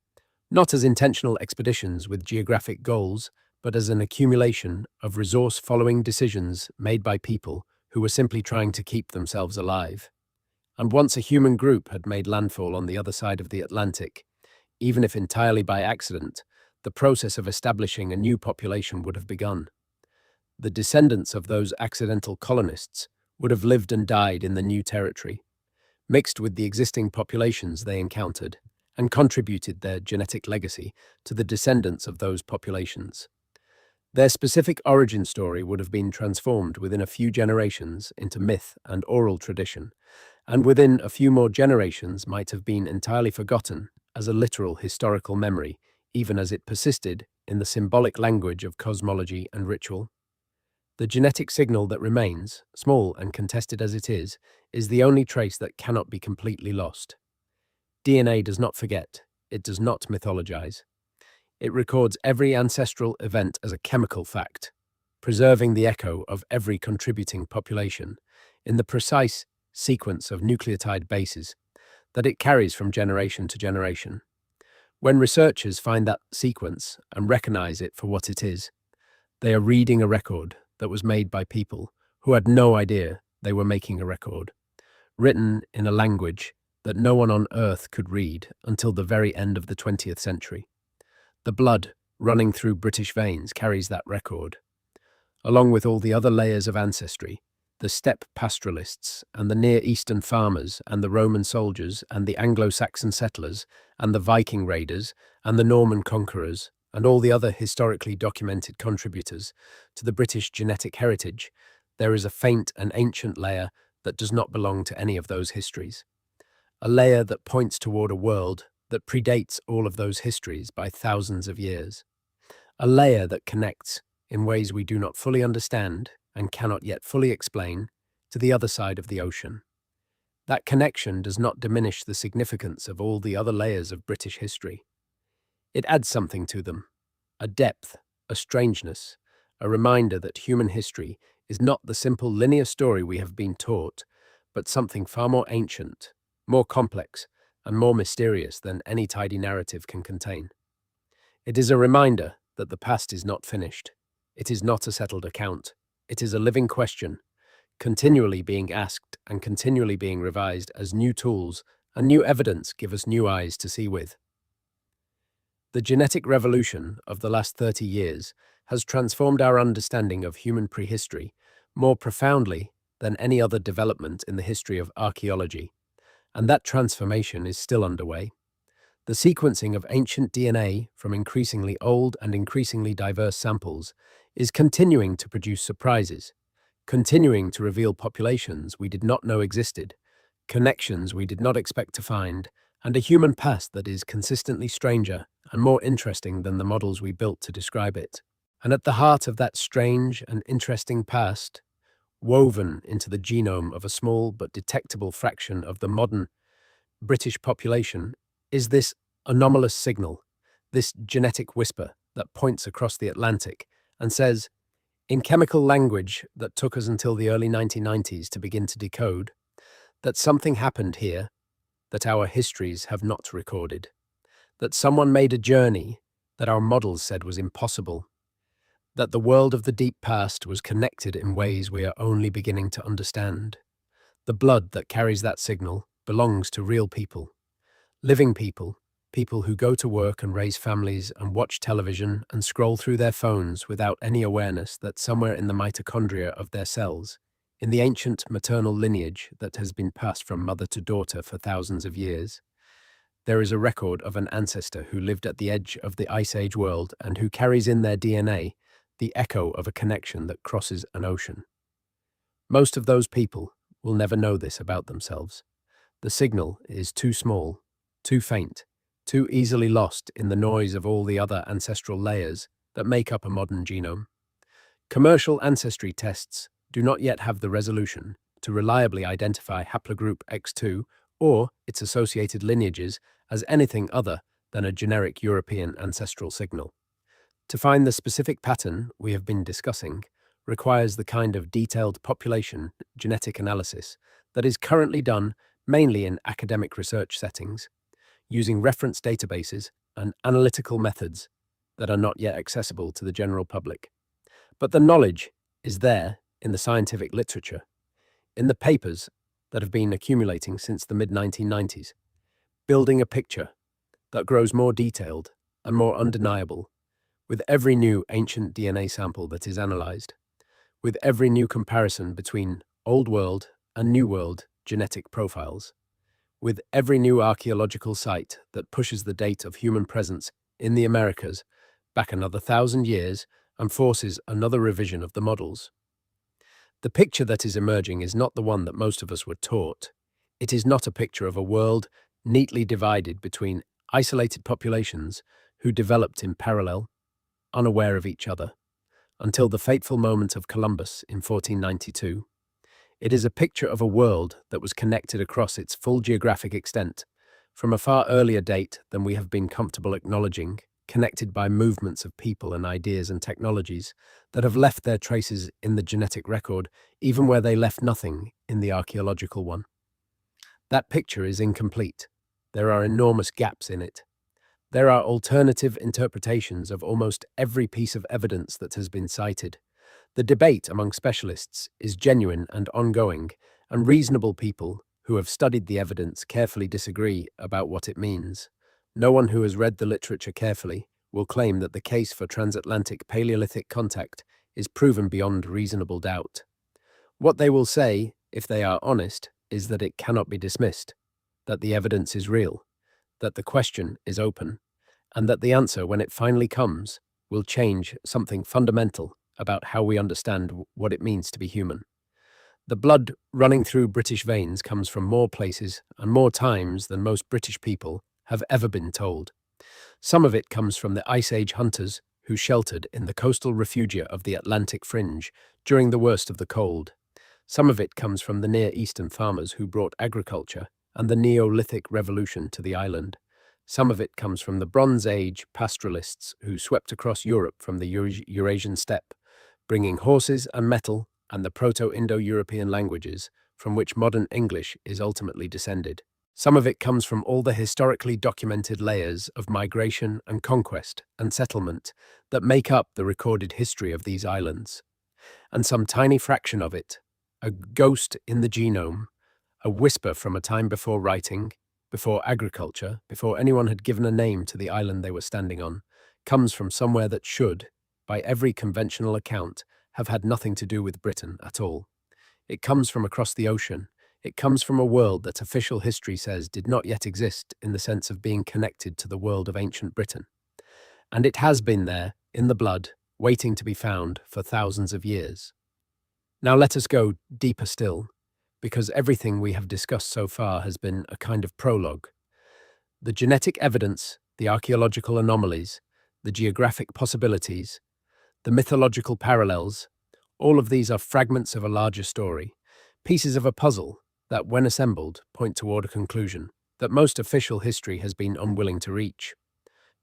not as intentional expeditions with geographic goals, but as an accumulation of resource-following decisions made by people who were simply trying to keep themselves alive. And once a human group had made landfall on the other side of the Atlantic, even if entirely by accident, the process of establishing a new population would have begun. The descendants of those accidental colonists would have lived and died in the new territory, mixed with the existing populations they encountered, and contributed their genetic legacy to the descendants of those populations. Their specific origin story would have been transformed within a few generations into myth and oral tradition, and within a few more generations might have been entirely forgotten as a literal historical memory, even as it persisted in the symbolic language of cosmology and ritual. The genetic signal that remains, small and contested as it is the only trace that cannot be completely lost. DNA does not forget, it does not mythologize. It records every ancestral event as a chemical fact, preserving the echo of every contributing population in the precise sequence of nucleotide bases that it carries from generation to generation. When researchers find that sequence and recognize it for what it is, they are reading a record that was made by people who had no idea they were making a record, written in a language that no one on Earth could read until the very end of the 20th century. The blood running through British veins carries that record, along with all the other layers of ancestry, the steppe pastoralists and the Near Eastern farmers and the Roman soldiers and the Anglo-Saxon settlers and the Viking raiders and the Norman conquerors and all the other historically documented contributors to the British genetic heritage. There is a faint and ancient layer that does not belong to any of those histories, a layer that points toward a world that predates all of those histories by thousands of years, a layer that connects in ways we do not fully understand and cannot yet fully explain to the other side of the ocean. That connection does not diminish the significance of all the other layers of British history. It adds something to them, a depth, a strangeness, a reminder that human history is not the simple linear story we have been taught, but something far more ancient, more complex, and more mysterious than any tidy narrative can contain. It is a reminder that the past is not finished. It is not a settled account. It is a living question, continually being asked and continually being revised as new tools and new evidence give us new eyes to see with. The genetic revolution of the last 30 years has transformed our understanding of human prehistory more profoundly than any other development in the history of archaeology, and that transformation is still underway. The sequencing of ancient DNA from increasingly old and increasingly diverse samples is continuing to produce surprises, continuing to reveal populations we did not know existed, connections we did not expect to find, and a human past that is consistently stranger and more interesting than the models we built to describe it. And at the heart of that strange and interesting past, woven into the genome of a small but detectable fraction of the modern British population, is this anomalous signal, this genetic whisper that points across the Atlantic and says, in chemical language that took us until the early 1990s to begin to decode, that something happened here that our histories have not recorded, that someone made a journey that our models said was impossible, that the world of the deep past was connected in ways we are only beginning to understand. The blood that carries that signal belongs to real people, living people, people who go to work and raise families and watch television and scroll through their phones without any awareness that somewhere in the mitochondria of their cells, in the ancient maternal lineage that has been passed from mother to daughter for thousands of years, there is a record of an ancestor who lived at the edge of the Ice Age world and who carries in their DNA the echo of a connection that crosses an ocean. Most of those people will never know this about themselves. The signal is too small, too faint, too easily lost in the noise of all the other ancestral layers that make up a modern genome. Commercial ancestry tests do not yet have the resolution to reliably identify haplogroup X2 or its associated lineages as anything other than a generic European ancestral signal. To find the specific pattern we have been discussing requires the kind of detailed population genetic analysis that is currently done mainly in academic research settings, using reference databases and analytical methods that are not yet accessible to the general public. But the knowledge is there in the scientific literature, in the papers that have been accumulating since the mid-1990s, building a picture that grows more detailed and more undeniable with every new ancient DNA sample that is analyzed, with every new comparison between Old World and New World genetic profiles, with every new archaeological site that pushes the date of human presence in the Americas back another 1,000 years and forces another revision of the models. The picture that is emerging is not the one that most of us were taught. It is not a picture of a world neatly divided between isolated populations who developed in parallel, unaware of each other, until the fateful moment of Columbus in 1492. It is a picture of a world that was connected across its full geographic extent, from a far earlier date than we have been comfortable acknowledging, connected by movements of people and ideas and technologies that have left their traces in the genetic record, even where they left nothing in the archaeological one. That picture is incomplete. There are enormous gaps in it. There are alternative interpretations of almost every piece of evidence that has been cited. The debate among specialists is genuine and ongoing, and reasonable people who have studied the evidence carefully disagree about what it means. No one who has read the literature carefully will claim that the case for transatlantic Paleolithic contact is proven beyond reasonable doubt. What they will say, if they are honest, is that it cannot be dismissed, that the evidence is real, that the question is open, and that the answer, when it finally comes, will change something fundamental about how we understand what it means to be human. The blood running through British veins comes from more places and more times than most British people have ever been told. Some of it comes from the Ice Age hunters who sheltered in the coastal refugia of the Atlantic fringe during the worst of the cold. Some of it comes from the Near Eastern farmers who brought agriculture and the Neolithic revolution to the island. Some of it comes from the Bronze Age pastoralists who swept across Europe from the Eurasian steppe, bringing horses and metal and the Proto-Indo-European languages from which modern English is ultimately descended. Some of it comes from all the historically documented layers of migration and conquest and settlement that make up the recorded history of these islands. And some tiny fraction of it, a ghost in the genome, a whisper from a time before writing, before agriculture, before anyone had given a name to the island they were standing on, comes from somewhere that should, by every conventional account, have had nothing to do with Britain at all. It comes from across the ocean. It comes from a world that official history says did not yet exist in the sense of being connected to the world of ancient Britain. And it has been there, in the blood, waiting to be found for thousands of years. Now let us go deeper still, because everything we have discussed so far has been a kind of prologue. The genetic evidence, the archaeological anomalies, the geographic possibilities, the mythological parallels, all of these are fragments of a larger story, pieces of a puzzle that, when assembled, point toward a conclusion that most official history has been unwilling to reach.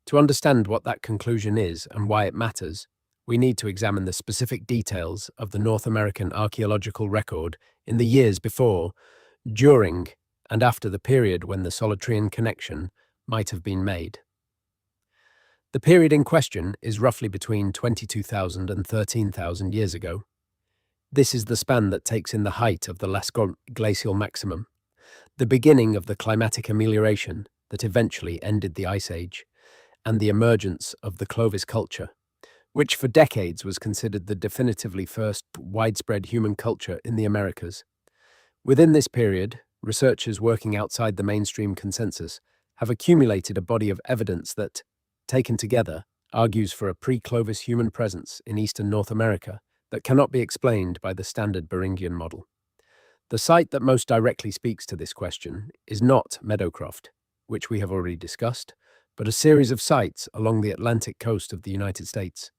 To understand what that conclusion is and why it matters, we need to examine the specific details of the North American archaeological record in the years before, during, and after the period when the Solutrean connection might have been made. The period in question is roughly between 22,000 and 13,000 years ago. This is the span that takes in the height of the last glacial maximum, the beginning of the climatic amelioration that eventually ended the Ice Age, and the emergence of the Clovis culture, which for decades was considered the definitively first widespread human culture in the Americas. Within this period, researchers working outside the mainstream consensus have accumulated a body of evidence that, taken together, argues for a pre-Clovis human presence in eastern North America that cannot be explained by the standard Beringian model. The site that most directly speaks to this question is not Meadowcroft, which we have already discussed, but a series of sites along the Atlantic coast of the United States.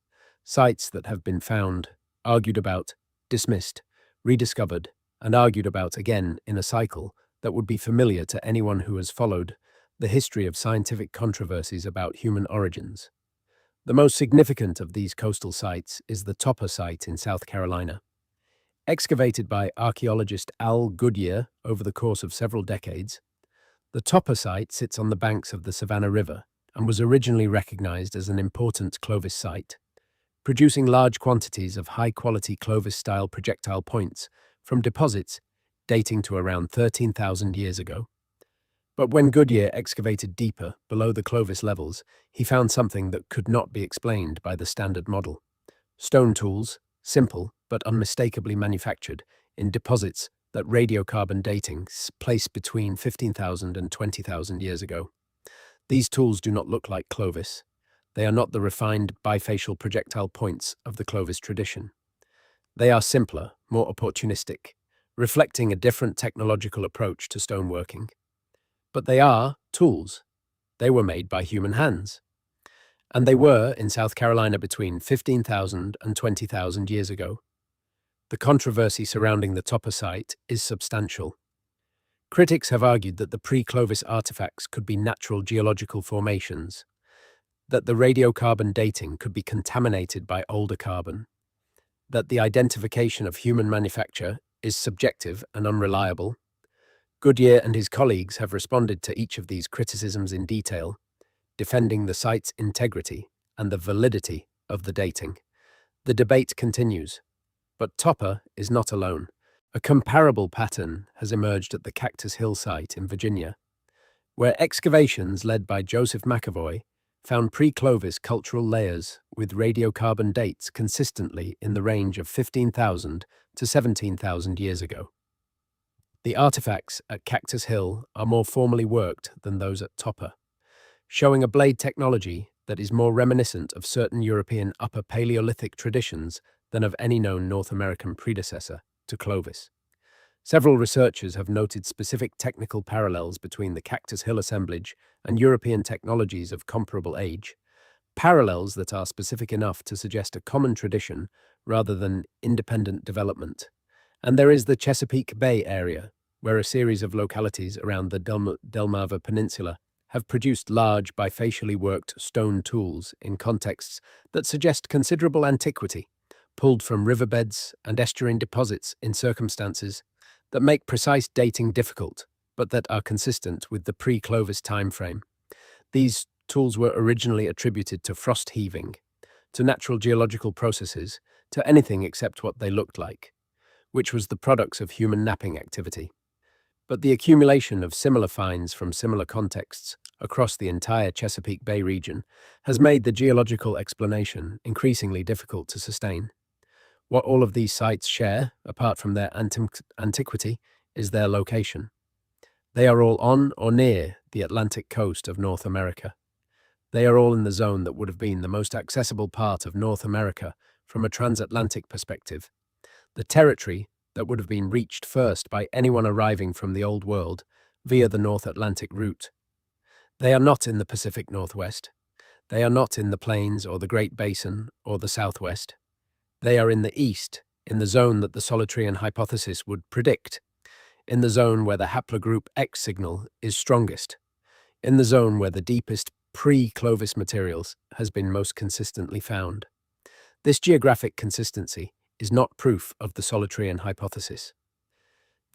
Sites that have been found, argued about, dismissed, rediscovered, and argued about again in a cycle that would be familiar to anyone who has followed the history of scientific controversies about human origins. The most significant of these coastal sites is the Topper site in South Carolina. Excavated by archaeologist Al Goodyear over the course of several decades, the Topper site sits on the banks of the Savannah River and was originally recognized as an important Clovis site, producing large quantities of high-quality Clovis-style projectile points from deposits dating to around 13,000 years ago. But when Goodyear excavated deeper, below the Clovis levels, he found something that could not be explained by the standard model. Stone tools, simple but unmistakably manufactured, in deposits that radiocarbon dating placed between 15,000 and 20,000 years ago. These tools do not look like Clovis. They are not the refined bifacial projectile points of the Clovis tradition. They are simpler, more opportunistic, reflecting a different technological approach to stoneworking. But they are tools. They were made by human hands. And they were in South Carolina between 15,000 and 20,000 years ago. The controversy surrounding the Topper site is substantial. Critics have argued that the pre-Clovis artifacts could be natural geological formations, that the radiocarbon dating could be contaminated by older carbon, that the identification of human manufacture is subjective and unreliable. Goodyear and his colleagues have responded to each of these criticisms in detail, defending the site's integrity and the validity of the dating. The debate continues, but Topper is not alone. A comparable pattern has emerged at the Cactus Hill site in Virginia, where excavations led by Joseph McAvoy found pre-Clovis cultural layers with radiocarbon dates consistently in the range of 15,000 to 17,000 years ago. The artifacts at Cactus Hill are more formally worked than those at Topper, showing a blade technology that is more reminiscent of certain European Upper Paleolithic traditions than of any known North American predecessor to Clovis. Several researchers have noted specific technical parallels between the Cactus Hill assemblage and European technologies of comparable age, parallels that are specific enough to suggest a common tradition rather than independent development. And there is the Chesapeake Bay area, where a series of localities around the Delmarva Peninsula have produced large bifacially worked stone tools in contexts that suggest considerable antiquity, pulled from riverbeds and estuarine deposits in circumstances that make precise dating difficult, but that are consistent with the pre-Clovis timeframe. These tools were originally attributed to frost heaving, to natural geological processes, to anything except what they looked like, which was the products of human napping activity. But the accumulation of similar finds from similar contexts across the entire Chesapeake Bay region has made the geological explanation increasingly difficult to sustain. What all of these sites share, apart from their antiquity, is their location. They are all on or near the Atlantic coast of North America. They are all in the zone that would have been the most accessible part of North America from a transatlantic perspective, the territory that would have been reached first by anyone arriving from the Old World via the North Atlantic route. They are not in the Pacific Northwest. They are not in the Plains or the Great Basin or the Southwest. They are in the East, in the zone that the Solitarian hypothesis would predict, in the zone where the haplogroup X signal is strongest, in the zone where the deepest pre-Clovis materials has been most consistently found. This geographic consistency is not proof of the Solitarian hypothesis.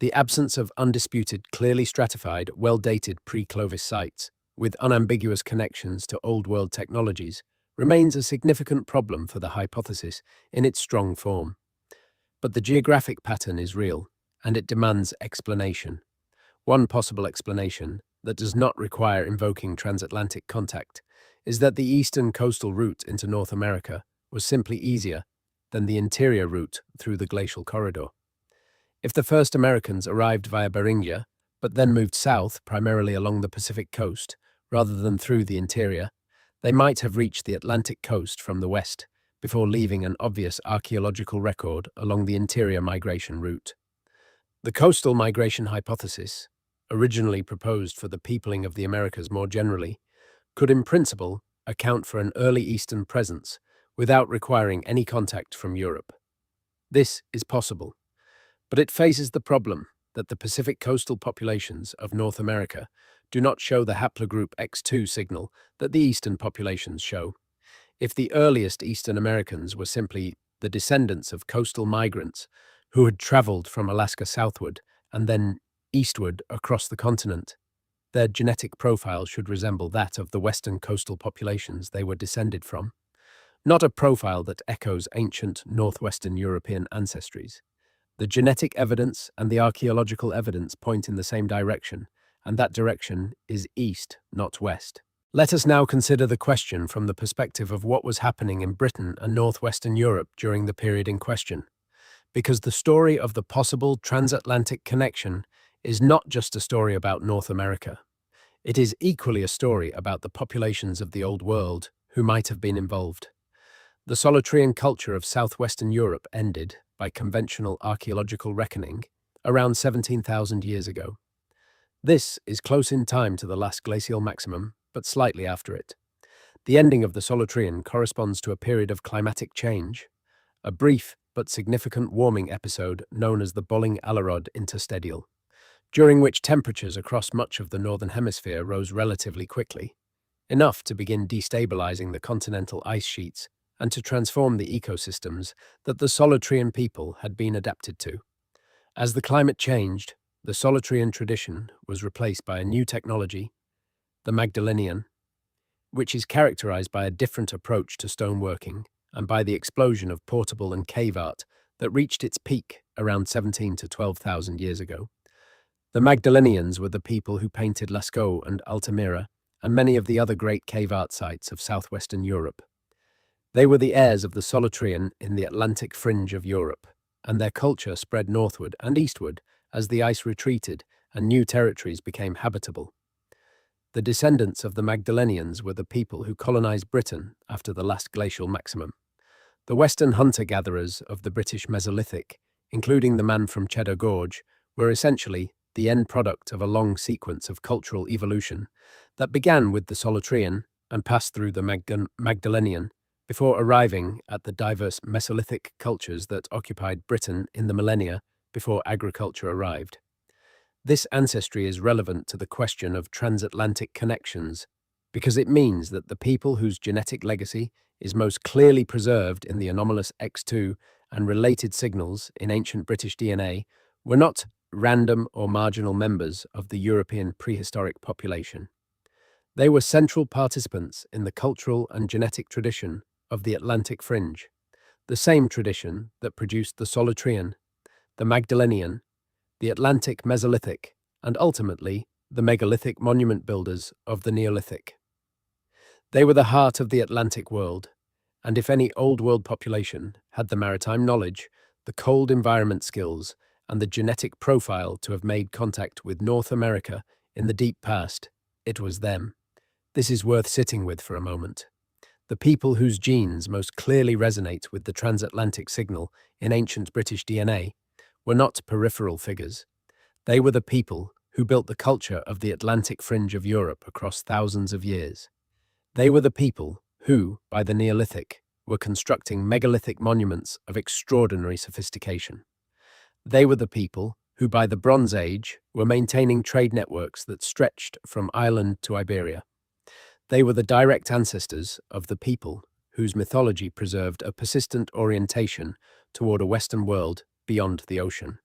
The absence of undisputed, clearly stratified, well-dated pre-Clovis sites, with unambiguous connections to Old World technologies, remains a significant problem for the hypothesis in its strong form. But the geographic pattern is real, and it demands explanation. One possible explanation, that does not require invoking transatlantic contact, is that the eastern coastal route into North America was simply easier than the interior route through the glacial corridor. If the first Americans arrived via Beringia, but then moved south primarily along the Pacific coast, rather than through the interior, they might have reached the Atlantic coast from the west before leaving an obvious archaeological record along the interior migration route. The coastal migration hypothesis, originally proposed for the peopling of the Americas more generally, could in principle account for an early Eastern presence without requiring any contact from Europe. This is possible, but it faces the problem that the Pacific coastal populations of North America do not show the haplogroup X2 signal that the eastern populations show. If the earliest Eastern Americans were simply the descendants of coastal migrants who had traveled from Alaska southward and then eastward across the continent. Their genetic profile should resemble that of the western coastal populations they were descended from, not a profile that echoes ancient northwestern European ancestries. The genetic evidence and the archaeological evidence point in the same direction, and that direction is east, not west. Let us now consider the question from the perspective of what was happening in Britain and northwestern Europe during the period in question, because the story of the possible transatlantic connection is not just a story about North America. It is equally a story about the populations of the Old World who might have been involved. The Solutrean culture of southwestern Europe ended, by conventional archaeological reckoning, around 17,000 years ago. This is close in time to the last glacial maximum, but slightly after it. The ending of the Solutrean corresponds to a period of climatic change, a brief but significant warming episode known as the Bolling-Alerod interstedial, during which temperatures across much of the northern hemisphere rose relatively quickly, enough to begin destabilizing the continental ice sheets and to transform the ecosystems that the Solutrean people had been adapted to. As the climate changed, the Solutrean tradition was replaced by a new technology, the Magdalenian, which is characterized by a different approach to stoneworking and by the explosion of portable and cave art that reached its peak around 17 to 12,000 years ago. The Magdalenians were the people who painted Lascaux and Altamira and many of the other great cave art sites of southwestern Europe. They were the heirs of the Solutrean in the Atlantic fringe of Europe, and their culture spread northward and eastward as the ice retreated and new territories became habitable. The descendants of the Magdalenians were the people who colonized Britain after the last glacial maximum. The western hunter-gatherers of the British Mesolithic, including the man from Cheddar Gorge, were essentially the end product of a long sequence of cultural evolution that began with the Solutrean and passed through the Magdalenian before arriving at the diverse Mesolithic cultures that occupied Britain in the millennia before agriculture arrived. This ancestry is relevant to the question of transatlantic connections because it means that the people whose genetic legacy is most clearly preserved in the anomalous X2 and related signals in ancient British DNA were not random or marginal members of the European prehistoric population. They were central participants in the cultural and genetic tradition of the Atlantic fringe, the same tradition that produced the Solutrean, the Magdalenian, the Atlantic Mesolithic, and ultimately the megalithic monument builders of the Neolithic. They were the heart of the Atlantic world, and if any Old World population had the maritime knowledge, the cold environment skills, and the genetic profile to have made contact with North America in the deep past, it was them. This is worth sitting with for a moment. The people whose genes most clearly resonate with the transatlantic signal in ancient British DNA were not peripheral figures. They were the people who built the culture of the Atlantic fringe of Europe across thousands of years. They were the people who, by the Neolithic, were constructing megalithic monuments of extraordinary sophistication. They were the people who, by the Bronze Age, were maintaining trade networks that stretched from Ireland to Iberia. They were the direct ancestors of the people whose mythology preserved a persistent orientation toward a Western world beyond the ocean.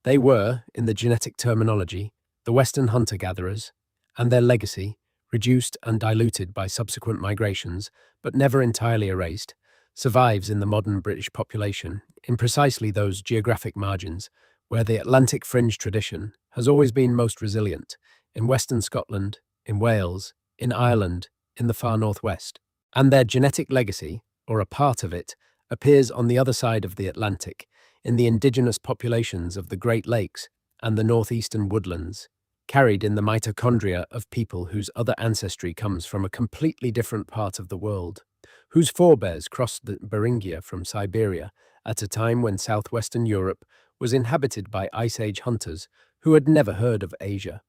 They were, in the genetic terminology, the Western hunter-gatherers, and their legacy, reduced and diluted by subsequent migrations, but never entirely erased, survives in the modern British population in precisely those geographic margins where the Atlantic fringe tradition has always been most resilient, in Western Scotland, in Wales, in Ireland, in the far northwest. And their genetic legacy, or a part of it, appears on the other side of the Atlantic, in the indigenous populations of the Great Lakes and the northeastern woodlands, carried in the mitochondria of people whose other ancestry comes from a completely different part of the world, whose forebears crossed the Beringia from Siberia at a time when southwestern Europe was inhabited by Ice Age hunters who had never heard of Asia.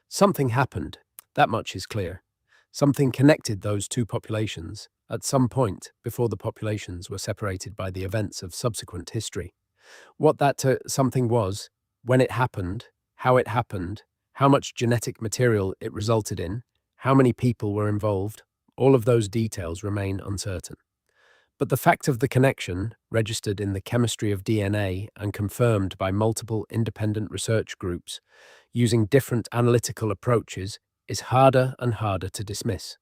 Something happened, that much is clear. Something connected those two populations at some point before the populations were separated by the events of subsequent history. What that something was, when it happened, how much genetic material it resulted in, how many people were involved, all of those details remain uncertain. But the fact of the connection, registered in the chemistry of DNA and confirmed by multiple independent research groups using different analytical approaches, is harder and harder to dismiss.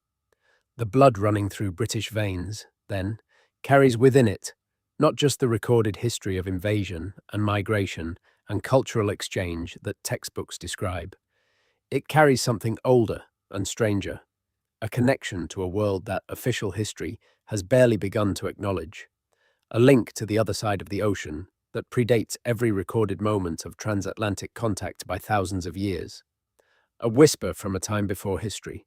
The blood running through British veins, then, carries within it not just the recorded history of invasion and migration and cultural exchange that textbooks describe. It carries something older and stranger, a connection to a world that official history has barely begun to acknowledge, a link to the other side of the ocean that predates every recorded moment of transatlantic contact by thousands of years, a whisper from a time before history,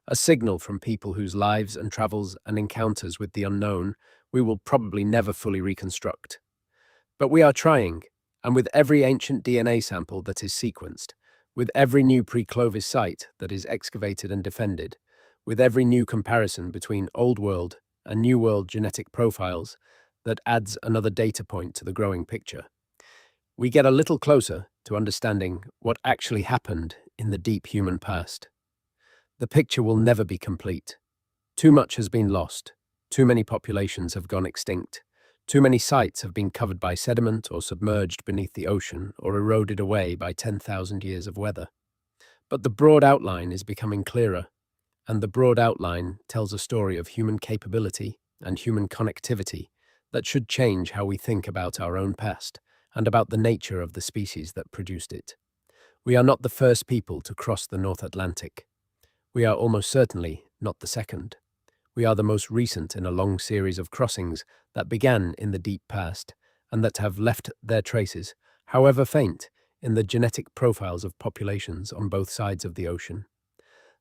a signal from people whose lives and travels and encounters with the unknown we will probably never fully reconstruct. But we are trying, and with every ancient DNA sample that is sequenced, with every new pre-Clovis site that is excavated and defended, with every new comparison between Old World and New World genetic profiles that adds another data point to the growing picture, we get a little closer to understanding what actually happened in the deep human past. The picture will never be complete. Too much has been lost. Too many populations have gone extinct. Too many sites have been covered by sediment or submerged beneath the ocean or eroded away by 10,000 years of weather. But the broad outline is becoming clearer, and the broad outline tells a story of human capability and human connectivity that should change how we think about our own past and about the nature of the species that produced it. We are not the first people to cross the North Atlantic. We are almost certainly not the second. We are the most recent in a long series of crossings that began in the deep past and that have left their traces, however faint, in the genetic profiles of populations on both sides of the ocean.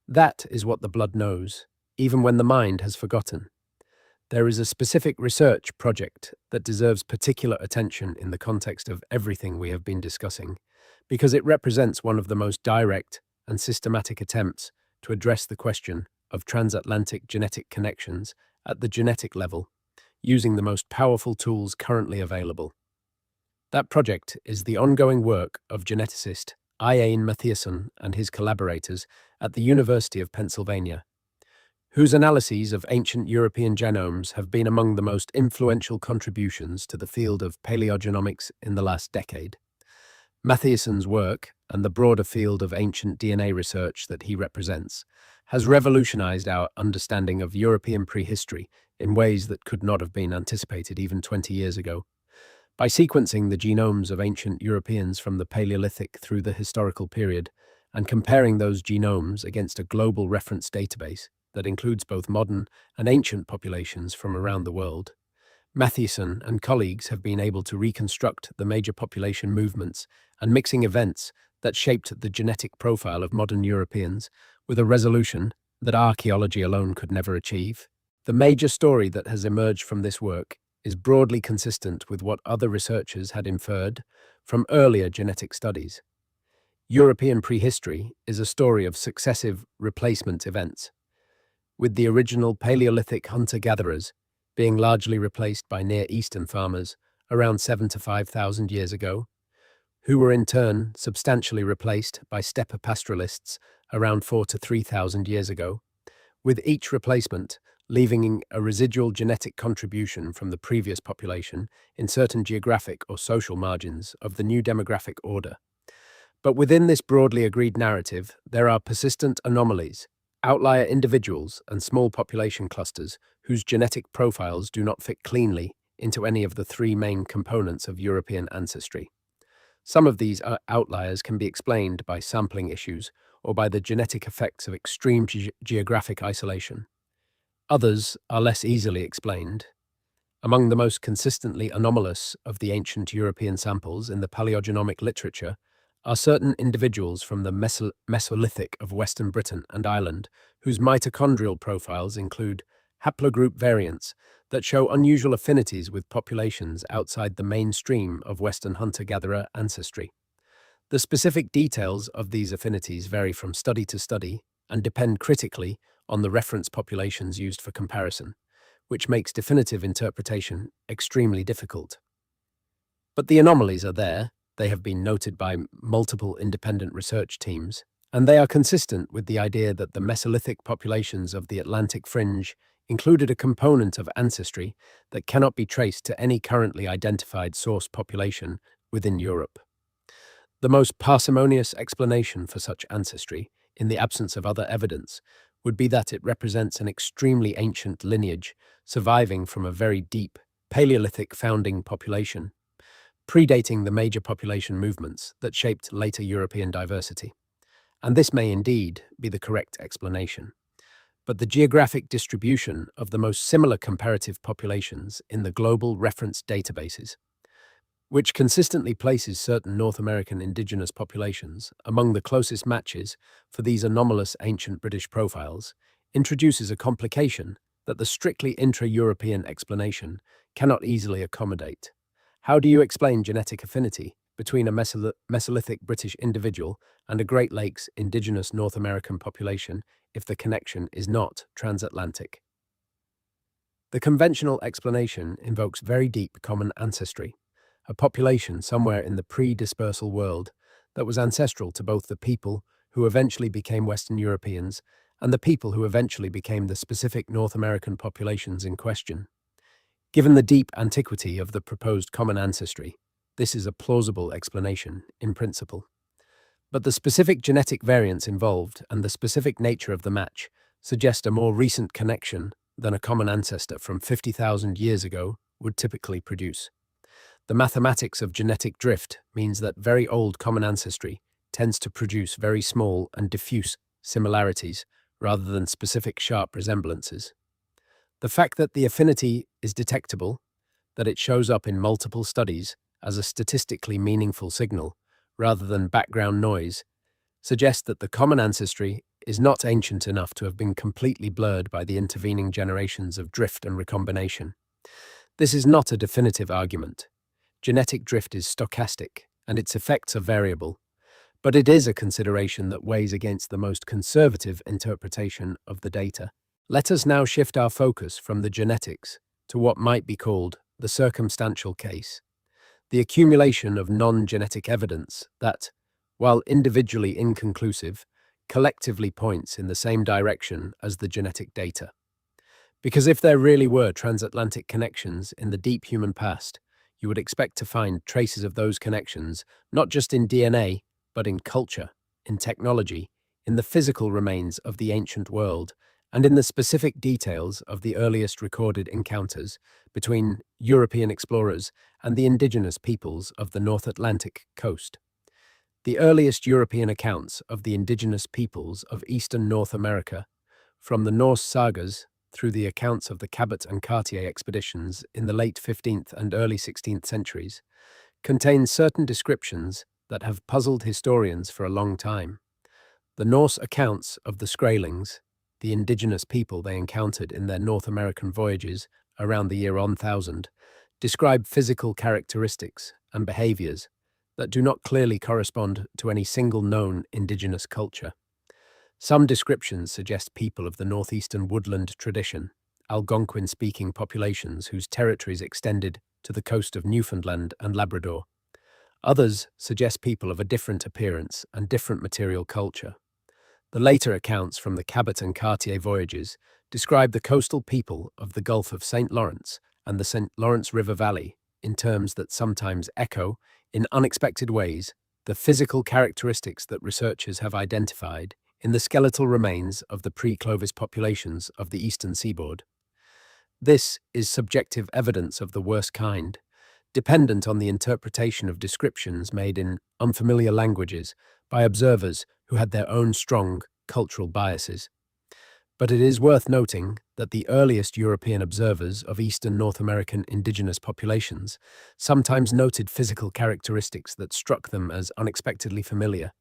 That is what the blood knows, even when the mind has forgotten. There is a specific research project that deserves particular attention in the context of everything we have been discussing, because it represents one of the most direct and systematic attempts to address the question of transatlantic genetic connections at the genetic level, using the most powerful tools currently available. That project is the ongoing work of geneticist Ian Mathiasson and his collaborators at the University of Pennsylvania, whose analyses of ancient European genomes have been among the most influential contributions to the field of paleogenomics in the last decade. Mathiasson's work, and the broader field of ancient DNA research that he represents, has revolutionized our understanding of European prehistory in ways that could not have been anticipated even 20 years ago. By sequencing the genomes of ancient Europeans from the Paleolithic through the historical period, and comparing those genomes against a global reference database that includes both modern and ancient populations from around the world, Mathiasson and colleagues have been able to reconstruct the major population movements and mixing events that shaped the genetic profile of modern Europeans with a resolution that archaeology alone could never achieve. The major story that has emerged from this work is broadly consistent with what other researchers had inferred from earlier genetic studies. European prehistory is a story of successive replacement events, with the original Paleolithic hunter-gatherers being largely replaced by Near Eastern farmers around 7 to 5,000 years ago, who were in turn substantially replaced by steppe pastoralists around 4 to 3,000 years ago, with each replacement leaving a residual genetic contribution from the previous population in certain geographic or social margins of the new demographic order. But within this broadly agreed narrative, there are persistent anomalies, outlier individuals and small population clusters whose genetic profiles do not fit cleanly into any of the three main components of European ancestry. Some of these outliers can be explained by sampling issues or by the genetic effects of extreme geographic isolation. Others are less easily explained. Among the most consistently anomalous of the ancient European samples in the paleogenomic literature are certain individuals from the Mesolithic of Western Britain and Ireland, whose mitochondrial profiles include haplogroup variants that show unusual affinities with populations outside the mainstream of Western hunter-gatherer ancestry. The specific details of these affinities vary from study to study and depend critically on the reference populations used for comparison, which makes definitive interpretation extremely difficult. But the anomalies are there. They have been noted by multiple independent research teams, and they are consistent with the idea that the Mesolithic populations of the Atlantic fringe included a component of ancestry that cannot be traced to any currently identified source population within Europe. The most parsimonious explanation for such ancestry, in the absence of other evidence, would be that it represents an extremely ancient lineage surviving from a very deep Paleolithic founding population, predating the major population movements that shaped later European diversity. And this may indeed be the correct explanation. But the geographic distribution of the most similar comparative populations in the global reference databases, which consistently places certain North American indigenous populations among the closest matches for these anomalous ancient British profiles, introduces a complication that the strictly intra-European explanation cannot easily accommodate. How do you explain genetic affinity between a Mesolithic British individual and a Great Lakes indigenous North American population if the connection is not transatlantic? The conventional explanation invokes very deep common ancestry, a population somewhere in the pre-dispersal world that was ancestral to both the people who eventually became Western Europeans and the people who eventually became the specific North American populations in question. Given the deep antiquity of the proposed common ancestry, this is a plausible explanation in principle. But the specific genetic variants involved and the specific nature of the match suggest a more recent connection than a common ancestor from 50,000 years ago would typically produce. The mathematics of genetic drift means that very old common ancestry tends to produce very small and diffuse similarities rather than specific sharp resemblances. The fact that the affinity is detectable, that it shows up in multiple studies as a statistically meaningful signal rather than background noise, suggests that the common ancestry is not ancient enough to have been completely blurred by the intervening generations of drift and recombination. This is not a definitive argument. Genetic drift is stochastic, and its effects are variable, but it is a consideration that weighs against the most conservative interpretation of the data. Let us now shift our focus from the genetics to what might be called the circumstantial case, the accumulation of non-genetic evidence that, while individually inconclusive, collectively points in the same direction as the genetic data. Because if there really were transatlantic connections in the deep human past, you would expect to find traces of those connections not just in DNA, but in culture, in technology, in the physical remains of the ancient world, and in the specific details of the earliest recorded encounters between European explorers and the indigenous peoples of the North Atlantic coast. The earliest European accounts of the indigenous peoples of eastern North America, from the Norse sagas through the accounts of the Cabot and Cartier expeditions in the late 15th and early 16th centuries, contain certain descriptions that have puzzled historians for a long time. The Norse accounts of the Skraelings, the indigenous people they encountered in their North American voyages around the year 1000, describe physical characteristics and behaviors that do not clearly correspond to any single known indigenous culture. Some descriptions suggest people of the northeastern woodland tradition, Algonquin-speaking populations whose territories extended to the coast of Newfoundland and Labrador. Others suggest people of a different appearance and different material culture. The later accounts from the Cabot and Cartier voyages describe the coastal people of the Gulf of St. Lawrence and the St. Lawrence River Valley in terms that sometimes echo, in unexpected ways, the physical characteristics that researchers have identified in the skeletal remains of the pre-Clovis populations of the eastern seaboard. This is subjective evidence of the worst kind, dependent on the interpretation of descriptions made in unfamiliar languages by observers who had their own strong cultural biases. But it is worth noting that the earliest European observers of Eastern North American indigenous populations sometimes noted physical characteristics that struck them as unexpectedly familiar,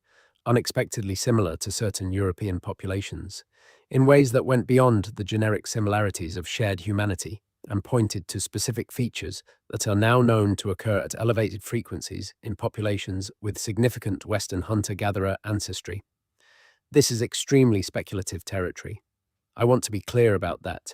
unexpectedly similar to certain European populations, in ways that went beyond the generic similarities of shared humanity and pointed to specific features that are now known to occur at elevated frequencies in populations with significant Western hunter-gatherer ancestry. This is extremely speculative territory. I want to be clear about that.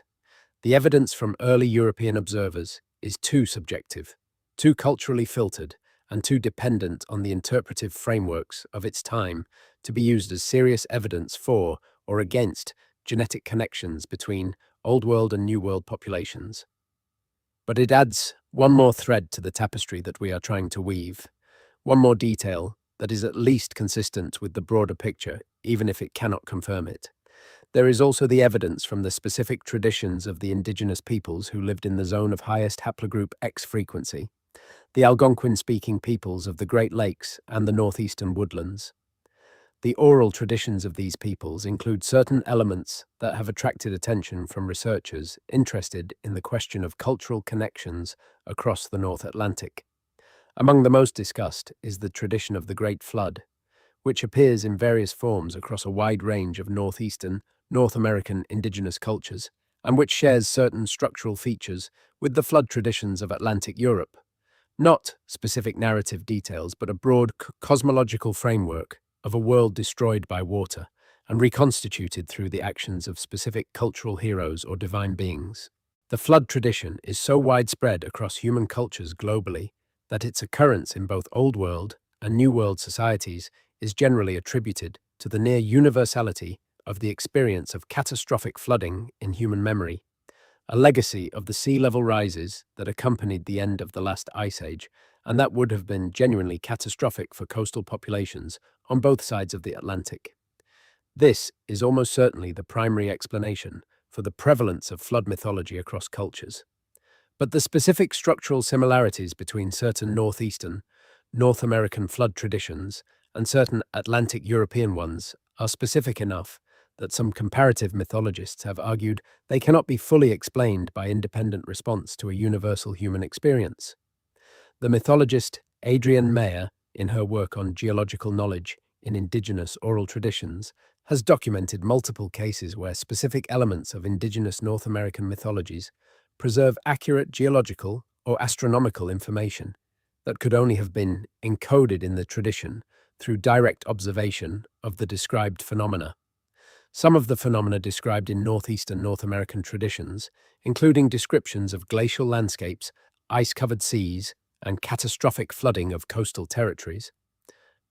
The evidence from early European observers is too subjective, too culturally filtered, and too dependent on the interpretive frameworks of its time to be used as serious evidence for or against genetic connections between Old World and New World populations. But it adds one more thread to the tapestry that we are trying to weave, one more detail that is at least consistent with the broader picture, even if it cannot confirm it. There is also the evidence from the specific traditions of the indigenous peoples who lived in the zone of highest haplogroup X frequency, the Algonquin-speaking peoples of the Great Lakes and the northeastern woodlands. The oral traditions of these peoples include certain elements that have attracted attention from researchers interested in the question of cultural connections across the North Atlantic. Among the most discussed is the tradition of the Great Flood, which appears in various forms across a wide range of northeastern, North American indigenous cultures, and which shares certain structural features with the flood traditions of Atlantic Europe. Not specific narrative details, but a broad cosmological framework of a world destroyed by water and reconstituted through the actions of specific cultural heroes or divine beings. The flood tradition is so widespread across human cultures globally that its occurrence in both Old World and New World societies is generally attributed to the near universality of the experience of catastrophic flooding in human memory, a legacy of the sea level rises that accompanied the end of the last ice age, and that would have been genuinely catastrophic for coastal populations on both sides of the Atlantic. This is almost certainly the primary explanation for the prevalence of flood mythology across cultures. But the specific structural similarities between certain northeastern, North American flood traditions and certain Atlantic European ones are specific enough that some comparative mythologists have argued they cannot be fully explained by independent response to a universal human experience. The mythologist Adrienne Mayer, in her work on geological knowledge in indigenous oral traditions, has documented multiple cases where specific elements of indigenous North American mythologies preserve accurate geological or astronomical information that could only have been encoded in the tradition through direct observation of the described phenomena. Some of the phenomena described in northeastern North American traditions, including descriptions of glacial landscapes, ice-covered seas, and catastrophic flooding of coastal territories,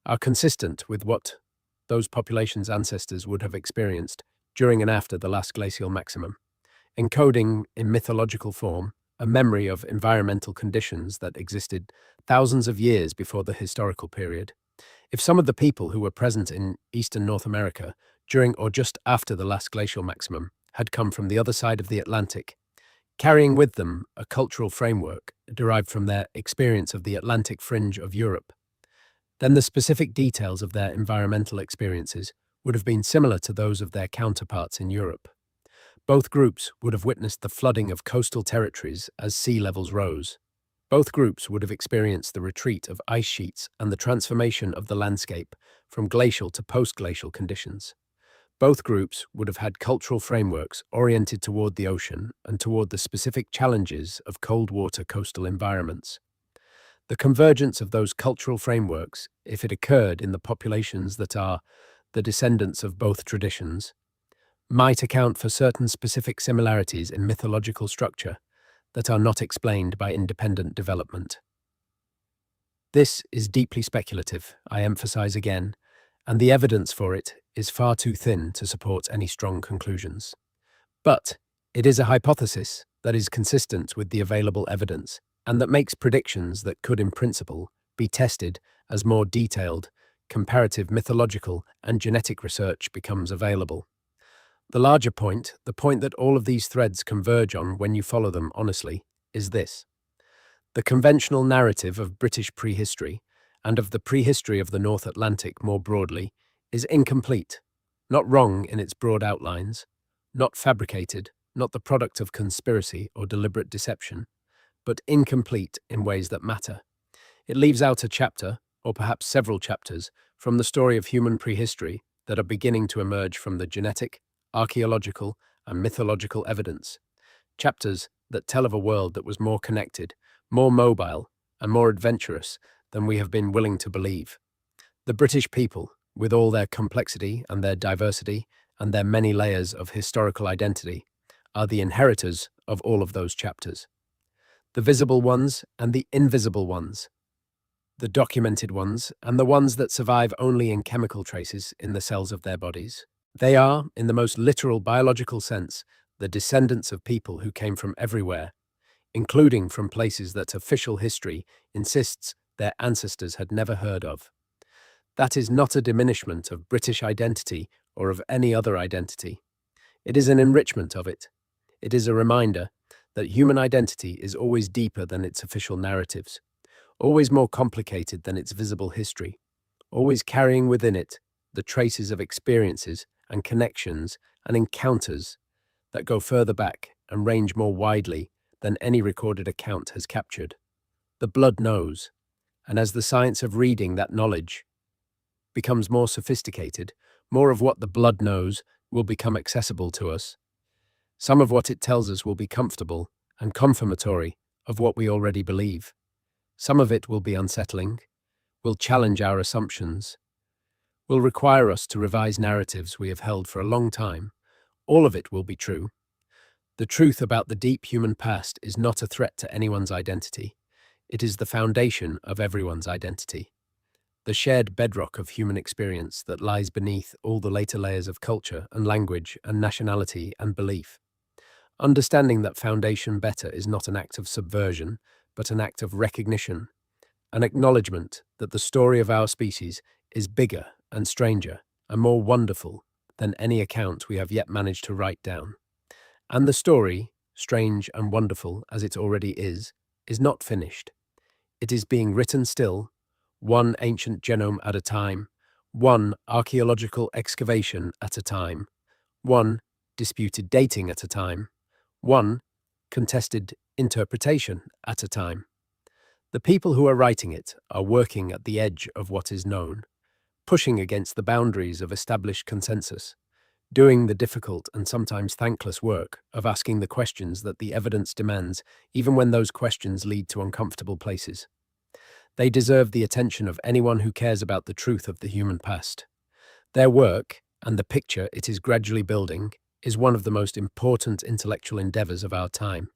are consistent with what those populations' ancestors would have experienced during and after the last glacial maximum, encoding in mythological form a memory of environmental conditions that existed thousands of years before the historical period. If some of the people who were present in eastern North America during or just after the last glacial maximum had come from the other side of the Atlantic, carrying with them a cultural framework derived from their experience of the Atlantic fringe of Europe, then the specific details of their environmental experiences would have been similar to those of their counterparts in Europe. Both groups would have witnessed the flooding of coastal territories as sea levels rose. Both groups would have experienced the retreat of ice sheets and the transformation of the landscape from glacial to post-glacial conditions. Both groups would have had cultural frameworks oriented toward the ocean and toward the specific challenges of cold water coastal environments. The convergence of those cultural frameworks, if it occurred in the populations that are the descendants of both traditions, might account for certain specific similarities in mythological structure that are not explained by independent development. This is deeply speculative, I emphasize again, and the evidence for it is far too thin to support any strong conclusions. But it is a hypothesis that is consistent with the available evidence and that makes predictions that could, in principle, be tested as more detailed, comparative mythological and genetic research becomes available. The larger point, the point that all of these threads converge on when you follow them honestly, is this. The conventional narrative of British prehistory, and of the prehistory of the North Atlantic more broadly, is incomplete, not wrong in its broad outlines, not fabricated, not the product of conspiracy or deliberate deception, but incomplete in ways that matter. It leaves out a chapter, or perhaps several chapters, from the story of human prehistory that are beginning to emerge from the genetic, archaeological, and mythological evidence. Chapters that tell of a world that was more connected, more mobile, and more adventurous than we have been willing to believe. The British people, with all their complexity and their diversity and their many layers of historical identity, are the inheritors of all of those chapters. The visible ones and the invisible ones, the documented ones and the ones that survive only in chemical traces in the cells of their bodies. They are, in the most literal biological sense, the descendants of people who came from everywhere, including from places that official history insists their ancestors had never heard of. That is not a diminishment of British identity or of any other identity. It is an enrichment of it. It is a reminder that human identity is always deeper than its official narratives, always more complicated than its visible history, always carrying within it the traces of experiences and connections and encounters that go further back and range more widely than any recorded account has captured. The blood knows, and as the science of reading that knowledge becomes more sophisticated, more of what the blood knows will become accessible to us. Some of what it tells us will be comfortable and confirmatory of what we already believe. Some of it will be unsettling, will challenge our assumptions, will require us to revise narratives we have held for a long time. All of it will be true. The truth about the deep human past is not a threat to anyone's identity. It is the foundation of everyone's identity, the shared bedrock of human experience that lies beneath all the later layers of culture and language and nationality and belief. Understanding that foundation better is not an act of subversion, but an act of recognition, an acknowledgement that the story of our species is bigger and stranger and more wonderful than any account we have yet managed to write down. And the story, strange and wonderful as it already is not finished. It is being written still, one ancient genome at a time, one archaeological excavation at a time, one disputed dating at a time, one contested interpretation at a time. The people who are writing it are working at the edge of what is known, pushing against the boundaries of established consensus, doing the difficult and sometimes thankless work of asking the questions that the evidence demands, even when those questions lead to uncomfortable places. They deserve the attention of anyone who cares about the truth of the human past. Their work, and the picture it is gradually building, is one of the most important intellectual endeavors of our time,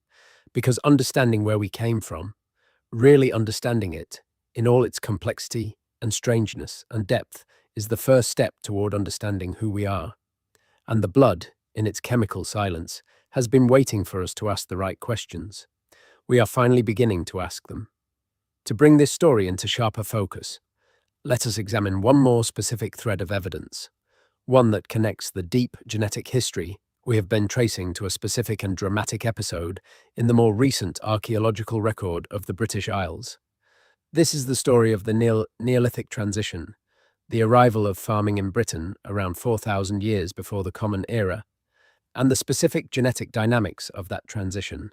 because understanding where we came from, really understanding it, in all its complexity and strangeness and depth, is the first step toward understanding who we are. And the blood, in its chemical silence, has been waiting for us to ask the right questions. We are finally beginning to ask them. To bring this story into sharper focus, let us examine one more specific thread of evidence, one that connects the deep genetic history we have been tracing to a specific and dramatic episode in the more recent archaeological record of the British Isles. This is the story of the Neolithic transition, the arrival of farming in Britain around 4,000 years before the Common Era, and the specific genetic dynamics of that transition,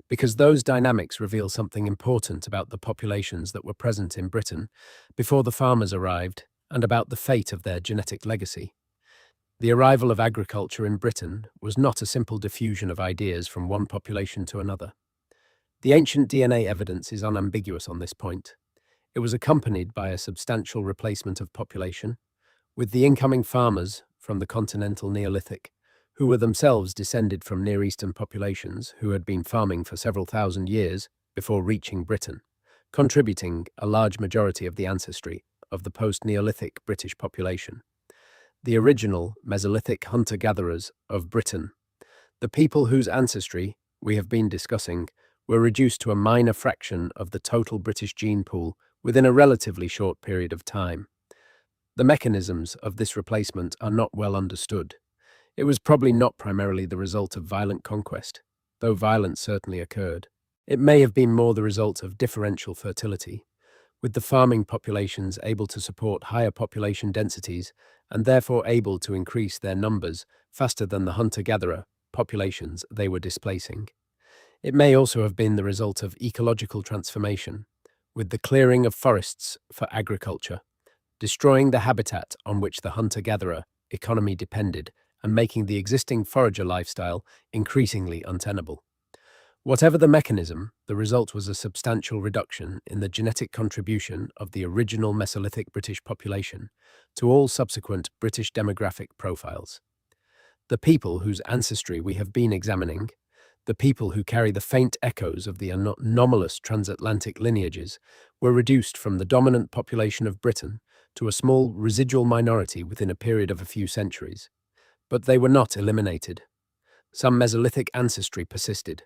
because those dynamics reveal something important about the populations that were present in Britain before the farmers arrived and about the fate of their genetic legacy. The arrival of agriculture in Britain was not a simple diffusion of ideas from one population to another. The ancient DNA evidence is unambiguous on this point. It was accompanied by a substantial replacement of population, with the incoming farmers from the continental Neolithic, who were themselves descended from Near Eastern populations who had been farming for several thousand years before reaching Britain, contributing a large majority of the ancestry of the post-Neolithic British population. The original Mesolithic hunter-gatherers of Britain, the people whose ancestry we have been discussing, were reduced to a minor fraction of the total British gene pool within a relatively short period of time. The mechanisms of this replacement are not well understood. It was probably not primarily the result of violent conquest, though violence certainly occurred. It may have been more the result of differential fertility, with the farming populations able to support higher population densities and therefore able to increase their numbers faster than the hunter-gatherer populations they were displacing. It may also have been the result of ecological transformation, with the clearing of forests for agriculture, destroying the habitat on which the hunter-gatherer economy depended and making the existing forager lifestyle increasingly untenable. Whatever the mechanism, the result was a substantial reduction in the genetic contribution of the original Mesolithic British population to all subsequent British demographic profiles. The people whose ancestry we have been examining, the people who carry the faint echoes of the anomalous transatlantic lineages, were reduced from the dominant population of Britain to a small residual minority within a period of a few centuries. But they were not eliminated. Some Mesolithic ancestry persisted,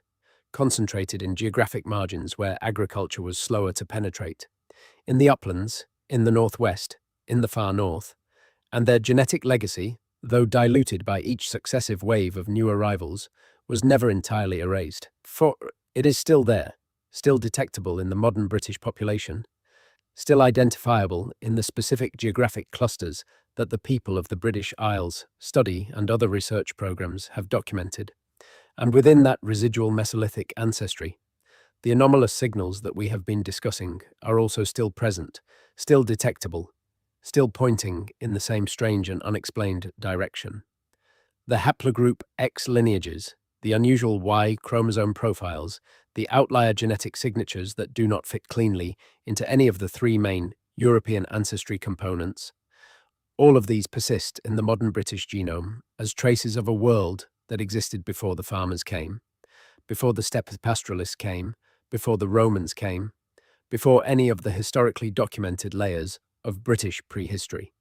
concentrated in geographic margins where agriculture was slower to penetrate, in the uplands, in the northwest, in the far north, and their genetic legacy, though diluted by each successive wave of new arrivals, was never entirely erased. For it is still there, still detectable in the modern British population, still identifiable in the specific geographic clusters that the people of the British Isles study and other research programs have documented. And within that residual Mesolithic ancestry, the anomalous signals that we have been discussing are also still present, still detectable, still pointing in the same strange and unexplained direction. The haplogroup X lineages, the unusual Y chromosome profiles, the outlier genetic signatures that do not fit cleanly into any of the three main European ancestry components, all of these persist in the modern British genome as traces of a world that existed before the farmers came, before the steppe pastoralists came, before the Romans came, before any of the historically documented layers of British prehistory.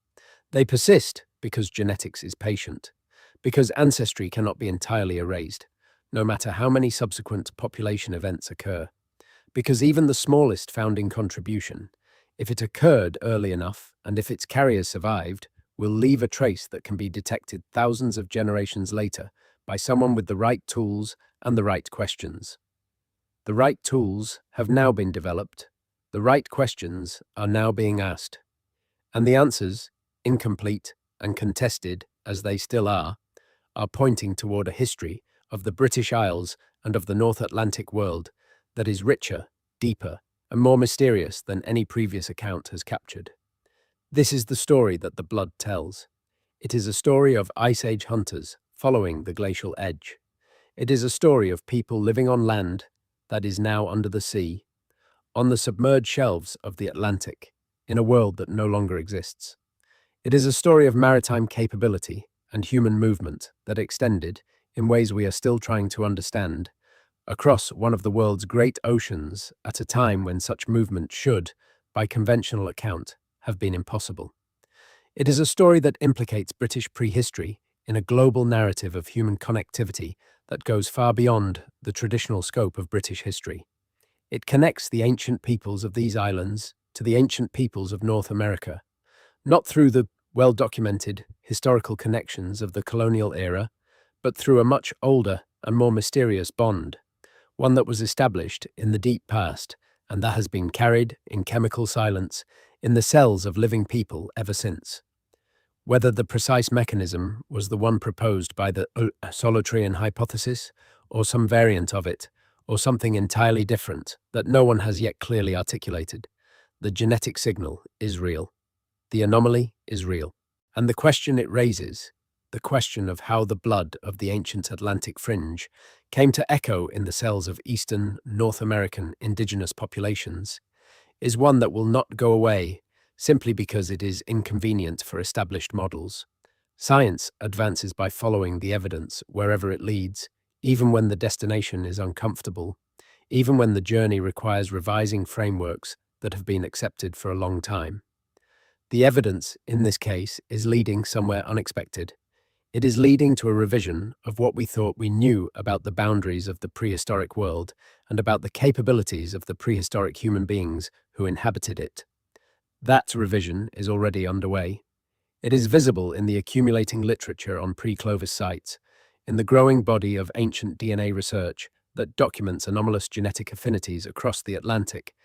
They persist because genetics is patient, because ancestry cannot be entirely erased, no matter how many subsequent population events occur, because even the smallest founding contribution, if it occurred early enough and if its carriers survived, will leave a trace that can be detected thousands of generations later by someone with the right tools and the right questions. The right tools have now been developed, the right questions are now being asked, and the answers, incomplete and contested as they still are pointing toward a history of the British Isles and of the North Atlantic world that is richer, deeper, and more mysterious than any previous account has captured. This is the story that the blood tells. It is a story of Ice Age hunters following the glacial edge. It is a story of people living on land that is now under the sea, on the submerged shelves of the Atlantic, in a world that no longer exists. It is a story of maritime capability and human movement that extended, in ways we are still trying to understand, across one of the world's great oceans at a time when such movement should, by conventional account, have been impossible. It is a story that implicates British prehistory in a global narrative of human connectivity that goes far beyond the traditional scope of British history. It connects the ancient peoples of these islands to the ancient peoples of North America, not through the well-documented historical connections of the colonial era, but through a much older and more mysterious bond, one that was established in the deep past and that has been carried in chemical silence in the cells of living people ever since. Whether the precise mechanism was the one proposed by the Solitarian hypothesis, or some variant of it, or something entirely different that no one has yet clearly articulated, the genetic signal is real. The anomaly is real. And the question it raises, the question of how the blood of the ancient Atlantic fringe came to echo in the cells of Eastern North American indigenous populations, is one that will not go away simply because it is inconvenient for established models. Science advances by following the evidence wherever it leads, even when the destination is uncomfortable, even when the journey requires revising frameworks that have been accepted for a long time. The evidence, in this case, is leading somewhere unexpected. It is leading to a revision of what we thought we knew about the boundaries of the prehistoric world and about the capabilities of the prehistoric human beings who inhabited it. That revision is already underway. It is visible in the accumulating literature on pre-Clovis sites, in the growing body of ancient DNA research that documents anomalous genetic affinities across the Atlantic,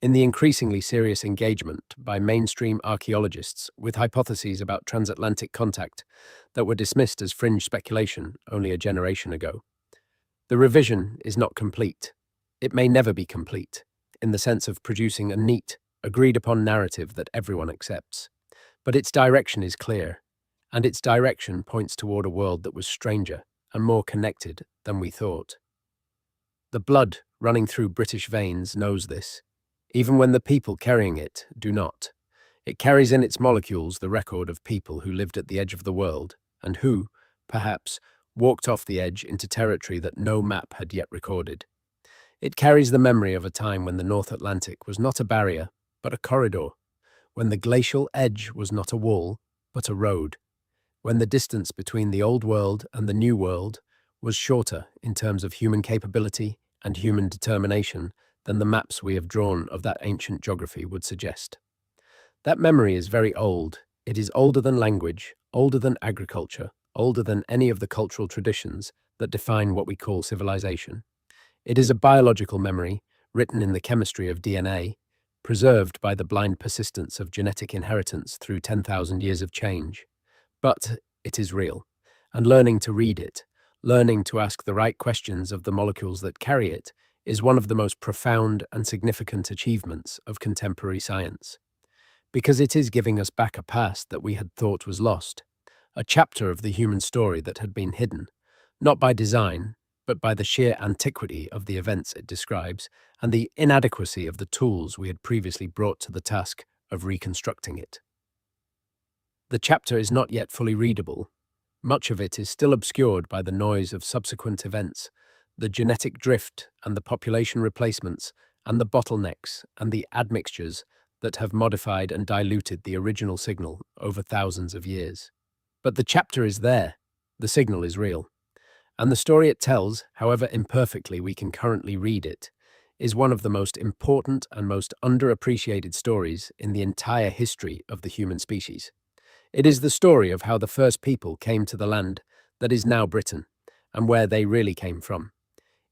in the increasingly serious engagement by mainstream archaeologists with hypotheses about transatlantic contact that were dismissed as fringe speculation only a generation ago. The revision is not complete. It may never be complete, in the sense of producing a neat, agreed-upon narrative that everyone accepts. But its direction is clear, and its direction points toward a world that was stranger and more connected than we thought. The blood running through British veins knows this, even when the people carrying it do not. It carries in its molecules the record of people who lived at the edge of the world, and who, perhaps, walked off the edge into territory that no map had yet recorded. It carries the memory of a time when the North Atlantic was not a barrier, but a corridor, when the glacial edge was not a wall, but a road, when the distance between the old world and the new world was shorter in terms of human capability and human determination than the maps we have drawn of that ancient geography would suggest. That memory is very old. It is older than language, older than agriculture, older than any of the cultural traditions that define what we call civilization. It is a biological memory written in the chemistry of DNA, preserved by the blind persistence of genetic inheritance through 10,000 years of change. But it is real, and learning to read it, learning to ask the right questions of the molecules that carry it, is one of the most profound and significant achievements of contemporary science. Because it is giving us back a past that we had thought was lost, a chapter of the human story that had been hidden, not by design, but by the sheer antiquity of the events it describes and the inadequacy of the tools we had previously brought to the task of reconstructing it. The chapter is not yet fully readable. Much of it is still obscured by the noise of subsequent events, the genetic drift and the population replacements and the bottlenecks and the admixtures that have modified and diluted the original signal over thousands of years. But the chapter is there, the signal is real, and the story it tells, however imperfectly we can currently read it, is one of the most important and most underappreciated stories in the entire history of the human species. It is the story of how the first people came to the land that is now Britain, and where they really came from.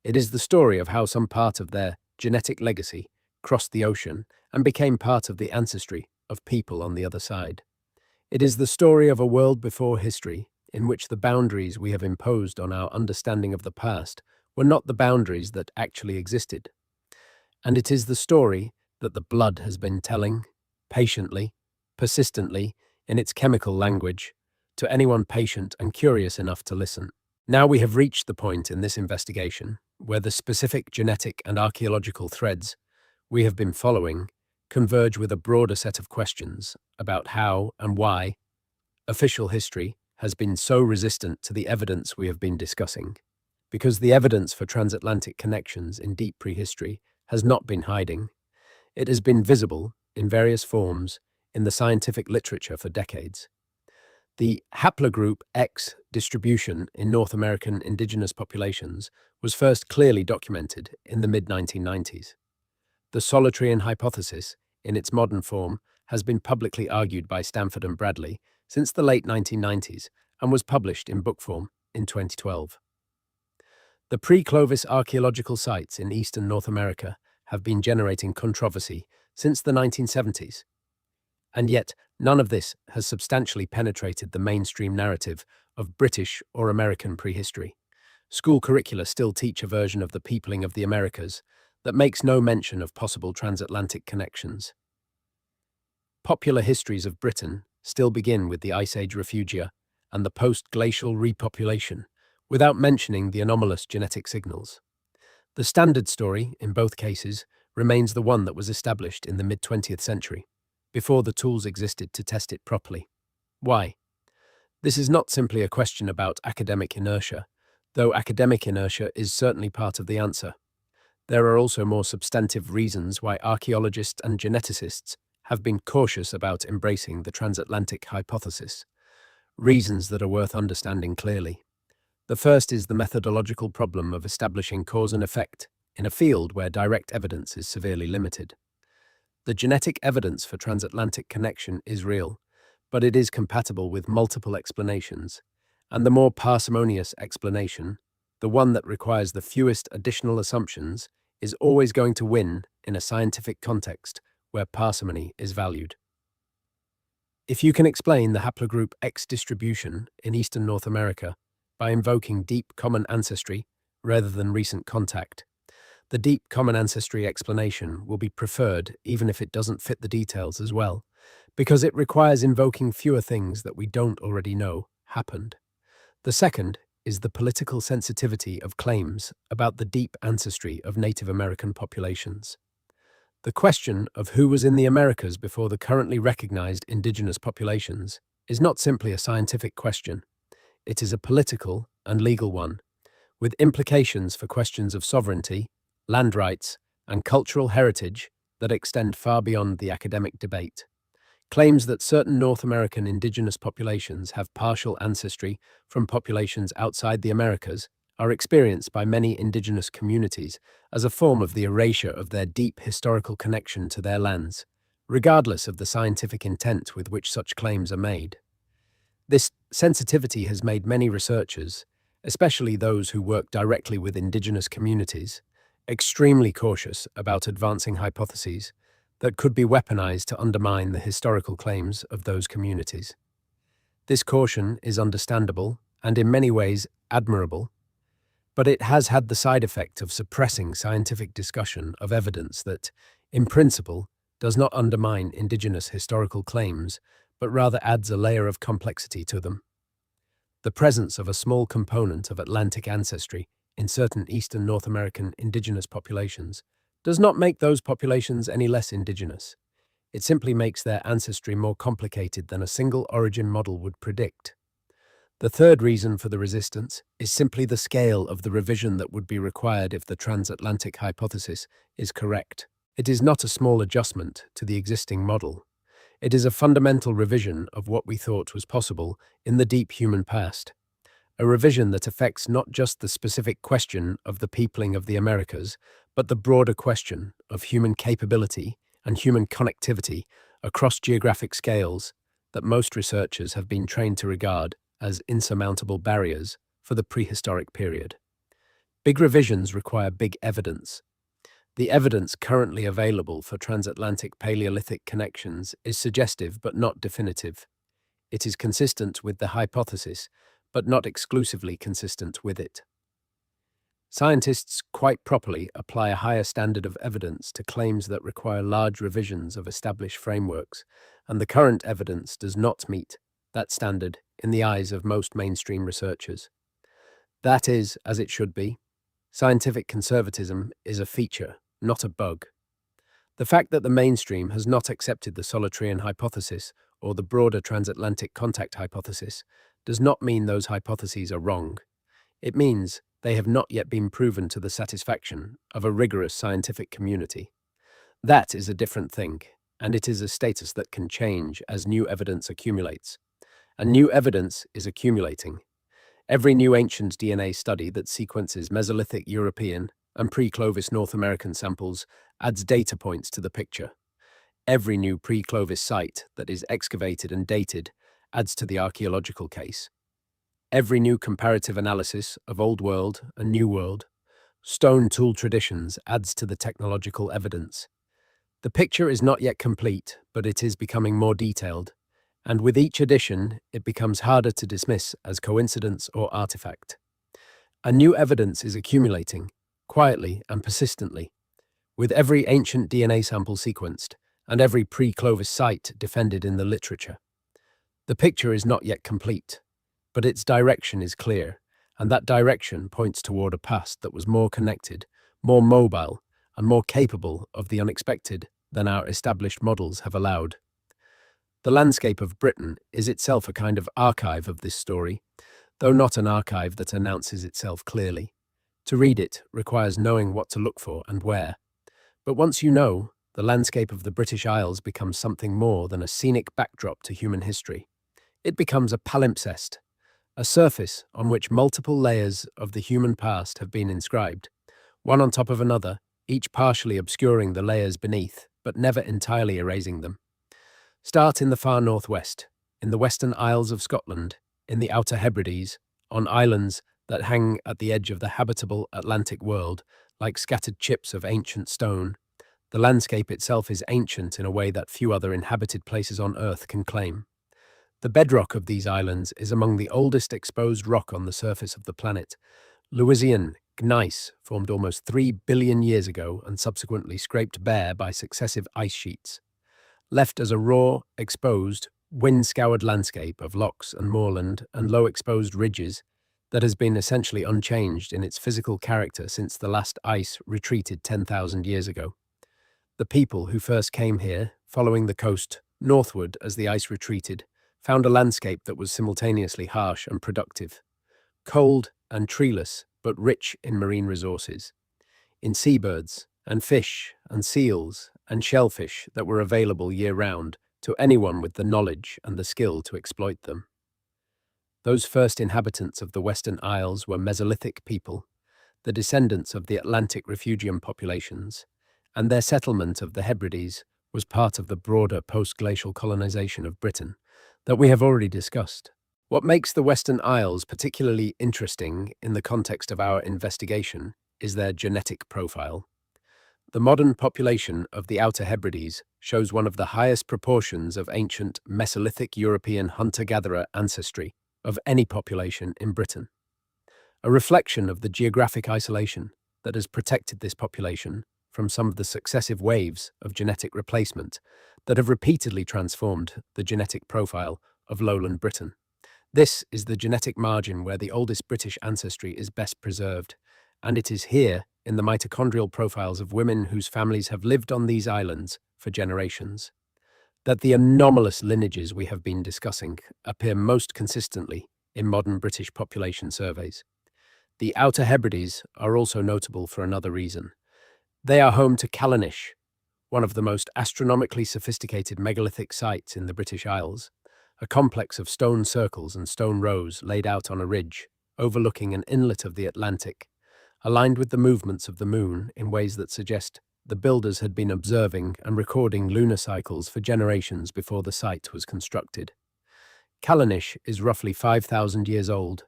It is the story of how some part of their genetic legacy crossed the ocean and became part of the ancestry of people on the other side. It is the story of a world before history in which the boundaries we have imposed on our understanding of the past were not the boundaries that actually existed. And it is the story that the blood has been telling, patiently, persistently, in its chemical language, to anyone patient and curious enough to listen. Now we have reached the point in this investigation where the specific genetic and archaeological threads we have been following converge with a broader set of questions about how and why official history has been so resistant to the evidence we have been discussing. Because the evidence for transatlantic connections in deep prehistory has not been hiding. It has been visible in various forms in the scientific literature for decades. The haplogroup X distribution in North American indigenous populations was first clearly documented in the mid-1990s. The Solitarian hypothesis, in its modern form, has been publicly argued by Stanford and Bradley since the late 1990s and was published in book form in 2012. The pre-Clovis archaeological sites in eastern North America have been generating controversy since the 1970s. And yet, none of this has substantially penetrated the mainstream narrative of British or American prehistory. School curricula still teach a version of the peopling of the Americas that makes no mention of possible transatlantic connections. Popular histories of Britain still begin with the Ice Age refugia and the post-glacial repopulation, without mentioning the anomalous genetic signals. The standard story, in both cases, remains the one that was established in the mid-20th century, before the tools existed to test it properly. Why? This is not simply a question about academic inertia, though academic inertia is certainly part of the answer. There are also more substantive reasons why archaeologists and geneticists have been cautious about embracing the transatlantic hypothesis, reasons that are worth understanding clearly. The first is the methodological problem of establishing cause and effect in a field where direct evidence is severely limited. The genetic evidence for transatlantic connection is real, but it is compatible with multiple explanations, and the more parsimonious explanation, the one that requires the fewest additional assumptions, is always going to win in a scientific context where parsimony is valued. If you can explain the haplogroup X distribution in eastern North America by invoking deep common ancestry rather than recent contact, the deep common ancestry explanation will be preferred even if it doesn't fit the details as well, because it requires invoking fewer things that we don't already know happened. The second is the political sensitivity of claims about the deep ancestry of Native American populations. The question of who was in the Americas before the currently recognized indigenous populations is not simply a scientific question. It is a political and legal one, with implications for questions of sovereignty, land rights, and cultural heritage that extend far beyond the academic debate. Claims that certain North American indigenous populations have partial ancestry from populations outside the Americas are experienced by many indigenous communities as a form of the erasure of their deep historical connection to their lands, regardless of the scientific intent with which such claims are made. This sensitivity has made many researchers, especially those who work directly with indigenous communities, extremely cautious about advancing hypotheses that could be weaponized to undermine the historical claims of those communities. This caution is understandable and in many ways admirable, but it has had the side effect of suppressing scientific discussion of evidence that, in principle, does not undermine indigenous historical claims, but rather adds a layer of complexity to them. The presence of a small component of Atlantic ancestry in certain eastern North American indigenous populations does not make those populations any less indigenous. It simply makes their ancestry more complicated than a single origin model would predict. The third reason for the resistance is simply the scale of the revision that would be required if the transatlantic hypothesis is correct. It is not a small adjustment to the existing model. It is a fundamental revision of what we thought was possible in the deep human past. A revision that affects not just the specific question of the peopling of the Americas, but the broader question of human capability and human connectivity across geographic scales that most researchers have been trained to regard as insurmountable barriers for the prehistoric period. Big revisions require big evidence. The evidence currently available for transatlantic Paleolithic connections is suggestive but not definitive. It is consistent with the hypothesis, but not exclusively consistent with it. Scientists quite properly apply a higher standard of evidence to claims that require large revisions of established frameworks, and the current evidence does not meet that standard in the eyes of most mainstream researchers. That is as it should be. Scientific conservatism is a feature, not a bug. The fact that the mainstream has not accepted the Solitarian hypothesis or the broader transatlantic contact hypothesis does not mean those hypotheses are wrong. It means they have not yet been proven to the satisfaction of a rigorous scientific community. That is a different thing, and it is a status that can change as new evidence accumulates. And new evidence is accumulating. Every new ancient DNA study that sequences Mesolithic European and pre-Clovis North American samples adds data points to the picture. Every new pre-Clovis site that is excavated and dated adds to the archaeological case. Every new comparative analysis of Old World and New World stone tool traditions adds to the technological evidence. The picture is not yet complete, but it is becoming more detailed, and with each addition, it becomes harder to dismiss as coincidence or artifact. A new evidence is accumulating, quietly and persistently, with every ancient DNA sample sequenced and every pre-Clovis site defended in the literature. The picture is not yet complete, but its direction is clear, and that direction points toward a past that was more connected, more mobile, and more capable of the unexpected than our established models have allowed. The landscape of Britain is itself a kind of archive of this story, though not an archive that announces itself clearly. To read it requires knowing what to look for and where. But once you know, the landscape of the British Isles becomes something more than a scenic backdrop to human history. It becomes a palimpsest, a surface on which multiple layers of the human past have been inscribed, one on top of another, each partially obscuring the layers beneath, but never entirely erasing them. Start in the far northwest, in the Western Isles of Scotland, in the Outer Hebrides, on islands that hang at the edge of the habitable Atlantic world, like scattered chips of ancient stone. The landscape itself is ancient in a way that few other inhabited places on Earth can claim. The bedrock of these islands is among the oldest exposed rock on the surface of the planet. Lewisian gneiss formed almost 3 billion years ago and subsequently scraped bare by successive ice sheets, left as a raw, exposed, wind-scoured landscape of lochs and moorland and low-exposed ridges that has been essentially unchanged in its physical character since the last ice retreated 10,000 years ago. The people who first came here, following the coast northward as the ice retreated, found a landscape that was simultaneously harsh and productive, cold and treeless, but rich in marine resources, in seabirds and fish and seals and shellfish that were available year-round to anyone with the knowledge and the skill to exploit them. Those first inhabitants of the Western Isles were Mesolithic people, the descendants of the Atlantic refugium populations, and their settlement of the Hebrides was part of the broader post-glacial colonization of Britain that we have already discussed. What makes the Western Isles particularly interesting in the context of our investigation is their genetic profile. The modern population of the Outer Hebrides shows one of the highest proportions of ancient Mesolithic European hunter-gatherer ancestry of any population in Britain, a reflection of the geographic isolation that has protected this population from some of the successive waves of genetic replacement that have repeatedly transformed the genetic profile of lowland Britain. This is the genetic margin where the oldest British ancestry is best preserved, and it is here, in the mitochondrial profiles of women whose families have lived on these islands for generations, that the anomalous lineages we have been discussing appear most consistently in modern British population surveys. The Outer Hebrides are also notable for another reason. They are home to Callanish, one of the most astronomically sophisticated megalithic sites in the British Isles, a complex of stone circles and stone rows laid out on a ridge, overlooking an inlet of the Atlantic, aligned with the movements of the moon in ways that suggest the builders had been observing and recording lunar cycles for generations before the site was constructed. Callanish is roughly 5,000 years old,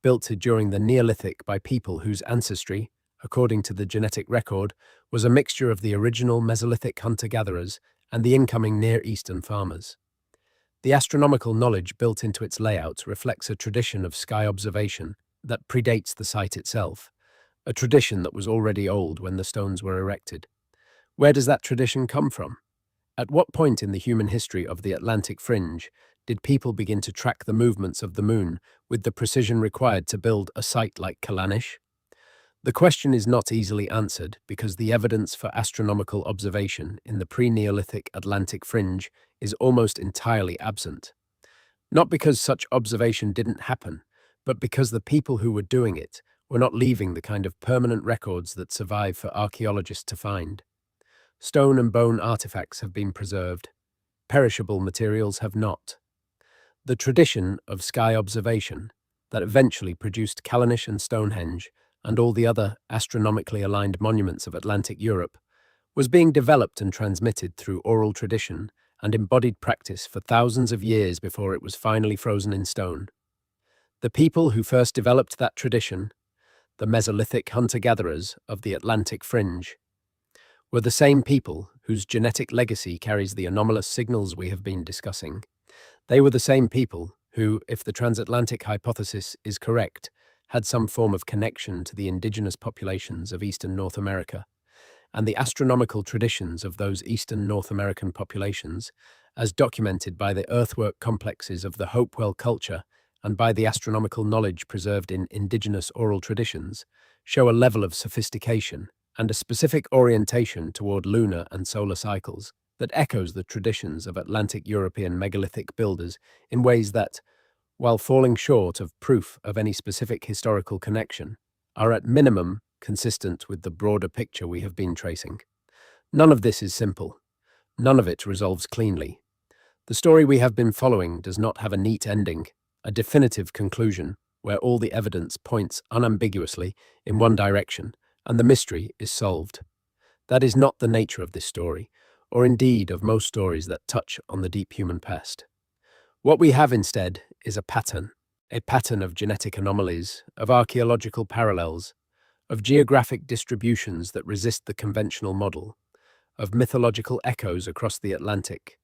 built during the Neolithic by people whose ancestry, according to the genetic record, was a mixture of the original Mesolithic hunter-gatherers and the incoming Near Eastern farmers. The astronomical knowledge built into its layout reflects a tradition of sky observation that predates the site itself, a tradition that was already old when the stones were erected. Where does that tradition come from? At what point in the human history of the Atlantic fringe did people begin to track the movements of the moon with the precision required to build a site like Callanish? The question is not easily answered because the evidence for astronomical observation in the pre-Neolithic Atlantic fringe is almost entirely absent. Not because such observation didn't happen, but because the people who were doing it were not leaving the kind of permanent records that survive for archaeologists to find. Stone and bone artifacts have been preserved. Perishable materials have not. The tradition of sky observation that eventually produced Callanish and Stonehenge and all the other astronomically aligned monuments of Atlantic Europe was being developed and transmitted through oral tradition and embodied practice for thousands of years before it was finally frozen in stone. The people who first developed that tradition, the Mesolithic hunter-gatherers of the Atlantic fringe, were the same people whose genetic legacy carries the anomalous signals we have been discussing. They were the same people who, if the transatlantic hypothesis is correct, had some form of connection to the indigenous populations of eastern North America, and the astronomical traditions of those eastern North American populations, as documented by the earthwork complexes of the Hopewell culture and by the astronomical knowledge preserved in indigenous oral traditions, show a level of sophistication and a specific orientation toward lunar and solar cycles that echoes the traditions of Atlantic European megalithic builders in ways that, while falling short of proof of any specific historical connection, are at minimum consistent with the broader picture we have been tracing. None of this is simple. None of it resolves cleanly. The story we have been following does not have a neat ending, a definitive conclusion where all the evidence points unambiguously in one direction and the mystery is solved. That is not the nature of this story, or indeed of most stories that touch on the deep human past. What we have instead is a pattern of genetic anomalies, of archaeological parallels, of geographic distributions that resist the conventional model, of mythological echoes across the Atlantic,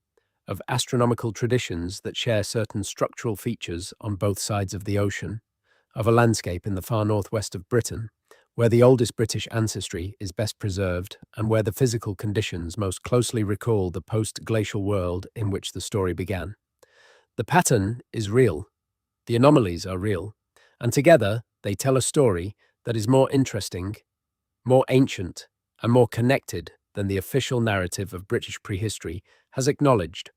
of astronomical traditions that share certain structural features on both sides of the ocean, of a landscape in the far northwest of Britain, where the oldest British ancestry is best preserved and where the physical conditions most closely recall the post-glacial world in which the story began. The pattern is real, the anomalies are real, and together they tell a story that is more interesting, more ancient, and more connected than the official narrative of British prehistory has acknowledged.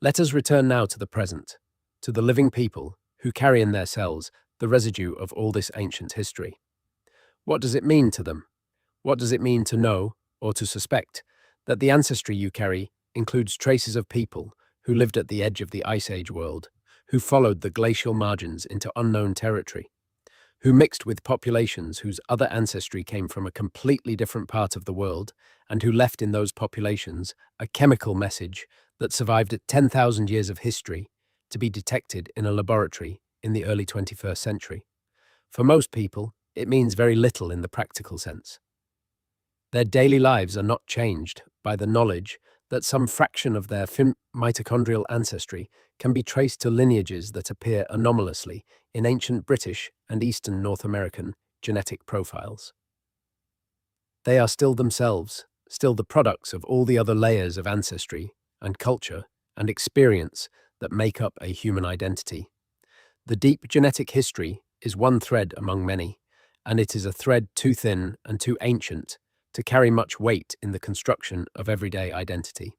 Let us return now to the present, to the living people who carry in their cells the residue of all this ancient history. What does it mean to them? What does it mean to know, or to suspect, that the ancestry you carry includes traces of people who lived at the edge of the Ice Age world, who followed the glacial margins into unknown territory, who mixed with populations whose other ancestry came from a completely different part of the world, and who left in those populations a chemical message that survived at 10,000 years of history to be detected in a laboratory in the early 21st century. For most people, it means very little in the practical sense. Their daily lives are not changed by the knowledge that some fraction of their mitochondrial ancestry can be traced to lineages that appear anomalously in ancient British and Eastern North American genetic profiles. They are still themselves, still the products of all the other layers of ancestry and culture and experience that make up a human identity. The deep genetic history is one thread among many, and it is a thread too thin and too ancient to carry much weight in the construction of everyday identity.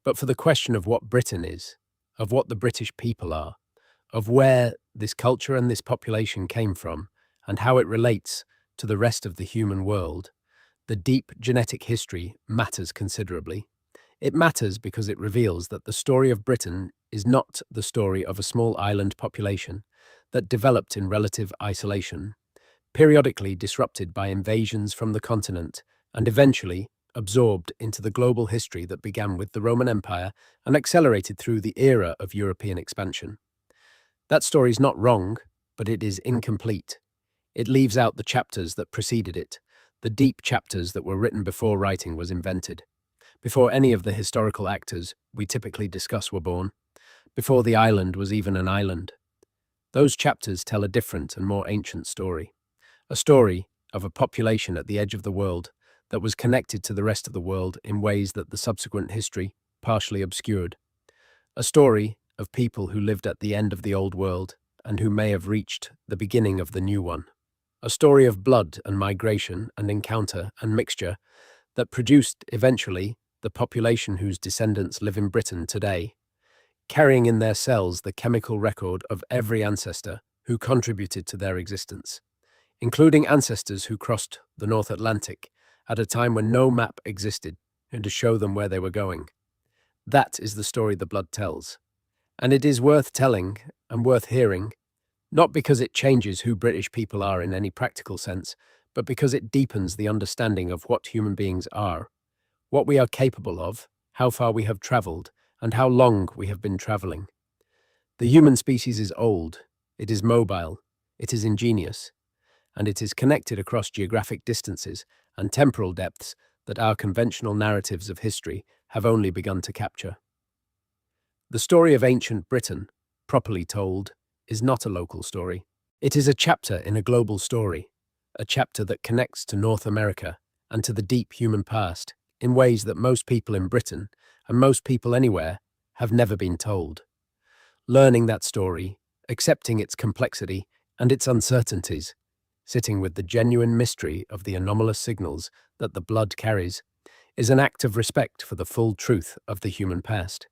But for the question of what Britain is, of what the British people are, of where this culture and this population came from, and how it relates to the rest of the human world, the deep genetic history matters considerably. It matters because it reveals that the story of Britain is not the story of a small island population that developed in relative isolation, periodically disrupted by invasions from the continent, and eventually absorbed into the global history that began with the Roman Empire and accelerated through the era of European expansion. That story is not wrong, but it is incomplete. It leaves out the chapters that preceded it, the deep chapters that were written before writing was invented, before any of the historical actors we typically discuss were born, before the island was even an island. Those chapters tell a different and more ancient story, a story of a population at the edge of the world that was connected to the rest of the world in ways that the subsequent history partially obscured, a story of people who lived at the end of the old world and who may have reached the beginning of the new one, a story of blood and migration and encounter and mixture that produced eventually the population whose descendants live in Britain today, carrying in their cells the chemical record of every ancestor who contributed to their existence, including ancestors who crossed the North Atlantic at a time when no map existed and to show them where they were going. That is the story the blood tells. And it is worth telling and worth hearing, not because it changes who British people are in any practical sense, but because it deepens the understanding of what human beings are, what we are capable of, how far we have travelled, and how long we have been travelling. The human species is old, it is mobile, it is ingenious, and it is connected across geographic distances and temporal depths that our conventional narratives of history have only begun to capture. The story of ancient Britain, properly told, is not a local story. It is a chapter in a global story, a chapter that connects to North America and to the deep human past in ways that most people in Britain, and most people anywhere, have never been told. Learning that story, accepting its complexity and its uncertainties, sitting with the genuine mystery of the anomalous signals that the blood carries, is an act of respect for the full truth of the human past.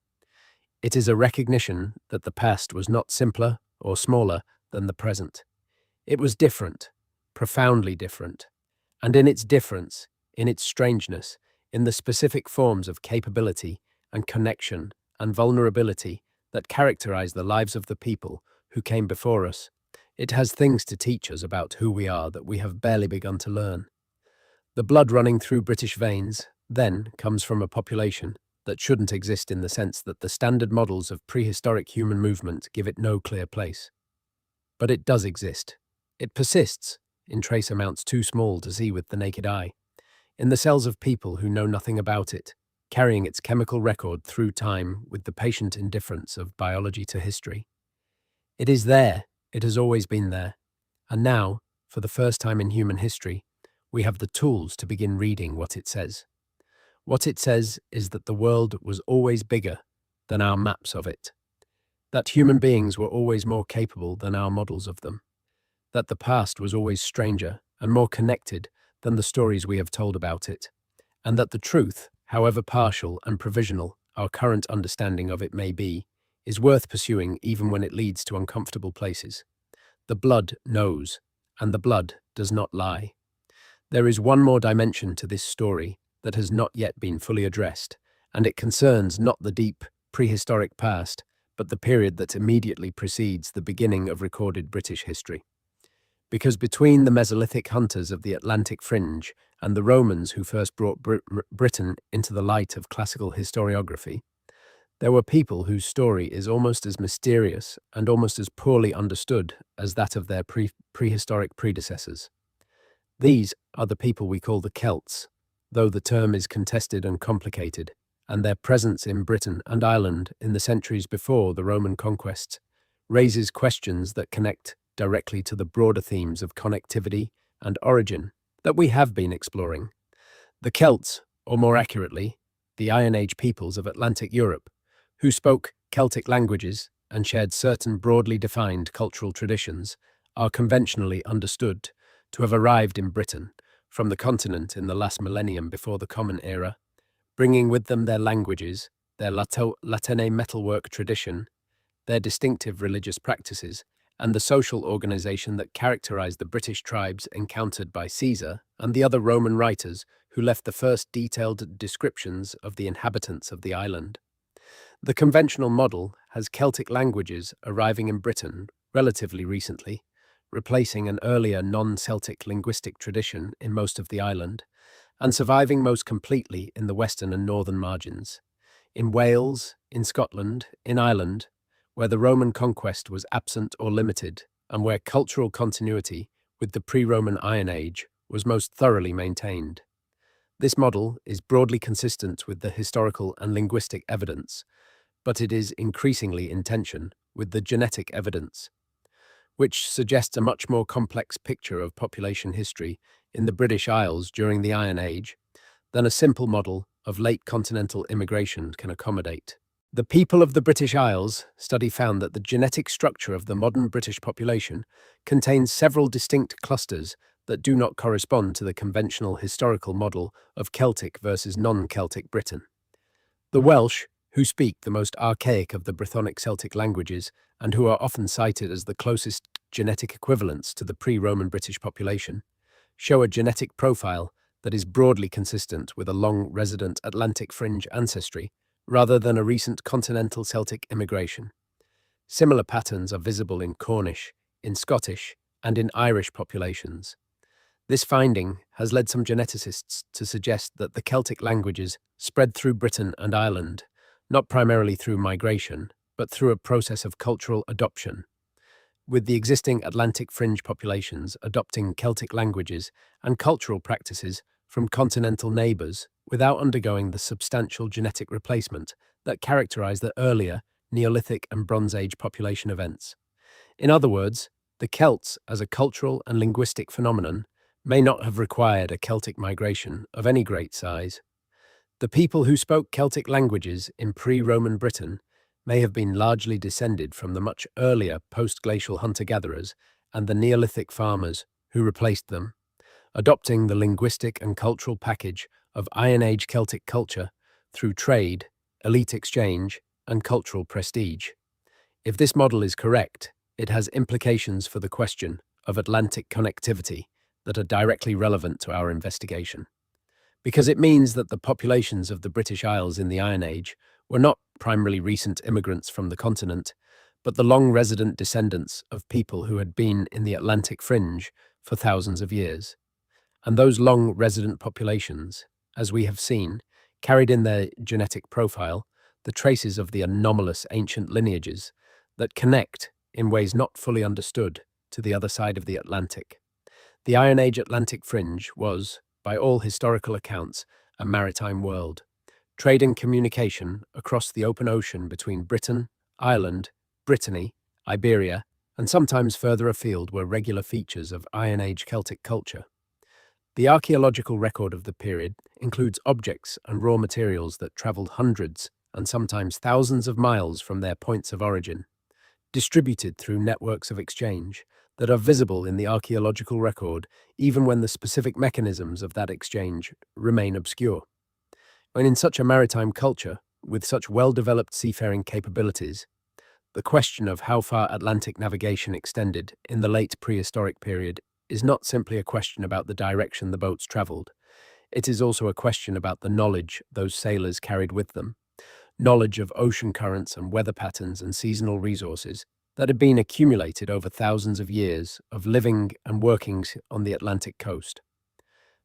It is a recognition that the past was not simpler or smaller than the present. It was different, profoundly different, and in its difference, in its strangeness, in the specific forms of capability and connection and vulnerability that characterize the lives of the people who came before us, it has things to teach us about who we are that we have barely begun to learn. The blood running through British veins, then, comes from a population that shouldn't exist in the sense that the standard models of prehistoric human movement give it no clear place. But it does exist. It persists, in trace amounts too small to see with the naked eye, in the cells of people who know nothing about it, carrying its chemical record through time with the patient indifference of biology to history. It is there, it has always been there, and now, for the first time in human history, we have the tools to begin reading what it says. What it says is that the world was always bigger than our maps of it, that human beings were always more capable than our models of them, that the past was always stranger and more connected than the stories we have told about it, and that the truth, however partial and provisional our current understanding of it may be, is worth pursuing even when it leads to uncomfortable places. The blood knows, and the blood does not lie. There is one more dimension to this story that has not yet been fully addressed, and it concerns not the deep, prehistoric past, but the period that immediately precedes the beginning of recorded British history. Because between the Mesolithic hunters of the Atlantic fringe and the Romans who first brought Britain into the light of classical historiography, there were people whose story is almost as mysterious and almost as poorly understood as that of their prehistoric predecessors. These are the people we call the Celts, though the term is contested and complicated, and their presence in Britain and Ireland in the centuries before the Roman conquest raises questions that connect directly to the broader themes of connectivity and origin that we have been exploring. The Celts, or more accurately, the Iron Age peoples of Atlantic Europe, who spoke Celtic languages and shared certain broadly defined cultural traditions, are conventionally understood to have arrived in Britain from the continent in the last millennium before the Common Era, bringing with them their languages, their Latine metalwork tradition, their distinctive religious practices, and the social organization that characterized the British tribes encountered by Caesar and the other Roman writers who left the first detailed descriptions of the inhabitants of the island. The conventional model has Celtic languages arriving in Britain relatively recently, replacing an earlier non-Celtic linguistic tradition in most of the island, and surviving most completely in the western and northern margins. In Wales, in Scotland, in Ireland, where the Roman conquest was absent or limited, and where cultural continuity with the pre-Roman Iron Age was most thoroughly maintained. This model is broadly consistent with the historical and linguistic evidence, but it is increasingly in tension with the genetic evidence, which suggests a much more complex picture of population history in the British Isles during the Iron Age than a simple model of late continental immigration can accommodate. The people of the British Isles study found that the genetic structure of the modern British population contains several distinct clusters that do not correspond to the conventional historical model of Celtic versus non-Celtic Britain. The Welsh, who speak the most archaic of the Brythonic Celtic languages and who are often cited as the closest genetic equivalents to the pre-Roman British population, show a genetic profile that is broadly consistent with a long resident Atlantic fringe ancestry rather than a recent continental Celtic immigration. Similar patterns are visible in Cornish, in Scottish, and in Irish populations. This finding has led some geneticists to suggest that the Celtic languages spread through Britain and Ireland, not primarily through migration, but through a process of cultural adoption, with the existing Atlantic fringe populations adopting Celtic languages and cultural practices from continental neighbours without undergoing the substantial genetic replacement that characterized the earlier Neolithic and Bronze Age population events. In other words, the Celts as a cultural and linguistic phenomenon may not have required a Celtic migration of any great size. The people who spoke Celtic languages in pre-Roman Britain may have been largely descended from the much earlier post-glacial hunter-gatherers and the Neolithic farmers who replaced them, adopting the linguistic and cultural package of Iron Age Celtic culture through trade, elite exchange, and cultural prestige. If this model is correct, it has implications for the question of Atlantic connectivity that are directly relevant to our investigation, because it means that the populations of the British Isles in the Iron Age were not primarily recent immigrants from the continent, but the long resident descendants of people who had been in the Atlantic fringe for thousands of years. And those long resident populations, as we have seen, carried in their genetic profile the traces of the anomalous ancient lineages that connect, in ways not fully understood, to the other side of the Atlantic. The Iron Age Atlantic fringe was, by all historical accounts, a maritime world. Trade and communication across the open ocean between Britain, Ireland, Brittany, Iberia, and sometimes further afield were regular features of Iron Age Celtic culture. The archaeological record of the period includes objects and raw materials that travelled hundreds and sometimes thousands of miles from their points of origin, distributed through networks of exchange that are visible in the archaeological record even when the specific mechanisms of that exchange remain obscure. When in such a maritime culture, with such well-developed seafaring capabilities, the question of how far Atlantic navigation extended in the late prehistoric period is not simply a question about the direction the boats travelled. It is also a question about the knowledge those sailors carried with them, knowledge of ocean currents and weather patterns and seasonal resources that had been accumulated over thousands of years of living and workings on the Atlantic coast.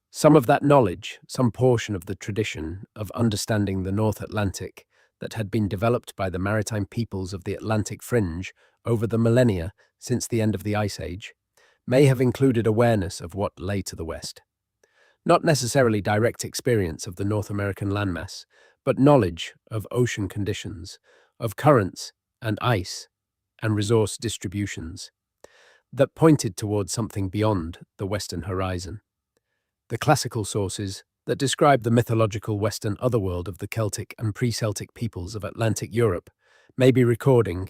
Some of that knowledge, some portion of the tradition of understanding the North Atlantic that had been developed by the maritime peoples of the Atlantic fringe over the millennia since the end of the Ice Age, may have included awareness of what lay to the west. Not necessarily direct experience of the North American landmass, but knowledge of ocean conditions, of currents and ice and resource distributions that pointed towards something beyond the western horizon. The classical sources that describe the mythological western otherworld of the Celtic and pre-Celtic peoples of Atlantic Europe may be recording,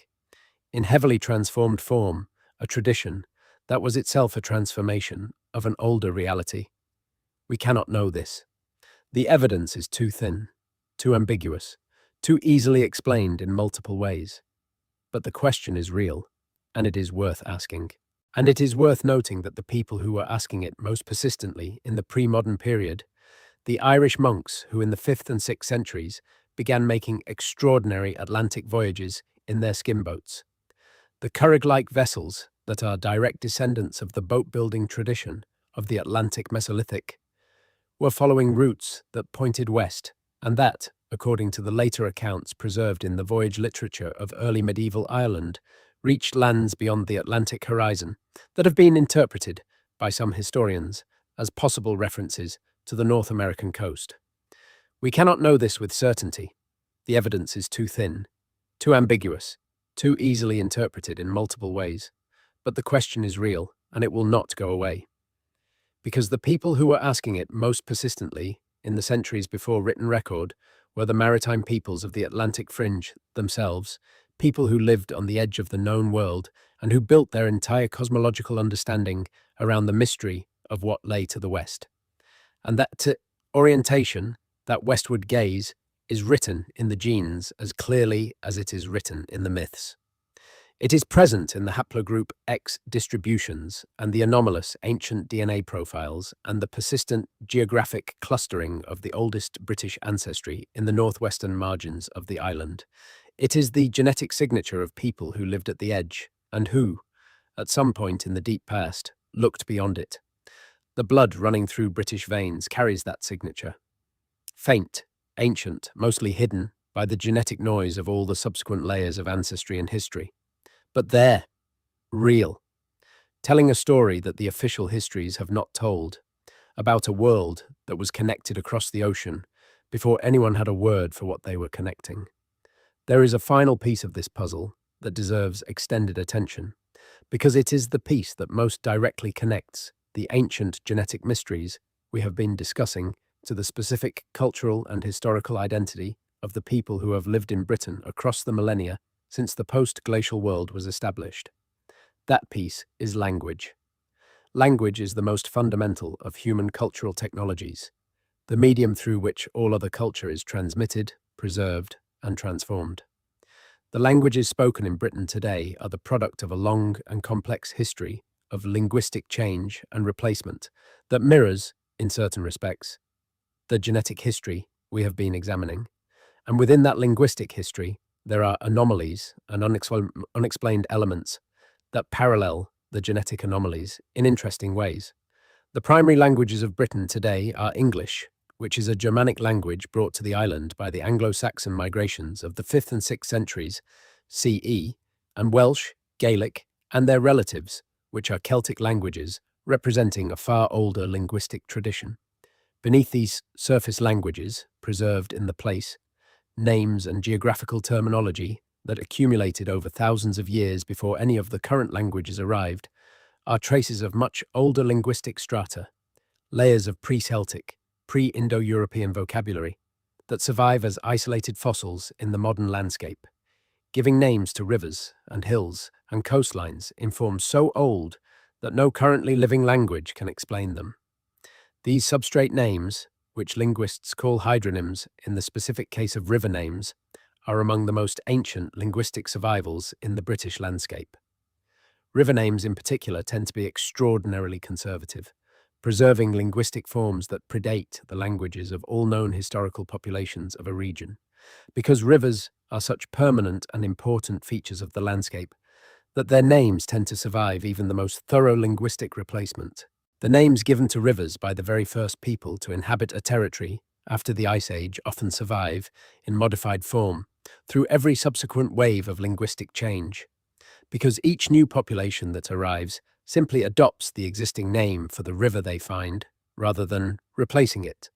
in heavily transformed form, a tradition that was itself a transformation of an older reality. We cannot know this. The evidence is too thin, too ambiguous, too easily explained in multiple ways. But the question is real, and it is worth asking. And it is worth noting that the people who were asking it most persistently in the pre-modern period, the Irish monks who in the 5th and 6th centuries began making extraordinary Atlantic voyages in their skim boats, the curragh-like vessels that are direct descendants of the boat-building tradition of the Atlantic Mesolithic, were following routes that pointed west, and that, according to the later accounts preserved in the voyage literature of early medieval Ireland, reached lands beyond the Atlantic horizon that have been interpreted by some historians as possible references to the North American coast. We cannot know this with certainty. The evidence is too thin, too ambiguous, too easily interpreted in multiple ways. But the question is real, and it will not go away. Because the people who were asking it most persistently in the centuries before written record were the maritime peoples of the Atlantic fringe themselves, people who lived on the edge of the known world and who built their entire cosmological understanding around the mystery of what lay to the west. And that orientation, that westward gaze, is written in the genes as clearly as it is written in the myths. It is present in the haplogroup X distributions and the anomalous ancient DNA profiles and the persistent geographic clustering of the oldest British ancestry in the northwestern margins of the island. It is the genetic signature of people who lived at the edge and who, at some point in the deep past, looked beyond it. The blood running through British veins carries that signature. Faint, ancient, mostly hidden by the genetic noise of all the subsequent layers of ancestry and history. But there, real, telling a story that the official histories have not told, about a world that was connected across the ocean before anyone had a word for what they were connecting. There is a final piece of this puzzle that deserves extended attention, because it is the piece that most directly connects the ancient genetic mysteries we have been discussing to the specific cultural and historical identity of the people who have lived in Britain across the millennia since the post-glacial world was established. That piece is language. Language is the most fundamental of human cultural technologies, the medium through which all other culture is transmitted, preserved, and transformed. The languages spoken in Britain today are the product of a long and complex history of linguistic change and replacement that mirrors, in certain respects, the genetic history we have been examining. And within that linguistic history, there are anomalies and unexplained elements that parallel the genetic anomalies in interesting ways. The primary languages of Britain today are English, which is a Germanic language brought to the island by the Anglo-Saxon migrations of the 5th and 6th centuries CE, and Welsh, Gaelic, and their relatives, which are Celtic languages representing a far older linguistic tradition. Beneath these surface languages, preserved in the place, names and geographical terminology that accumulated over thousands of years before any of the current languages arrived, are traces of much older linguistic strata, layers of pre-Celtic, pre-Indo-European vocabulary that survive as isolated fossils in the modern landscape, giving names to rivers and hills and coastlines in forms so old that no currently living language can explain them. These substrate names, which linguists call hydronyms in the specific case of river names, are among the most ancient linguistic survivals in the British landscape. River names in particular tend to be extraordinarily conservative, preserving linguistic forms that predate the languages of all known historical populations of a region, because rivers are such permanent and important features of the landscape that their names tend to survive even the most thorough linguistic replacement. The names given to rivers by the very first people to inhabit a territory after the Ice Age often survive, in modified form, through every subsequent wave of linguistic change, because each new population that arrives simply adopts the existing name for the river they find, rather than replacing it.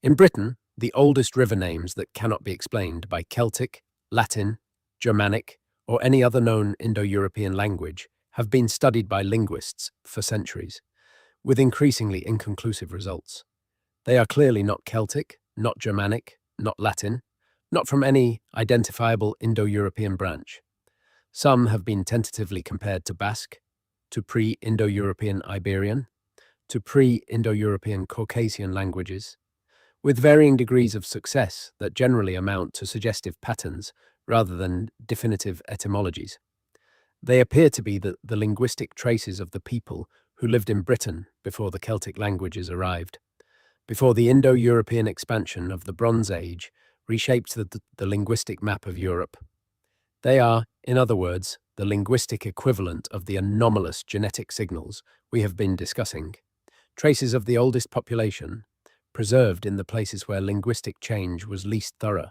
In Britain, the oldest river names that cannot be explained by Celtic, Latin, Germanic, or any other known Indo-European language have been studied by linguists for centuries, with increasingly inconclusive results. They are clearly not Celtic, not Germanic, not Latin, not from any identifiable Indo-European branch. Some have been tentatively compared to Basque, to pre-Indo-European Iberian, to pre-Indo-European Caucasian languages, with varying degrees of success that generally amount to suggestive patterns rather than definitive etymologies. They appear to be the linguistic traces of the people who lived in Britain before the Celtic languages arrived, before the Indo-European expansion of the Bronze Age reshaped the linguistic map of Europe. They are, in other words, the linguistic equivalent of the anomalous genetic signals we have been discussing, traces of the oldest population, preserved in the places where linguistic change was least thorough,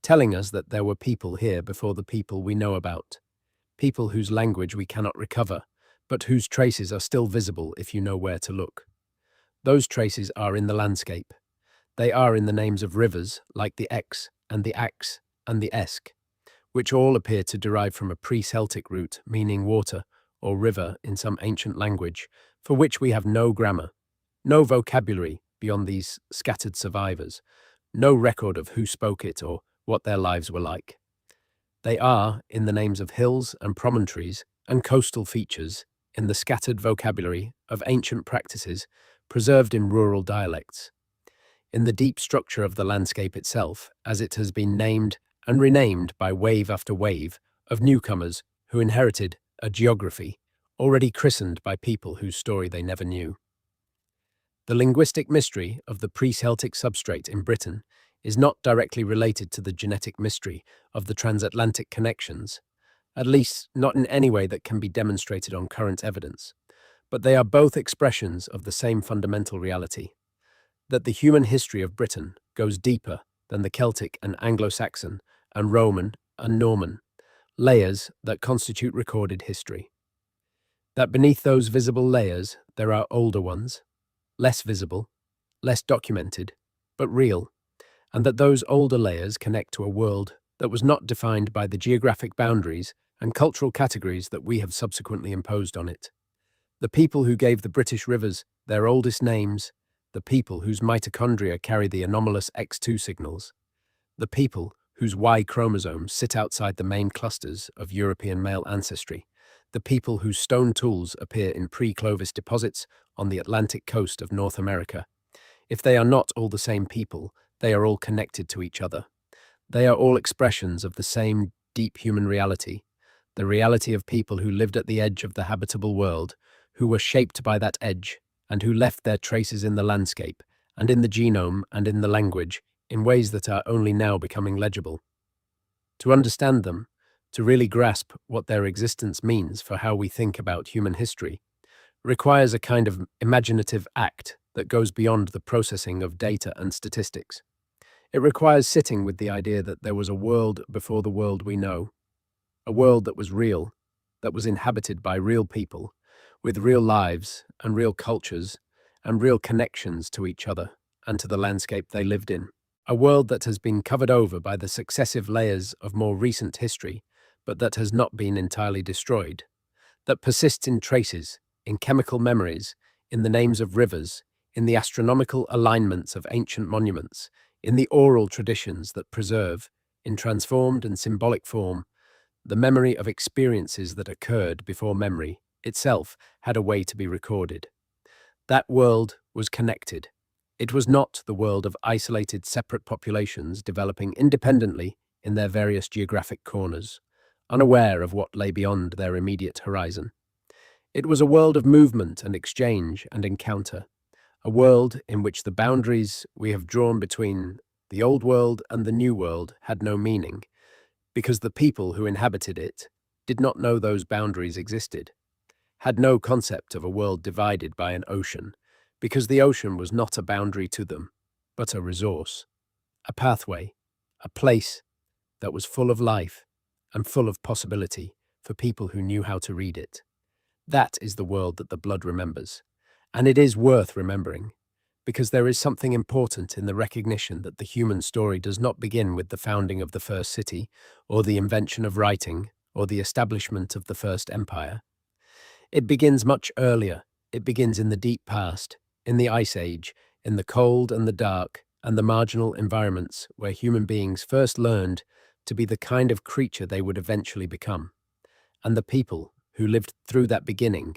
telling us that there were people here before the people we know about, people whose language we cannot recover, but whose traces are still visible if you know where to look. Those traces are in the landscape. They are in the names of rivers like the Exe and the Axe and the Esk, which all appear to derive from a pre-Celtic root meaning water or river in some ancient language, for which we have no grammar, no vocabulary beyond these scattered survivors, no record of who spoke it or what their lives were like. They are in the names of hills and promontories and coastal features, in the scattered vocabulary of ancient practices preserved in rural dialects, in the deep structure of the landscape itself as it has been named and renamed by wave after wave of newcomers who inherited a geography already christened by people whose story they never knew. The linguistic mystery of the pre-Celtic substrate in Britain is not directly related to the genetic mystery of the transatlantic connections, at least not in any way that can be demonstrated on current evidence, but they are both expressions of the same fundamental reality, that the human history of Britain goes deeper than the Celtic and Anglo-Saxon and Roman and Norman layers that constitute recorded history. That beneath those visible layers there are older ones, less visible, less documented, but real, and that those older layers connect to a world that was not defined by the geographic boundaries and cultural categories that we have subsequently imposed on it. The people who gave the British rivers their oldest names, the people whose mitochondria carry the anomalous X2 signals, the people whose Y chromosomes sit outside the main clusters of European male ancestry, the people whose stone tools appear in pre-Clovis deposits on the Atlantic coast of North America. If they are not all the same people, they are all connected to each other. They are all expressions of the same deep human reality, the reality of people who lived at the edge of the habitable world, who were shaped by that edge, and who left their traces in the landscape, and in the genome, and in the language, in ways that are only now becoming legible. To understand them, to really grasp what their existence means for how we think about human history, requires a kind of imaginative act that goes beyond the processing of data and statistics. It requires sitting with the idea that there was a world before the world we know, a world that was real, that was inhabited by real people, with real lives and real cultures and real connections to each other and to the landscape they lived in. A world that has been covered over by the successive layers of more recent history, but that has not been entirely destroyed, that persists in traces, in chemical memories, in the names of rivers, in the astronomical alignments of ancient monuments, in the oral traditions that preserve, in transformed and symbolic form, the memory of experiences that occurred before memory itself had a way to be recorded. That world was connected. It was not the world of isolated separate populations developing independently in their various geographic corners, unaware of what lay beyond their immediate horizon. It was a world of movement and exchange and encounter, a world in which the boundaries we have drawn between The old world and the new world had no meaning, because the people who inhabited it did not know those boundaries existed, had no concept of a world divided by an ocean, because the ocean was not a boundary to them, but a resource, a pathway, a place that was full of life and full of possibility for people who knew how to read it. That is the world that the blood remembers, and it is worth remembering, because there is something important in the recognition that the human story does not begin with the founding of the first city, or the invention of writing, or the establishment of the first empire. It begins much earlier. It begins in the deep past, in the Ice Age, in the cold and the dark, and the marginal environments where human beings first learned to be the kind of creature they would eventually become. And the people who lived through that beginning,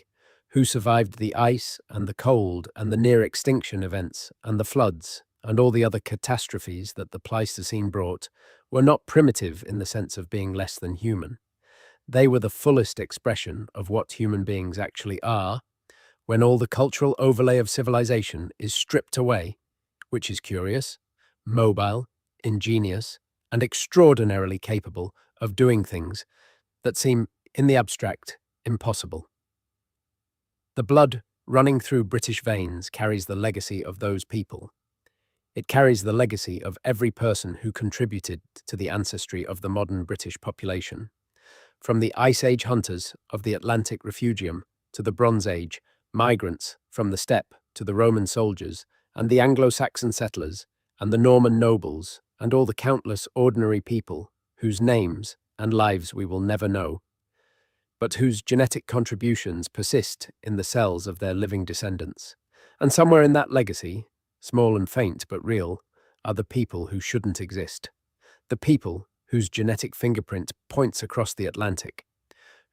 who survived the ice and the cold and the near extinction events and the floods and all the other catastrophes that the Pleistocene brought, were not primitive in the sense of being less than human. They were the fullest expression of what human beings actually are when all the cultural overlay of civilization is stripped away, which is curious, mobile, ingenious, and extraordinarily capable of doing things that seem, in the abstract, impossible. The blood running through British veins carries the legacy of those people. It carries the legacy of every person who contributed to the ancestry of the modern British population. From the Ice Age hunters of the Atlantic refugium to the Bronze Age migrants from the steppe to the Roman soldiers and the Anglo-Saxon settlers and the Norman nobles and all the countless ordinary people whose names and lives we will never know, but whose genetic contributions persist in the cells of their living descendants. And somewhere in that legacy, small and faint but real, are the people who shouldn't exist. The people whose genetic fingerprint points across the Atlantic,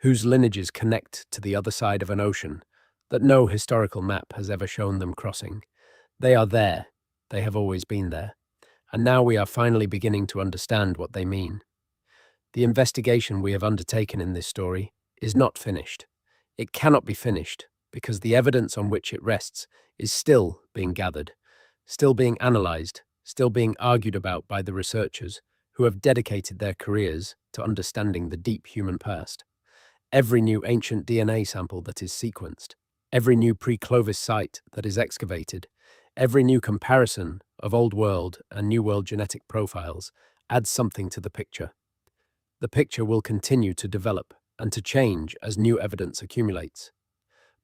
whose lineages connect to the other side of an ocean that no historical map has ever shown them crossing. They are there. They have always been there. And now we are finally beginning to understand what they mean. The investigation we have undertaken in this story is not finished. It cannot be finished because the evidence on which it rests is still being gathered, still being analyzed, still being argued about by the researchers who have dedicated their careers to understanding the deep human past. Every new ancient DNA sample that is sequenced, every new pre-Clovis site that is excavated, every new comparison of Old World and New World genetic profiles adds something to the picture. The picture will continue to develop and to change as new evidence accumulates.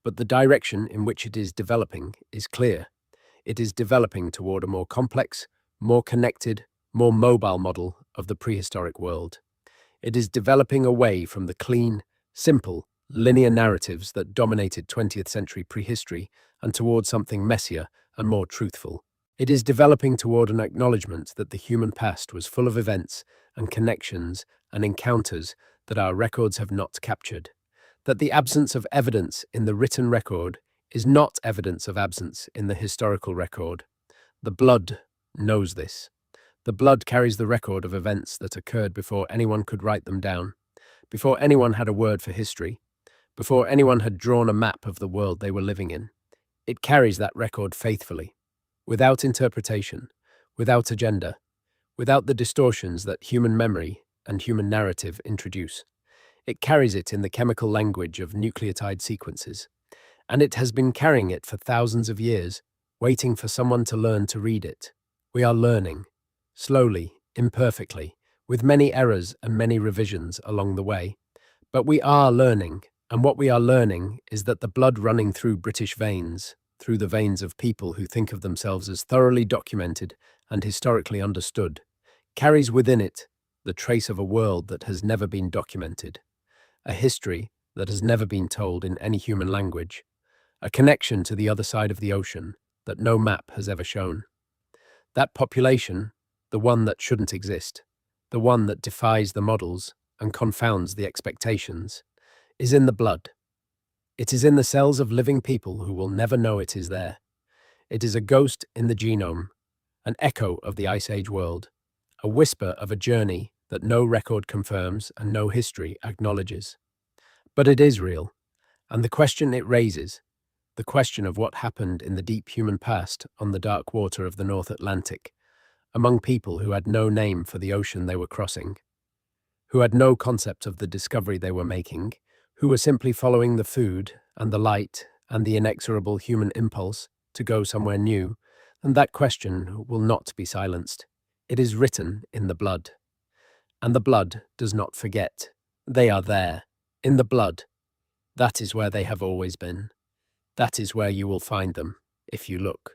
But the direction in which it is developing is clear. It is developing toward a more complex, more connected, more mobile model of the prehistoric world. It is developing away from the clean, simple, linear narratives that dominated 20th century prehistory and toward something messier and more truthful. It is developing toward an acknowledgement that the human past was full of events and connections and encounters that our records have not captured, that the absence of evidence in the written record is not evidence of absence in the historical record. The blood knows this. The blood carries the record of events that occurred before anyone could write them down, before anyone had a word for history, before anyone had drawn a map of the world they were living in. It carries that record faithfully, without interpretation, without agenda, without the distortions that human memory and human narrative introduce. It carries it in the chemical language of nucleotide sequences, and it has been carrying it for thousands of years, waiting for someone to learn to read it. We are learning, slowly, imperfectly, with many errors and many revisions along the way. But we are learning, and what we are learning is that the blood running through British veins, through the veins of people who think of themselves as thoroughly documented and historically understood, carries within it the trace of a world that has never been documented, a history that has never been told in any human language, a connection to the other side of the ocean that no map has ever shown. That population, the one that shouldn't exist, the one that defies the models and confounds the expectations, is in the blood. It is in the cells of living people who will never know it is there. It is a ghost in the genome, an echo of the Ice Age world, a whisper of a journey that no record confirms and no history acknowledges. But it is real, and the question it raises, the question of what happened in the deep human past on the dark water of the North Atlantic, among people who had no name for the ocean they were crossing, who had no concept of the discovery they were making, who were simply following the food and the light and the inexorable human impulse to go somewhere new, and that question will not be silenced. It is written in the blood. And the blood does not forget. They are there, in the blood. That is where they have always been. That is where you will find them, if you look.